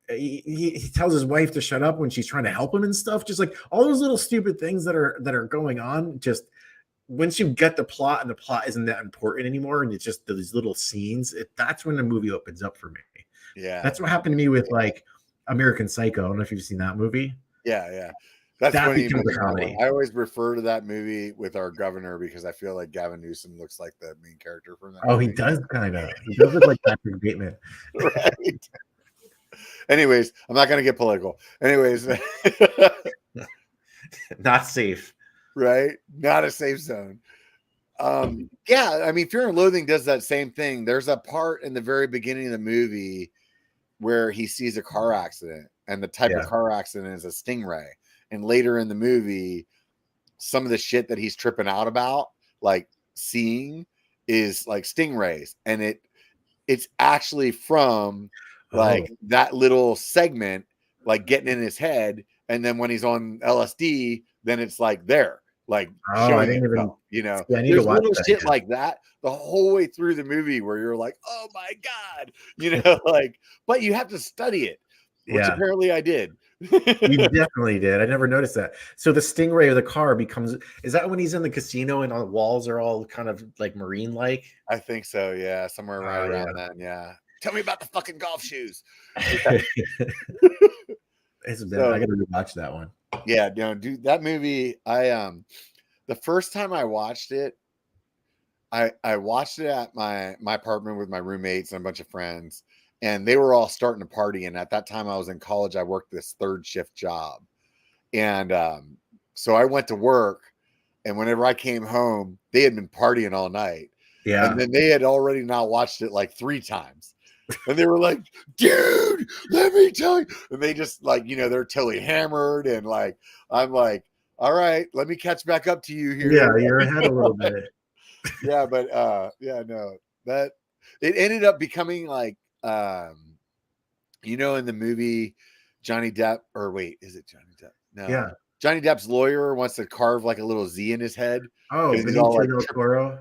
[SPEAKER 2] he tells his wife to shut up when she's trying to help him and stuff. Just like all those little stupid things that are going on. Just once you get the plot and the plot isn't that important anymore, and it's just these little scenes, that's when the movie opens up for me.
[SPEAKER 1] Yeah,
[SPEAKER 2] that's what happened to me with like American Psycho. I don't know if you've seen that movie.
[SPEAKER 1] Yeah. That's
[SPEAKER 2] that
[SPEAKER 1] funny.
[SPEAKER 2] I
[SPEAKER 1] always refer to that movie with our governor because I feel like Gavin Newsom looks like the main character from that.
[SPEAKER 2] Oh,
[SPEAKER 1] movie.
[SPEAKER 2] he does kind of. He does look like Patrick Bateman.
[SPEAKER 1] Right. Anyways, I'm not going to get political. Anyways.
[SPEAKER 2] Not safe.
[SPEAKER 1] Right? Not a safe zone. Yeah, I mean, Fear and Loathing does that same thing. There's a part in the very beginning of the movie where he sees a car accident, and the type of car accident is a stingray. And later in the movie, some of the shit that he's tripping out about, like seeing, is like stingrays, and it's actually from like that little segment, like getting in his head, and then when he's on LSD, then it's like there, like showing itself, you know. There's little shit like that the whole way through the movie where you're like, oh my god, you know, like, but you have to study it, which apparently I did.
[SPEAKER 2] You definitely did. I never noticed that. So the stingray of the car is that when he's in the casino and all the walls are all kind of like marine like?
[SPEAKER 1] I think so, yeah, somewhere right around that. Yeah, tell me about the fucking golf shoes.
[SPEAKER 2] I gotta rewatch that one.
[SPEAKER 1] Yeah, no, dude, that movie, the first time I watched it, I watched it at my apartment with my roommates and a bunch of friends, and they were all starting to party. And at that time I was in college, I worked this third shift job. And so I went to work, and whenever I came home, they had been partying all night. Yeah. And then they had already now watched it like 3 times. And they were like, dude, let me tell you. And they just like, you know, they're totally hammered. And like, I'm like, all right, let me catch back up to you here.
[SPEAKER 2] Yeah, you're ahead a little bit.
[SPEAKER 1] Yeah, but no, that it ended up becoming like, you know, in the movie Johnny Depp, or wait, is it Johnny Depp? No. Yeah. Johnny Depp's lawyer wants to carve like a little Z in his head.
[SPEAKER 2] Oh, Benicio del Toro.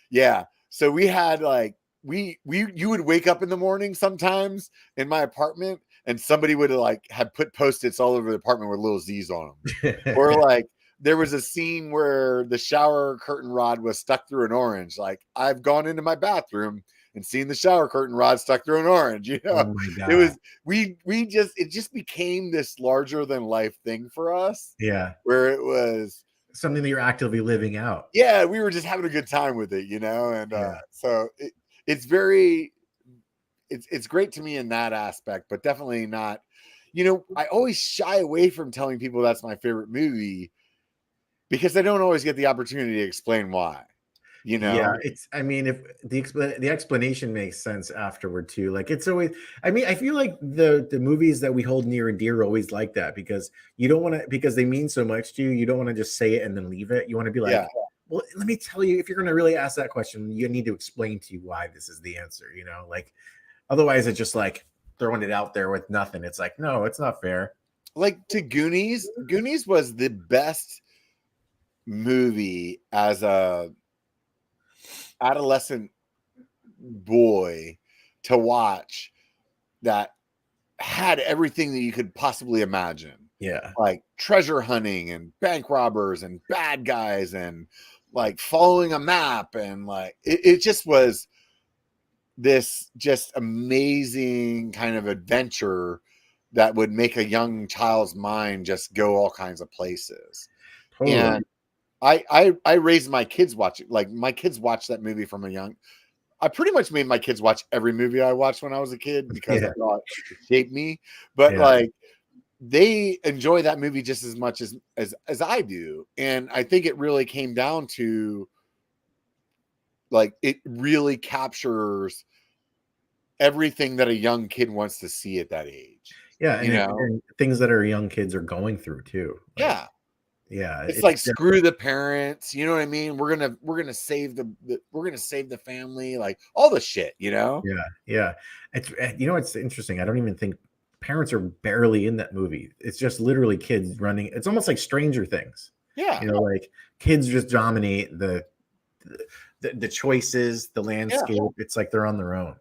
[SPEAKER 1] Yeah. So we had like, you would wake up in the morning sometimes in my apartment, and somebody would have put Post-its all over the apartment with little Z's on them. Or like there was a scene where the shower curtain rod was stuck through an orange. Like, I've gone into my bathroom and seen the shower curtain rod stuck through an orange, you know. Oh my God. It was it just became this larger than life thing for us.
[SPEAKER 2] Yeah.
[SPEAKER 1] Where it was
[SPEAKER 2] something that you're actively living out.
[SPEAKER 1] Yeah, we were just having a good time with it, you know. And so it's great to me in that aspect, but definitely not, you know, I always shy away from telling people that's my favorite movie because I don't always get the opportunity to explain why, you know.
[SPEAKER 2] Yeah, I mean, if the explanation makes sense afterward too, like it's always, I mean, I feel like the movies that we hold near and dear are always like that because you don't want to, because they mean so much to you, you don't want to just say it and then leave it. You want to be like, well, let me tell you, if you're going to really ask that question, you need to explain to you why this is the answer, you know, like otherwise it's just like throwing it out there with nothing. It's like, no, it's not fair.
[SPEAKER 1] Like to Goonies was the best movie as a adolescent boy to watch that had everything that you could possibly imagine.
[SPEAKER 2] Yeah.
[SPEAKER 1] Like treasure hunting and bank robbers and bad guys and like following a map, and like it just was this just amazing kind of adventure that would make a young child's mind just go all kinds of places. Totally. And I raised my kids watching, like my kids watched that movie from a young. I pretty much made my kids watch every movie I watched when I was a kid because I thought it shaped me. But like they enjoy that movie just as much as I do. And I think it really came down to like it really captures everything that a young kid wants to see at that age.
[SPEAKER 2] Yeah, and things that our young kids are going through too. Like,
[SPEAKER 1] it's like screw the parents, you know what I mean? We're gonna save the family, like all the shit, you know?
[SPEAKER 2] Yeah. It's, you know, it's interesting. I don't even think parents are barely in that movie. It's just literally kids running. It's almost like Stranger Things.
[SPEAKER 1] Yeah,
[SPEAKER 2] you know, like kids just dominate the choices, the landscape. It's like they're on their own.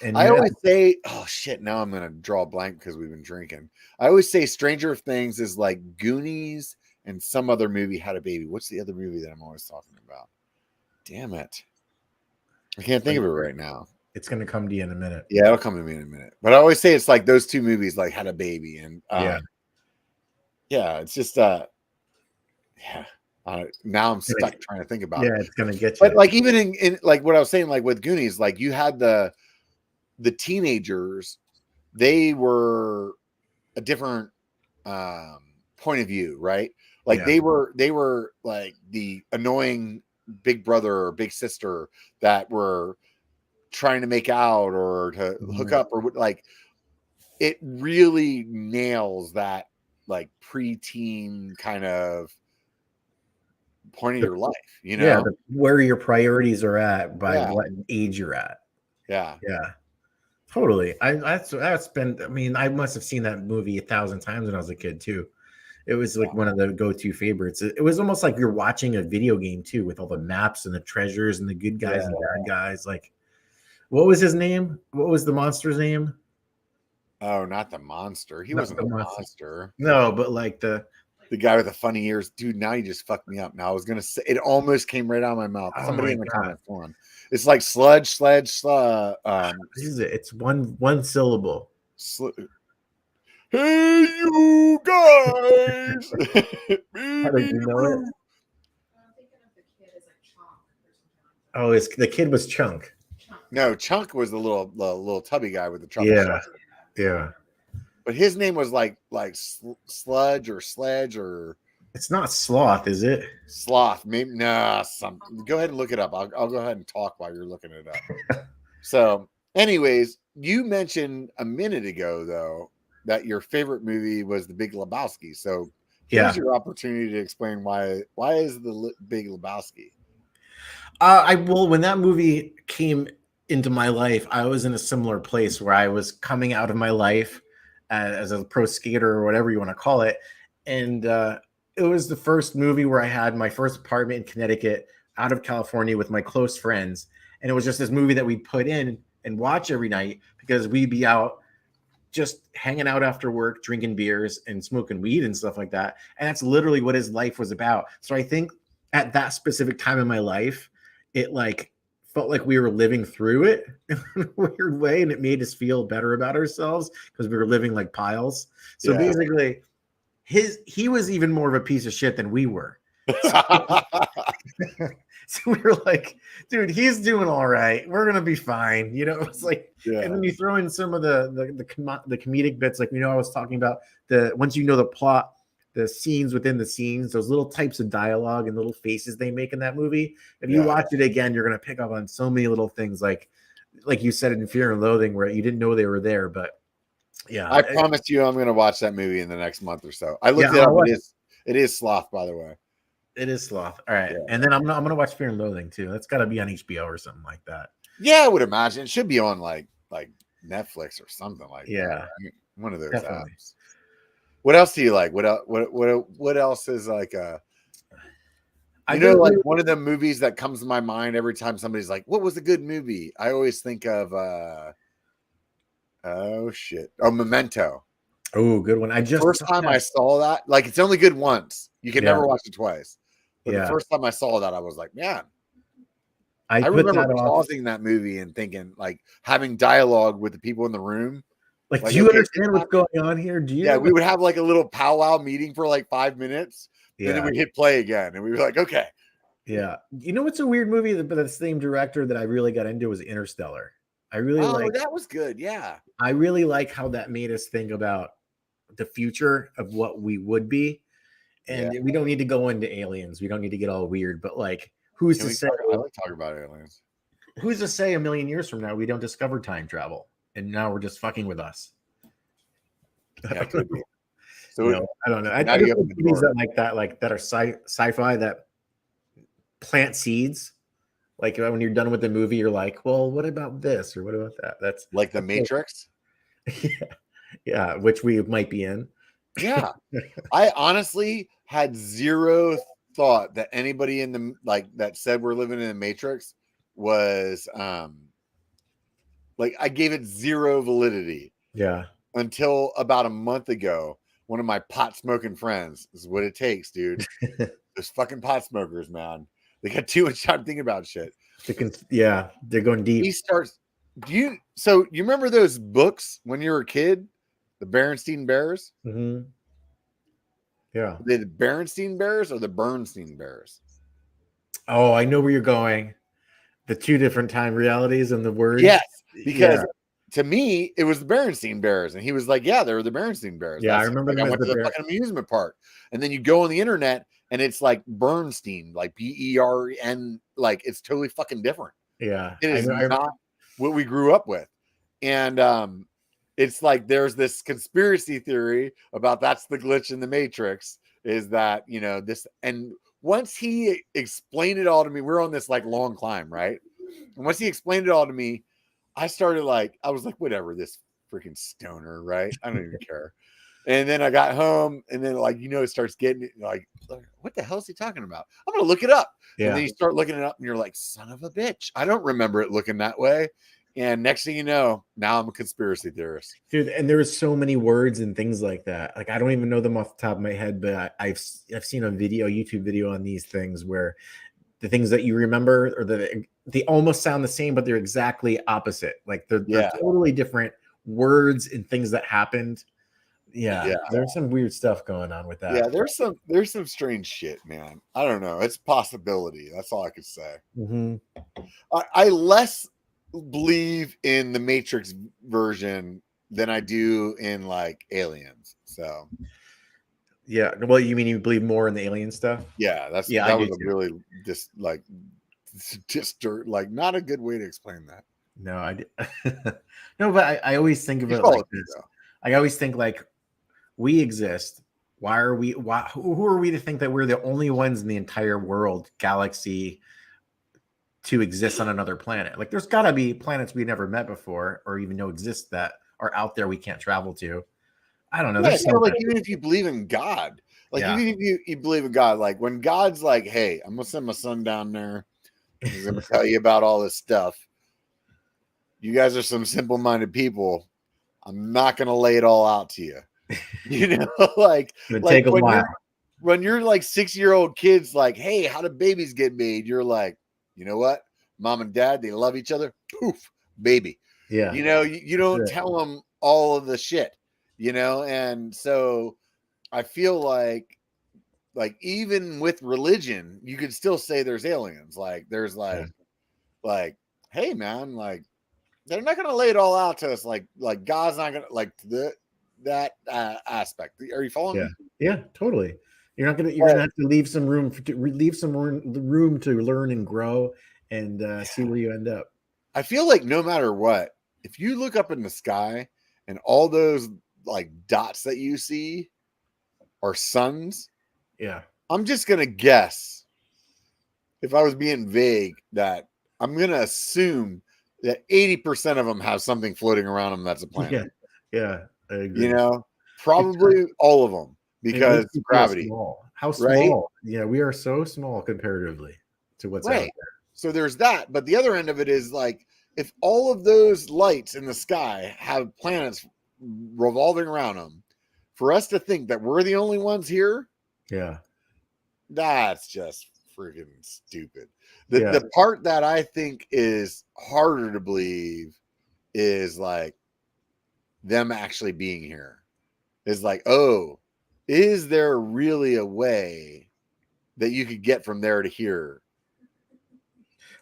[SPEAKER 2] And
[SPEAKER 1] I always say, oh shit, now I'm gonna draw a blank because we've been drinking. I always say Stranger Things is like Goonies and some other movie had a baby. What's the other movie that I'm always talking about? Damn it. I can't think of it right now.
[SPEAKER 2] It's gonna come to you in a minute.
[SPEAKER 1] Yeah, it'll come to me in a minute. But I always say it's like those two movies like had a baby. And yeah, it's just now I'm stuck trying to think about it.
[SPEAKER 2] Yeah, it's gonna get you.
[SPEAKER 1] But like even in like what I was saying, like with Goonies, like you had the teenagers, they were a different point of view, right? Like they were like the annoying big brother or big sister that were trying to make out or to hook up, or like it really nails that like preteen kind of point of your life, you know?
[SPEAKER 2] Yeah, where your priorities are at by what age you're at.
[SPEAKER 1] Yeah.
[SPEAKER 2] Totally. That's been, I mean, I must have seen that movie 1,000 times when I was a kid too. It was like one of the go-to favorites. It was almost like you're watching a video game too, with all the maps and the treasures and the good guys and the bad guys. Like, what was his name? What was the monster's name?
[SPEAKER 1] Oh, not the monster. He wasn't a monster.
[SPEAKER 2] No, but like the
[SPEAKER 1] guy with the funny ears. Dude, now you just fucked me up. Now I was gonna say it almost came right out of my mouth. Somebody in the comments on. It's like sludge. This
[SPEAKER 2] is it. It's one syllable.
[SPEAKER 1] Hey, you guys!
[SPEAKER 2] How did you know it? Oh, the kid was Chunk.
[SPEAKER 1] No, Chunk was the little tubby guy with the truffle.
[SPEAKER 2] Yeah.
[SPEAKER 1] But his name was like Sludge or Sledge or.
[SPEAKER 2] It's not Sloth, is it?
[SPEAKER 1] Sloth, maybe. Nah, something. Go ahead and look it up. I'll go ahead and talk while you're looking it up. So, anyways, you mentioned a minute ago though that your favorite movie was The Big Lebowski. So here's your opportunity to explain why is The Big Lebowski?
[SPEAKER 2] When that movie came into my life, I was in a similar place where I was coming out of my life as a pro skater or whatever you want to call it. And it was the first movie where I had my first apartment in Connecticut out of California with my close friends. And it was just this movie that we'd put in and watch every night because we'd be out just hanging out after work, drinking beers and smoking weed and stuff like that. And that's literally what his life was about. So I think at that specific time in my life, it like felt like we were living through it in a weird way. And it made us feel better about ourselves because we were living like piles. So basically he was even more of a piece of shit than we were. So we were like, dude, he's doing all right. We're gonna be fine. You know, it's like, and then you throw in some of the comedic bits, like I was talking about once you know the plot, the scenes within the scenes, those little types of dialogue and little faces they make in that movie. If you watch it again, you're gonna pick up on so many little things, like you said in Fear and Loathing, where you didn't know they were there. But
[SPEAKER 1] I promise you, I'm gonna watch that movie in the next month or so. I looked it up. It is Sloth, by the way.
[SPEAKER 2] It is Sloth. All right. And then I'm gonna watch Fear and Loathing too. That's gotta be on HBO or something like that.
[SPEAKER 1] Yeah, I would imagine. It should be on like Netflix or something like that. Right? One of those apps. What else do you like? What else is like like one of the movies that comes to my mind every time somebody's like, what was a good movie? I always think of Memento.
[SPEAKER 2] Oh, good one.
[SPEAKER 1] First time I saw that, like it's only good once. You can never watch it twice. But the first time I saw that, I was like, man. I remember pausing that movie and thinking, like, having dialogue with the people in the room.
[SPEAKER 2] Like, do you understand what's going on here? Do you?
[SPEAKER 1] Yeah, we would have like a little powwow meeting for like 5 minutes. And then we hit play again. And we were like, okay.
[SPEAKER 2] Yeah. You know what's a weird movie but the same director that I really got into was Interstellar. I really like
[SPEAKER 1] that was good. Yeah.
[SPEAKER 2] I really like how that made us think about the future of what we would be. And we don't need to go into aliens. We don't need to get all weird, but like, who's to say?
[SPEAKER 1] I like talking about aliens.
[SPEAKER 2] Who's to say 1,000,000 years from now we don't discover time travel, and now we're just fucking with us?
[SPEAKER 1] Yeah, could be.
[SPEAKER 2] So I don't know. I think movies that are sci-fi that plant seeds. Like when you're done with the movie, you're like, well, what about this or what about that? That's
[SPEAKER 1] like The Matrix.
[SPEAKER 2] Yeah, which we might be in.
[SPEAKER 1] Yeah. I honestly had zero thought that anybody in the that said we're living in the Matrix was Like I gave it zero validity.
[SPEAKER 2] Yeah.
[SPEAKER 1] Until about a month ago, one of my pot smoking friends, this is what it takes, dude. Those fucking pot smokers, man. They got too much time thinking about shit.
[SPEAKER 2] Yeah, they're going deep.
[SPEAKER 1] He starts. So you remember those books when you were a kid, the Berenstain Bears?
[SPEAKER 2] Mm-hmm. Yeah.
[SPEAKER 1] Were they the Berenstain Bears or the Bernstein Bears?
[SPEAKER 2] Oh, I know where you're going. The two different time realities and the words.
[SPEAKER 1] Yes, because to me it was the Berenstain Bears, and he was like, "Yeah, they were the Berenstain Bears."
[SPEAKER 2] Yeah, I remember.
[SPEAKER 1] Like, I went to the fucking amusement park, and then you go on the internet, and it's like Bernstein, like BERN, like it's totally fucking different.
[SPEAKER 2] Yeah,
[SPEAKER 1] it is not what we grew up with, and it's like there's this conspiracy theory about that's the glitch in the Matrix. Is that this and once he explained it all to me, we're on this like long climb, right? And once he explained it all to me, I was like, whatever, this freaking stoner, right? I don't even care. And then I got home, and then it starts getting like, what the hell is he talking about? I'm gonna look it up. Yeah. And then you start looking it up, and you're like, son of a bitch, I don't remember it looking that way. And next thing you know, now I'm a conspiracy theorist,
[SPEAKER 2] dude. And there was so many words and things like that. Like I don't even know them off the top of my head, but I've seen a YouTube video on these things where the things that you remember or they almost sound the same, but they're exactly opposite. Like they're totally different words and things that happened. Yeah, there's some weird stuff going on with that.
[SPEAKER 1] Yeah, there's some strange shit, man. I don't know. It's a possibility. That's all I could say.
[SPEAKER 2] Mm-hmm.
[SPEAKER 1] I less believe in the Matrix version than I do in like Aliens. So
[SPEAKER 2] yeah, well, you mean you believe more in the alien stuff?
[SPEAKER 1] Yeah, that was a really just like not a good way to explain that.
[SPEAKER 2] No, I did. No, but I always think of it like this. I always think like we exist. Who are we to think that we're the only ones in the entire world, galaxy, to exist on another planet? Like there's got to be planets we never met before or even know exist that are out there we can't travel to. I don't know.
[SPEAKER 1] Yeah, like even if you believe in God, like even if you believe in God, like when God's like, hey, I'm gonna send my son down there, he's gonna tell you about all this stuff. You guys are some simple-minded people. I'm not gonna lay it all out to you. Like
[SPEAKER 2] take a while.
[SPEAKER 1] When you're like 6-year-old kids, like, hey, how do babies get made? You're like, you know what? Mom and dad, they love each other. Poof, baby.
[SPEAKER 2] Yeah.
[SPEAKER 1] You don't tell them all of the shit, and so I feel like even with religion, you could still say there's aliens. Like there's like, hey man, like they're not gonna lay it all out to us. Like God's not gonna like that aspect. Are you following me?
[SPEAKER 2] Yeah, totally. You're gonna have to leave some room room to learn and grow and see where you end up.
[SPEAKER 1] I feel like no matter what, if you look up in the sky and all those like dots that you see are suns, I'm just gonna guess, if I was being vague, that I'm gonna assume that 80% of them have something floating around them that's a planet.
[SPEAKER 2] Yeah, I agree.
[SPEAKER 1] Probably all of them because gravity.
[SPEAKER 2] How small? Right? Yeah, we are so small comparatively to what's out there.
[SPEAKER 1] So there's that, but the other end of it is like, if all of those lights in the sky have planets revolving around them, for us to think that we're the only ones here, that's just freaking stupid. The part that I think is harder to believe is like them actually being here. Is like, oh, is there really a way that you could get from there to here?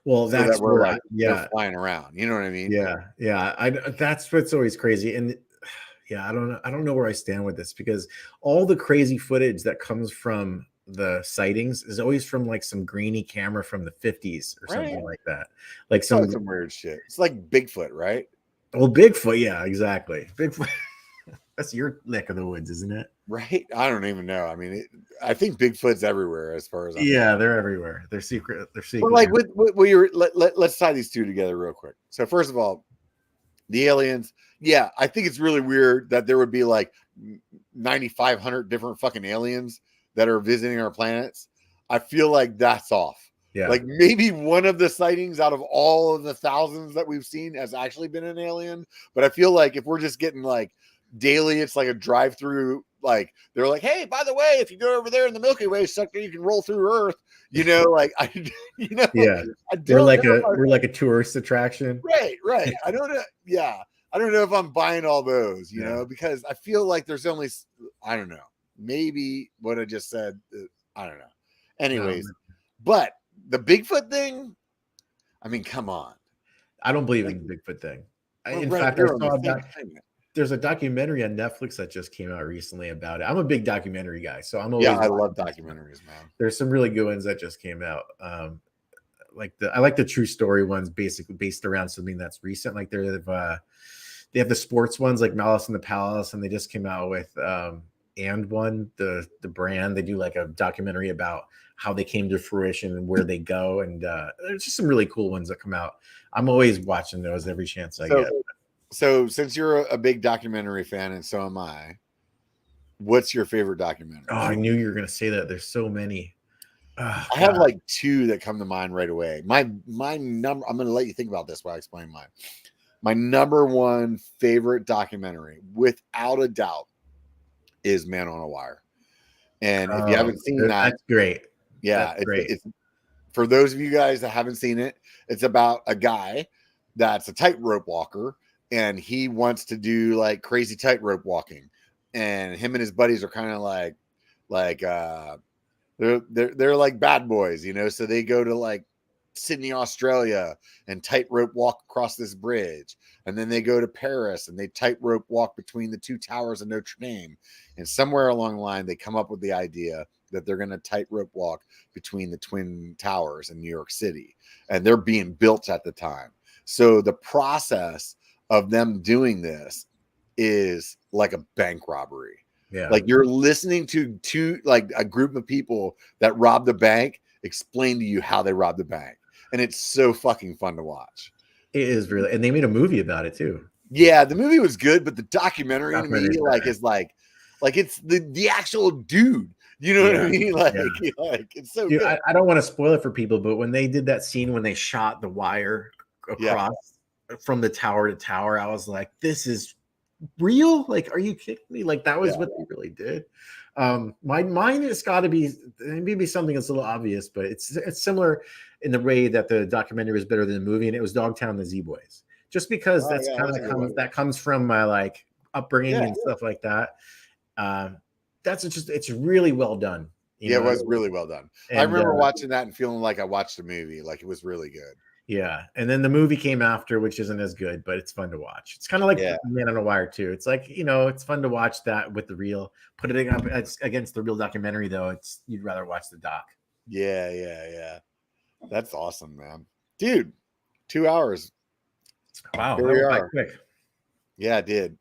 [SPEAKER 2] Well, that's
[SPEAKER 1] that we're like flying around. You know what I mean?
[SPEAKER 2] Yeah. That's what's always crazy. And I don't know where I stand with this, because all the crazy footage that comes from the sightings is always from like some grainy camera from the 50s or something like that. Like some
[SPEAKER 1] weird shit. It's like Bigfoot, right?
[SPEAKER 2] Well, Bigfoot, yeah, exactly. Bigfoot. That's your neck of the woods, isn't it?
[SPEAKER 1] Right? I don't even know. I mean, I think Bigfoot's everywhere as far as
[SPEAKER 2] they're everywhere. They're secret.
[SPEAKER 1] Well, like let's tie these two together real quick. So first of all, the aliens. Yeah, I think it's really weird that there would be like 9,500 different fucking aliens that are visiting our planets. I feel like that's off.
[SPEAKER 2] Yeah.
[SPEAKER 1] Like maybe one of the sightings out of all of the thousands that we've seen has actually been an alien. But I feel like if we're just getting like daily, it's like a drive-through. Like they're like, hey, by the way, if you go over there in the Milky Way sector, you can roll through Earth. You know, like
[SPEAKER 2] Yeah. We're like a tourist attraction.
[SPEAKER 1] Right. I don't know. Yeah. I don't know if I'm buying all those, you know, because I feel like there's only, I don't know, maybe what I just said. I don't know. Anyways, but the Bigfoot thing, I mean, come on.
[SPEAKER 2] I don't believe in the Bigfoot thing. In
[SPEAKER 1] right,
[SPEAKER 2] fact, I saw there's a documentary on Netflix that just came out recently about it. I'm a big documentary guy, so I'm always
[SPEAKER 1] I love documentaries, man.
[SPEAKER 2] There's some really good ones that just came out. I like the true story ones, basically based around something that's recent. Like they have the sports ones like Malice in the Palace, and they just came out with and one the brand. They do like a documentary about how they came to fruition and where they go, and there's just some really cool ones that come out. I'm always watching those every chance I get.
[SPEAKER 1] So since you're a big documentary fan, and so am I, what's your favorite documentary?
[SPEAKER 2] Oh, I knew you were going to say that. There's so many.
[SPEAKER 1] I have like two that come to mind right away. My number, I'm going to let you think about this while I explain mine. My number one favorite documentary, without a doubt, is Man on a Wire. And if you haven't seen that,
[SPEAKER 2] that's great.
[SPEAKER 1] Yeah, it's for those of you guys that haven't seen it, it's about a guy that's a tightrope walker, and he wants to do like crazy tightrope walking. And him and his buddies are kind of like they're like bad boys, you know. So they go to like Sydney, Australia, and tightrope walk across this bridge. And then they go to Paris and they tightrope walk between the two towers of Notre Dame. And somewhere along the line, they come up with the idea that they're going to tightrope walk between the Twin Towers in New York City. And they're being built at the time. So the process of them doing this is like a bank robbery.
[SPEAKER 2] Yeah.
[SPEAKER 1] Like you're listening to like a group of people that robbed the bank explain to you how they robbed the bank. And it's so fucking fun to watch.
[SPEAKER 2] It is really, and they made a movie about it too.
[SPEAKER 1] Yeah, the movie was good, but the documentary to me, like, is like it's the actual dude. You know what I mean? Like it's so good.
[SPEAKER 2] I don't want to spoil it for people, but when they did that scene when they shot the wire across from the tower to tower, I was like, this is real? Like, are you kidding me? Like, that was what they really did. Mine has got to be maybe something that's a little obvious, but it's similar in the way that the documentary was better than the movie, and it was Dogtown the Z-Boys. Just because that comes from my like upbringing and stuff like that. It's really well done.
[SPEAKER 1] It was really well done. And I remember watching that and feeling like I watched a movie. Like it was really good.
[SPEAKER 2] Yeah, and then the movie came after, which isn't as good, but it's fun to watch. It's kind of like Man on a Wire too. It's like, you know, it's fun to watch that with the real. Put it up against the real documentary, though. You'd rather watch the doc.
[SPEAKER 1] Yeah. That's awesome, man. Dude, 2 hours.
[SPEAKER 2] Wow,
[SPEAKER 1] here we are.
[SPEAKER 2] Quick.
[SPEAKER 1] Yeah, I did.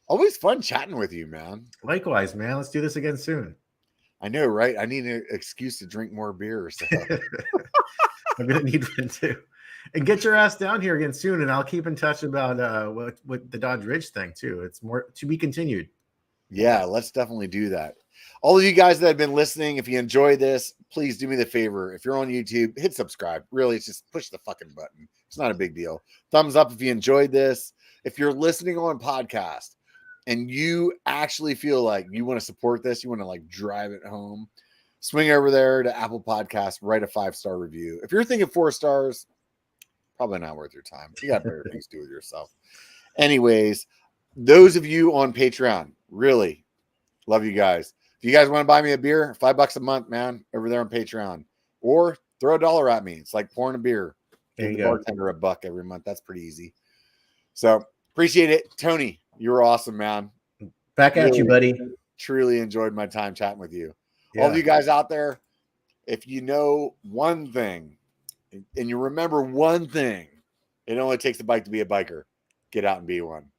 [SPEAKER 1] Always fun chatting with you, man.
[SPEAKER 2] Likewise, man. Let's do this again soon.
[SPEAKER 1] I know, right? I need an excuse to drink more beer. So.
[SPEAKER 2] I'm gonna need one too. And get your ass down here again soon, and I'll keep in touch about what the Dodge Ridge thing too. It's more to be continued.
[SPEAKER 1] Yeah, let's definitely do that. All of you guys that have been listening, if you enjoy this, please do me the favor. If you're on YouTube, hit subscribe. Really, it's just push the fucking button. It's not a big deal. Thumbs up if you enjoyed this. If you're listening on podcast and you actually feel like you want to support this, you want to like drive it home, swing over there to Apple Podcasts, write a 5-star review. If you're thinking 4 stars, probably not worth your time. You got better things to do with yourself. Anyways, those of you on Patreon, really love you guys. If you guys want to buy me a beer, $5 a month, man, over there on Patreon, or throw $1 at me. It's like pouring a beer. Give the bartender $1 every month. That's pretty easy. So appreciate it. Tony, you were awesome, man.
[SPEAKER 2] Back at you, buddy.
[SPEAKER 1] Truly enjoyed my time chatting with you. All of you guys out there, if you know one thing and you remember one thing, it only takes a bike to be a biker. Get out and be one.